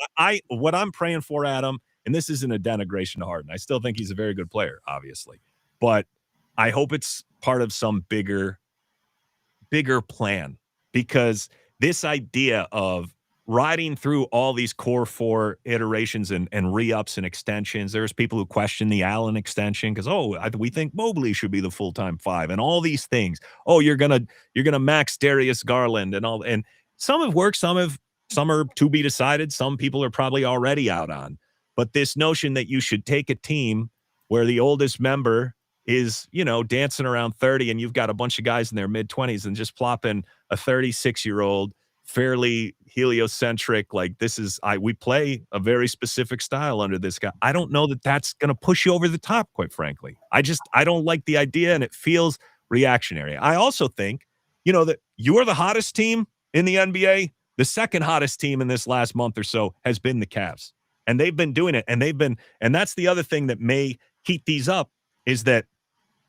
what I'm praying for, Adam, and this isn't a denigration to Harden. I still think he's a very good player, obviously. But I hope it's part of some bigger plan, because this idea of riding through all these core 4 iterations and re-ups and extensions. There's people who question the Allen extension because, we think Mobley should be the full-time 5 and all these things. Oh, you're gonna max Darius Garland and all, and some have worked, some are to be decided. Some people are probably already out on. But this notion that you should take a team where the oldest member is, dancing around 30 and you've got a bunch of guys in their mid-20s and just plop in a 36-year-old fairly heliocentric, like we play a very specific style under this guy. I don't know that that's going to push you over the top, quite frankly. I don't like the idea, and it feels reactionary. I also think, that you are the hottest team in the NBA. The second hottest team in this last month or so has been the Cavs, and they've been doing it, and that's the other thing that may heat these up, is that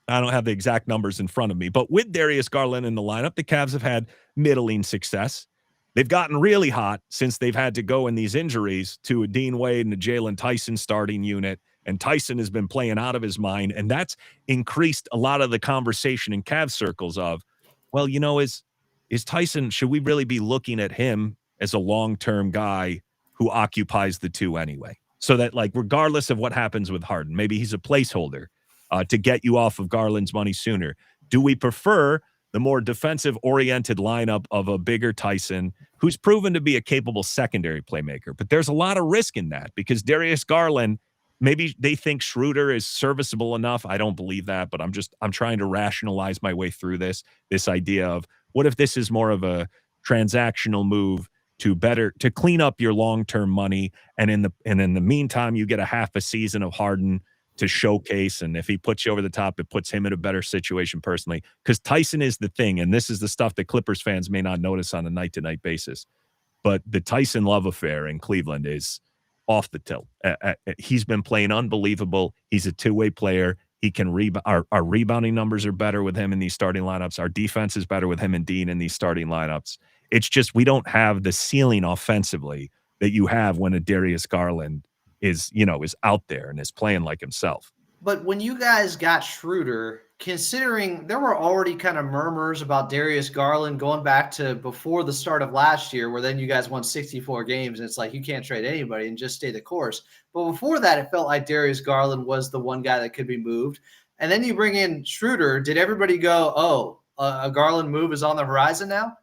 I don't have the exact numbers in front of me, but with Darius Garland in the lineup, the Cavs have had middling success. They've gotten really hot since they've had to go in these injuries to a Dean Wade and a Jalen Tyson starting unit. And Tyson has been playing out of his mind. And that's increased a lot of the conversation in Cavs circles of, well, is Tyson, should we really be looking at him as a long-term guy who occupies the 2 anyway? So that, like, regardless of what happens with Harden, maybe he's a placeholder to get you off of Garland's money sooner. Do we prefer the more defensive-oriented lineup of a bigger Tyson, who's proven to be a capable secondary playmaker? But there's a lot of risk in that, because Darius Garland, maybe they think Schroeder is serviceable enough. I don't believe that, but I'm trying to rationalize my way through this idea of, what if this is more of a transactional move to clean up your long-term money, and in the meantime, you get a half a season of Harden to showcase, and if he puts you over the top, it puts him in a better situation personally. Because Tyson is the thing, and this is the stuff that Clippers fans may not notice on a night-to-night basis. But the Tyson love affair in Cleveland is off the tilt. He's been playing unbelievable. He's a two-way player. He can rebound. Our rebounding numbers are better with him in these starting lineups. Our defense is better with him and Dean in these starting lineups. It's just we don't have the ceiling offensively that you have when a Darius Garland is out there and is playing like himself. But when you guys got Schroeder, considering there were already kind of murmurs about Darius Garland going back to before the start of last year, where then you guys won 64 games and it's like you can't trade anybody and just stay the course. But before that, it felt like Darius Garland was the one guy that could be moved. And then you bring in Schroeder. Did everybody go, a Garland move is on the horizon now?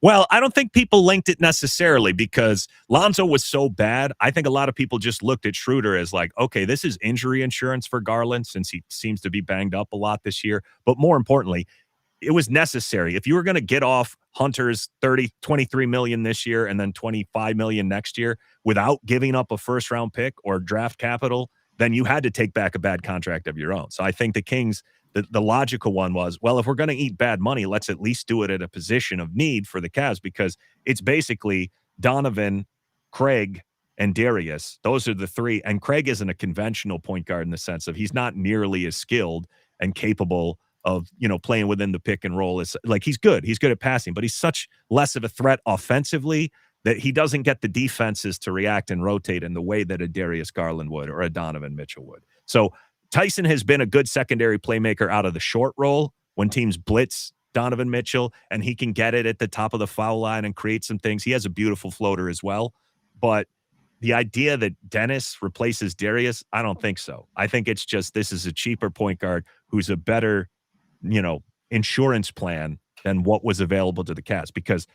Well, I don't think people linked it necessarily because Lonzo was so bad. I think a lot of people just looked at Schroeder as like, okay, this is injury insurance for Garland since he seems to be banged up a lot this year. But more importantly, it was necessary. If you were going to get off Hunter's 23 million this year and then 25 million next year without giving up a first round pick or draft capital, then you had to take back a bad contract of your own. So I think the Kings, the logical one was, well, if we're going to eat bad money, let's at least do it at a position of need for the Cavs, because it's basically Donovan, Craig, and Darius. Those are the three. And Craig isn't a conventional point guard in the sense of he's not nearly as skilled and capable of, playing within the pick and roll. It's like he's good at passing, but he's such less of a threat offensively that he doesn't get the defenses to react and rotate in the way that a Darius Garland would or a Donovan Mitchell would. So Tyson has been a good secondary playmaker out of the short roll when teams blitz Donovan Mitchell, and he can get it at the top of the foul line and create some things. He has a beautiful floater as well. But the idea that Dennis replaces Darius, I don't think so. I think it's just this is a cheaper point guard who's a better, insurance plan than what was available to the Cavs, because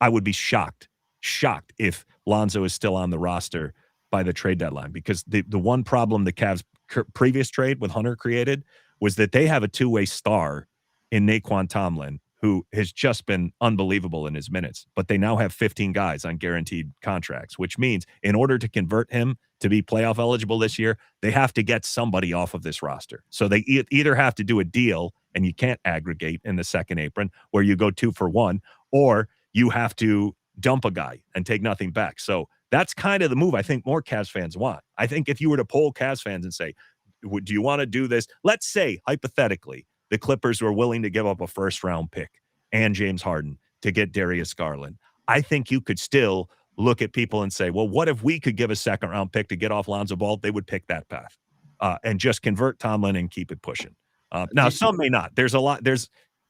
I would be shocked if Lonzo is still on the roster by the trade deadline, because the one problem the Cavs previous trade with Hunter created was that they have a two-way star in Naquan Tomlin, who has just been unbelievable in his minutes, but they now have 15 guys on guaranteed contracts, which means in order to convert him to be playoff eligible this year, they have to get somebody off of this roster. So they either have to do a deal, and you can't aggregate in the second apron where you go 2 for 1, or you have to dump a guy and take nothing back. So that's kind of the move I think more Cavs fans want. I think if you were to poll Cavs fans and say, do you want to do this? Let's say, hypothetically, the Clippers were willing to give up a first-round pick and James Harden to get Darius Garland. I think you could still look at people and say, well, what if we could give a second-round pick to get off Lonzo Ball? They would pick that path and just convert Tomlin and keep it pushing. Now, some may not. There's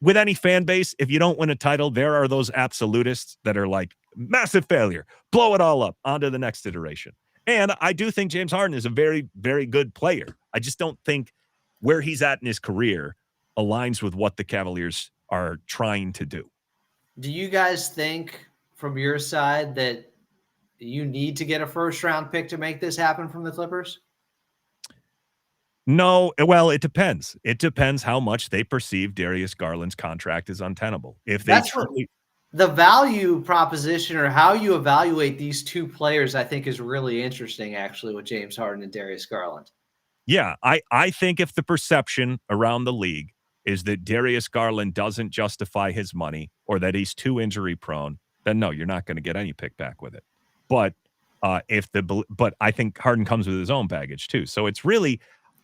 with any fan base, if you don't win a title, there are those absolutists that are like, massive failure, blow it all up, on to the next iteration. And I do think James Harden is a very, very good player. I just don't think where he's at in his career aligns with what the Cavaliers are trying to do. Do you guys think from your side that you need to get a first-round pick to make this happen from the Clippers? No, well, it depends. It depends how much they perceive Darius Garland's contract is untenable. If they the value proposition, or how you evaluate these two players, I think is really interesting, actually, with James Harden and Darius Garland. Yeah, I think if the perception around the league is that Darius Garland doesn't justify his money or that he's too injury prone, then no, you're not going to get any pick back with it. But but I think Harden comes with his own baggage too. So it's really,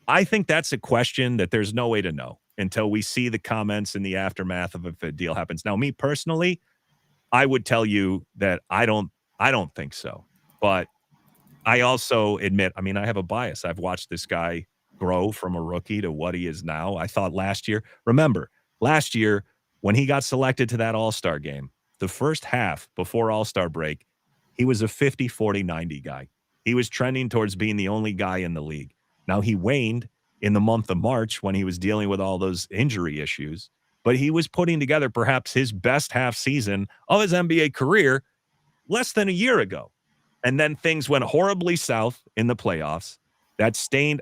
I think that's a question that there's no way to know until we see the comments in the aftermath of if a deal happens. Now, me personally, I would tell you that I don't think so. But I also admit, I mean, I have a bias. I've watched this guy grow from a rookie to what he is now. I thought last year when he got selected to that All-Star game, the first half before All-Star break, he was a 50, 40, 90 guy. He was trending towards being the only guy in the league. Now, he waned in the month of March when he was dealing with all those injury issues, but he was putting together perhaps his best half season of his NBA career less than a year ago. And then things went horribly south in the playoffs. That stained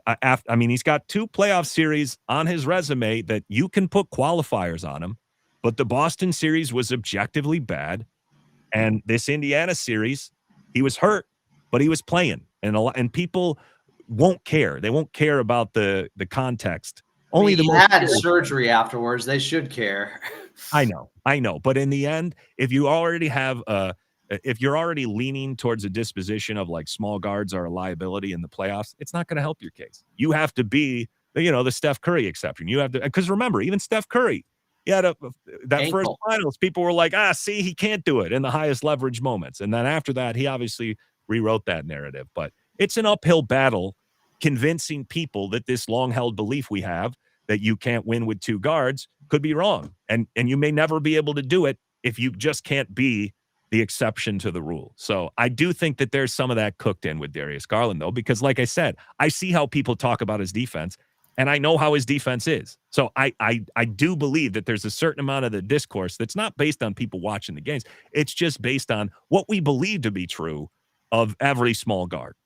he's got 2 playoff series on his resume that you can put qualifiers on him, but the Boston series was objectively bad. And this Indiana series, he was hurt, but he was playing. And people won't care. They won't care about the context. Only the most had surgery afterwards. They should care. I know. But in the end, if you already have if you're already leaning towards a disposition of like small guards are a liability in the playoffs, it's not going to help your case. You have to be, the Steph Curry exception. You have to, because remember, even Steph Curry, he had that Ankle. first finals, people were like, see, he can't do it in the highest leverage moments. And then after that, he obviously rewrote that narrative. But it's an uphill battle convincing people that this long-held belief we have that you can't win with 2 guards could be wrong. And you may never be able to do it if you just can't be the exception to the rule. So I do think that there's some of that cooked in with Darius Garland, though, because like I said, I see how people talk about his defense, and I know how his defense is. So I do believe that there's a certain amount of the discourse that's not based on people watching the games. It's just based on what we believe to be true of every small guard.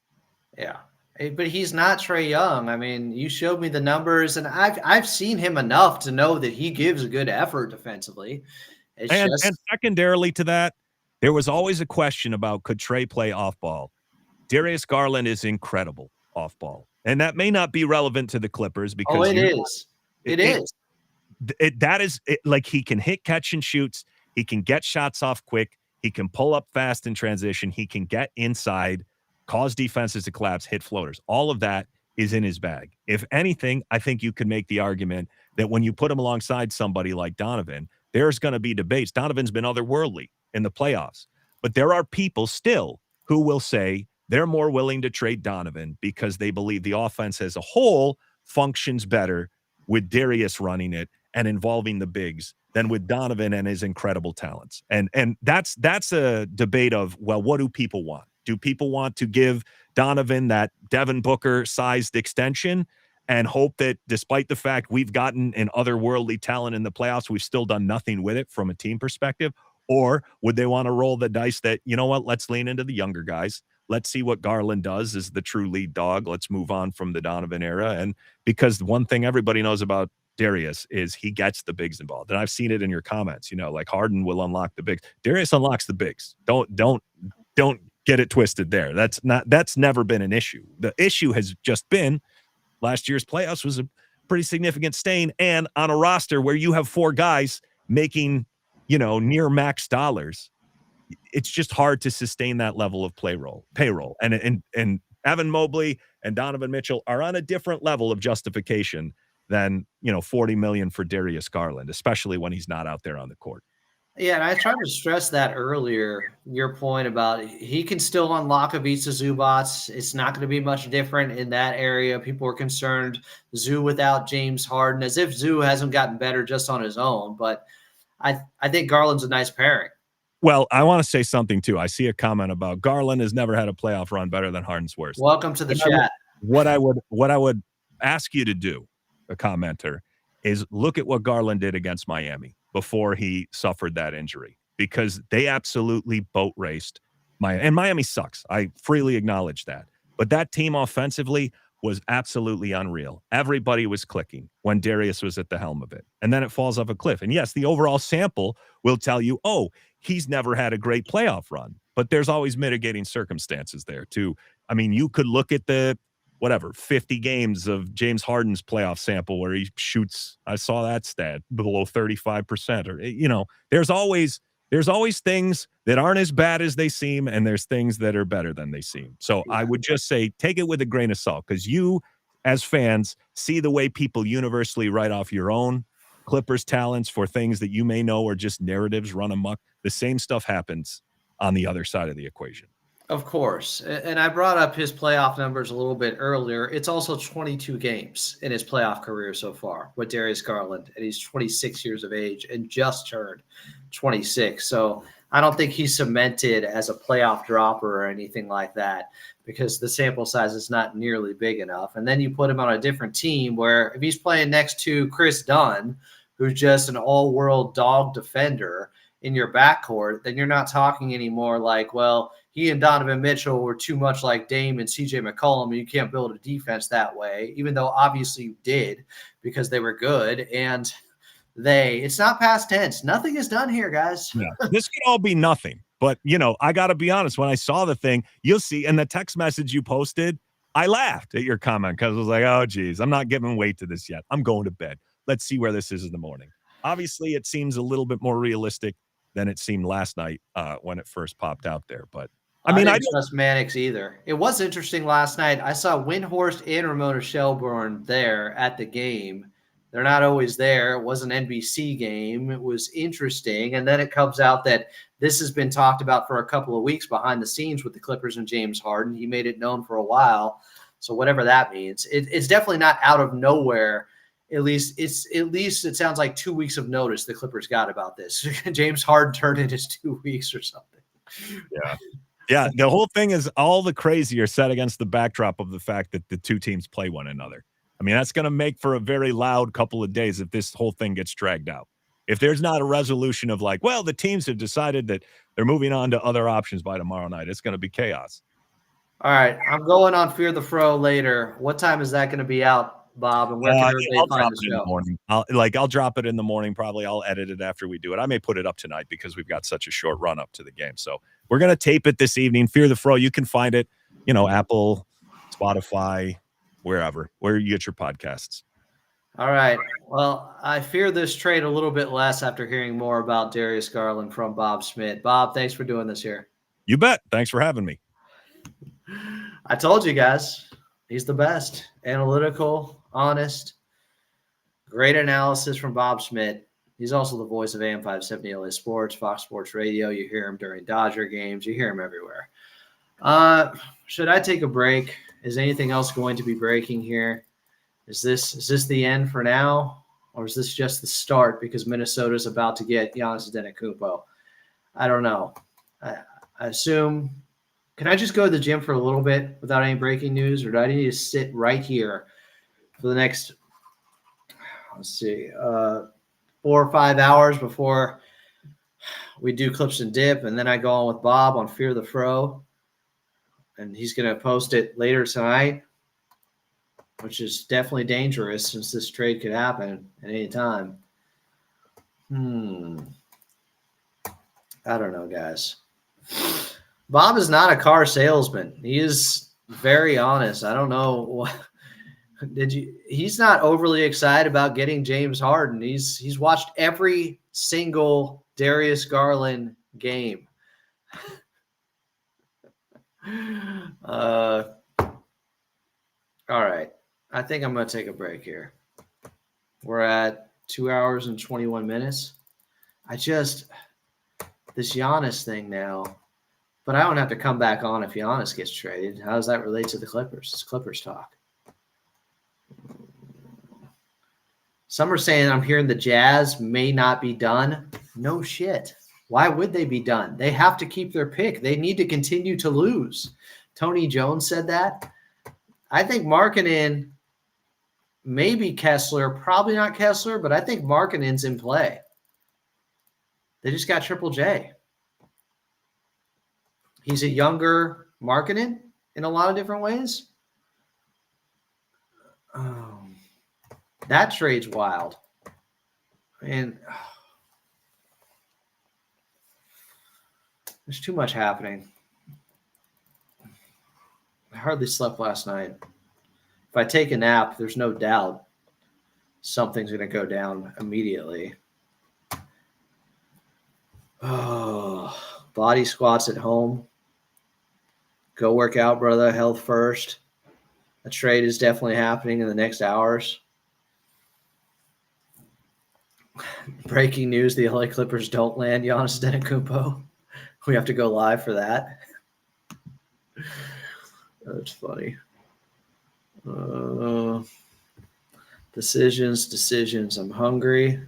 Yeah. But he's not Trae Young. I mean, you showed me the numbers, and I've seen him enough to know that he gives a good effort defensively. And secondarily to that, there was always a question about could Trae play off ball. Darius Garland is incredible off ball, and that may not be relevant to the Clippers because it is. It is. That is like he can hit, catch, and shoots. He can get shots off quick. He can pull up fast in transition. He can get inside, cause defenses to collapse, hit floaters. All of that is in his bag. If anything, I think you could make the argument that when you put him alongside somebody like Donovan, there's going to be debates. Donovan's been otherworldly in the playoffs. But there are people still who will say they're more willing to trade Donovan because they believe the offense as a whole functions better with Darius running it and involving the bigs than with Donovan and his incredible talents. And that's a debate of, well, what do people want? Do people want to give Donovan that Devin Booker sized extension and hope that despite the fact we've gotten an otherworldly talent in the playoffs, we've still done nothing with it from a team perspective? Or would they want to roll the dice that, you know what, let's lean into the younger guys. Let's see what Garland does as the true lead dog. Let's move on from the Donovan era. And because one thing everybody knows about Darius is he gets the bigs involved. And I've seen it in your comments, like Harden will unlock the bigs. Darius unlocks the bigs. Don't get it twisted there. That's never been an issue. The issue has just been last year's playoffs was a pretty significant stain. And on a roster where you have 4 guys making, near max dollars, it's just hard to sustain that level of payroll. And Evan Mobley and Donovan Mitchell are on a different level of justification than, $40 million for Darius Garland, especially when he's not out there on the court. Yeah, and I tried to stress that earlier, your point about he can still unlock Ivica Zubac. It's not going to be much different in that area. People are concerned Zoo without James Harden, as if Zoo hasn't gotten better just on his own. But I think Garland's a nice pairing. Well, I want to say something, too. I see a comment about Garland has never had a playoff run better than Harden's worst. Welcome to the chat. What I would ask you to do, a commenter, is look at what Garland did against Miami before he suffered that injury, because they absolutely boat raced Miami. And Miami sucks. I freely acknowledge that. But that team offensively was absolutely unreal. Everybody was clicking when Darius was at the helm of it. And then it falls off a cliff. And yes, the overall sample will tell you, oh, he's never had a great playoff run. But there's always mitigating circumstances there, too. I mean, you could look at the 50 games of James Harden's playoff sample where he shoots, I saw that stat, below 35%. Or, there's always things that aren't as bad as they seem, and there's things that are better than they seem. So I would just say take it with a grain of salt, because you, as fans, see the way people universally write off your own Clippers talents for things that you may know are just narratives run amok. The same stuff happens on the other side of the equation. Of course. And I brought up his playoff numbers a little bit earlier. It's also 22 games in his playoff career so far with Darius Garland. And he's 26 years of age and just turned 26. So I don't think he's cemented as a playoff dropper or anything like that, because the sample size is not nearly big enough. And then you put him on a different team where if he's playing next to Chris Dunn, who's just an all-world dog defender in your backcourt, then you're not talking anymore like, well, he and Donovan Mitchell were too much like Dame and CJ McCollum. You can't build a defense that way, even though obviously you did because they were good. And it's not past tense. Nothing is done here, guys. Yeah. This could all be nothing. But, I got to be honest, when I saw the thing, you'll see in the text message you posted, I laughed at your comment because I was like, oh, geez, I'm not giving weight to this yet. I'm going to bed. Let's see where this is in the morning. Obviously, it seems a little bit more realistic than it seemed last night when it first popped out there. But I didn't trust Mannix either. It was interesting last night. I saw Windhorst and Ramona Shelburne there at the game. They're not always there. It was an NBC game. It was interesting. And then it comes out that this has been talked about for a couple of weeks behind the scenes with the Clippers and James Harden. He made it known for a while. So whatever that means, it's definitely not out of nowhere. At least it sounds like 2 weeks of notice the Clippers got about this. James Harden turned in his 2 weeks or something. Yeah. Yeah. The whole thing is all the crazier set against the backdrop of the fact that the two teams play one another. I mean, that's going to make for a very loud couple of days if this whole thing gets dragged out. If there's not a resolution of like, well, the teams have decided that they're moving on to other options by tomorrow night, it's going to be chaos. All right. I'm going on Fear the Fro later. What time is that going to be out, Bob? And where can everybody find the show? Morning. I'll drop it in the morning. Probably I'll edit it after we do it. I may put it up tonight because we've got such a short run up to the game. So we're going to tape it this evening. Fear the Fro. You can find it, Apple, Spotify, wherever, where you get your podcasts. All right. Well, I fear this trade a little bit less after hearing more about Darius Garland from Bob Schmidt. Bob, thanks for doing this here. You bet. Thanks for having me. I told you guys, he's the best. Analytical, honest, great analysis from Bob Schmidt. He's also the voice of AM 570 LA Sports, Fox Sports Radio. You hear him during Dodger games. You hear him everywhere. Should I take a break? Is anything else going to be breaking here? Is this the end for now? Or is this just the start because Minnesota's about to get Giannis Antetokounmpo? I don't know. I assume – can I just go to the gym for a little bit without any breaking news, or do I need to sit right here for the next, 4 or 5 hours before we do Clips and Dip, and then I go on with Bob on Fear the Fro, and he's going to post it later tonight, which is definitely dangerous since this trade could happen at any time. I don't know, guys. Bob is not a car salesman. He is very honest. I don't know what he's not overly excited about getting James Harden. He's watched every single Darius Garland game. All right. I think I'm going to take a break here. We're at 2 hours and 21 minutes. This Giannis thing now, but I don't have to come back on if Giannis gets traded. How does that relate to the Clippers? It's Clippers talk. Some are saying I'm hearing the Jazz may not be done. No shit. Why would they be done? They have to keep their pick. They need to continue to lose. Tony Jones said that. I think Markkanen, maybe Kessler, probably not Kessler, but I think Markkanen's in play. They just got Triple J. He's a younger Markkanen in a lot of different ways. That trade's wild. And there's too much happening. I hardly slept last night. If I take a nap, there's no doubt something's going to go down immediately. Oh, body squats at home. Go work out, brother. Health first. A trade is definitely happening in the next hours. Breaking news, the LA Clippers don't land Giannis Antetokounmpo. We have to go live for that. That's funny. Decisions. I'm hungry.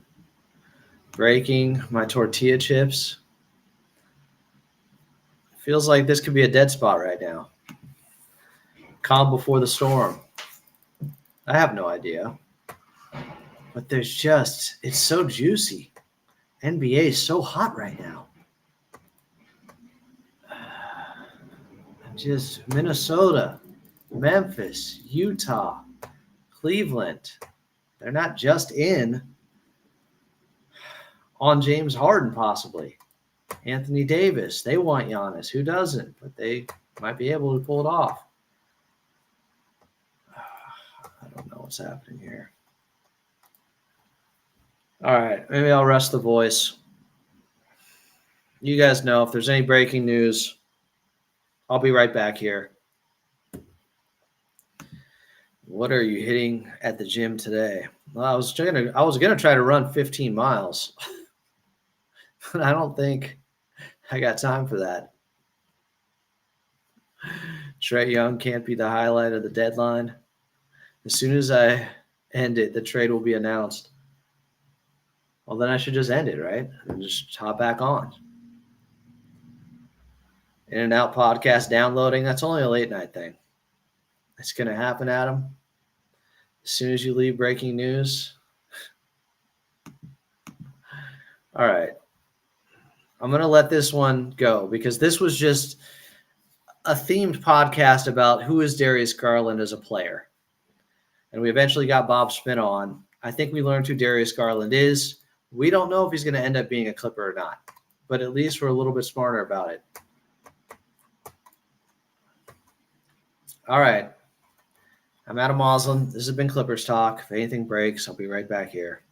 Breaking my tortilla chips. Feels like this could be a dead spot right now. Calm before the storm. I have no idea. But it's so juicy. NBA is so hot right now. Just Minnesota, Memphis, Utah, Cleveland. They're not just in on James Harden, possibly. Anthony Davis. They want Giannis. Who doesn't? But they might be able to pull it off. I don't know what's happening here. All right. Maybe I'll rest the voice. You guys know if there's any breaking news, I'll be right back here. What are you hitting at the gym today? Well, I was gonna try to run 15 miles. But I don't think I got time for that. Trae Young can't be the highlight of the deadline. As soon as I end it, the trade will be announced. Well, then I should just end it, right? And just hop back on. In and Out podcast downloading, that's only a late night thing. It's going to happen, Adam. As soon as you leave breaking news. All right. I'm going to let this one go because this was just a themed podcast about who is Darius Garland as a player. And we eventually got Bob Schmidt on. I think we learned who Darius Garland is. We don't know if he's going to end up being a Clipper or not, but at least we're a little bit smarter about it. All right. I'm Adam Moslin. This has been Clippers Talk. If anything breaks, I'll be right back here.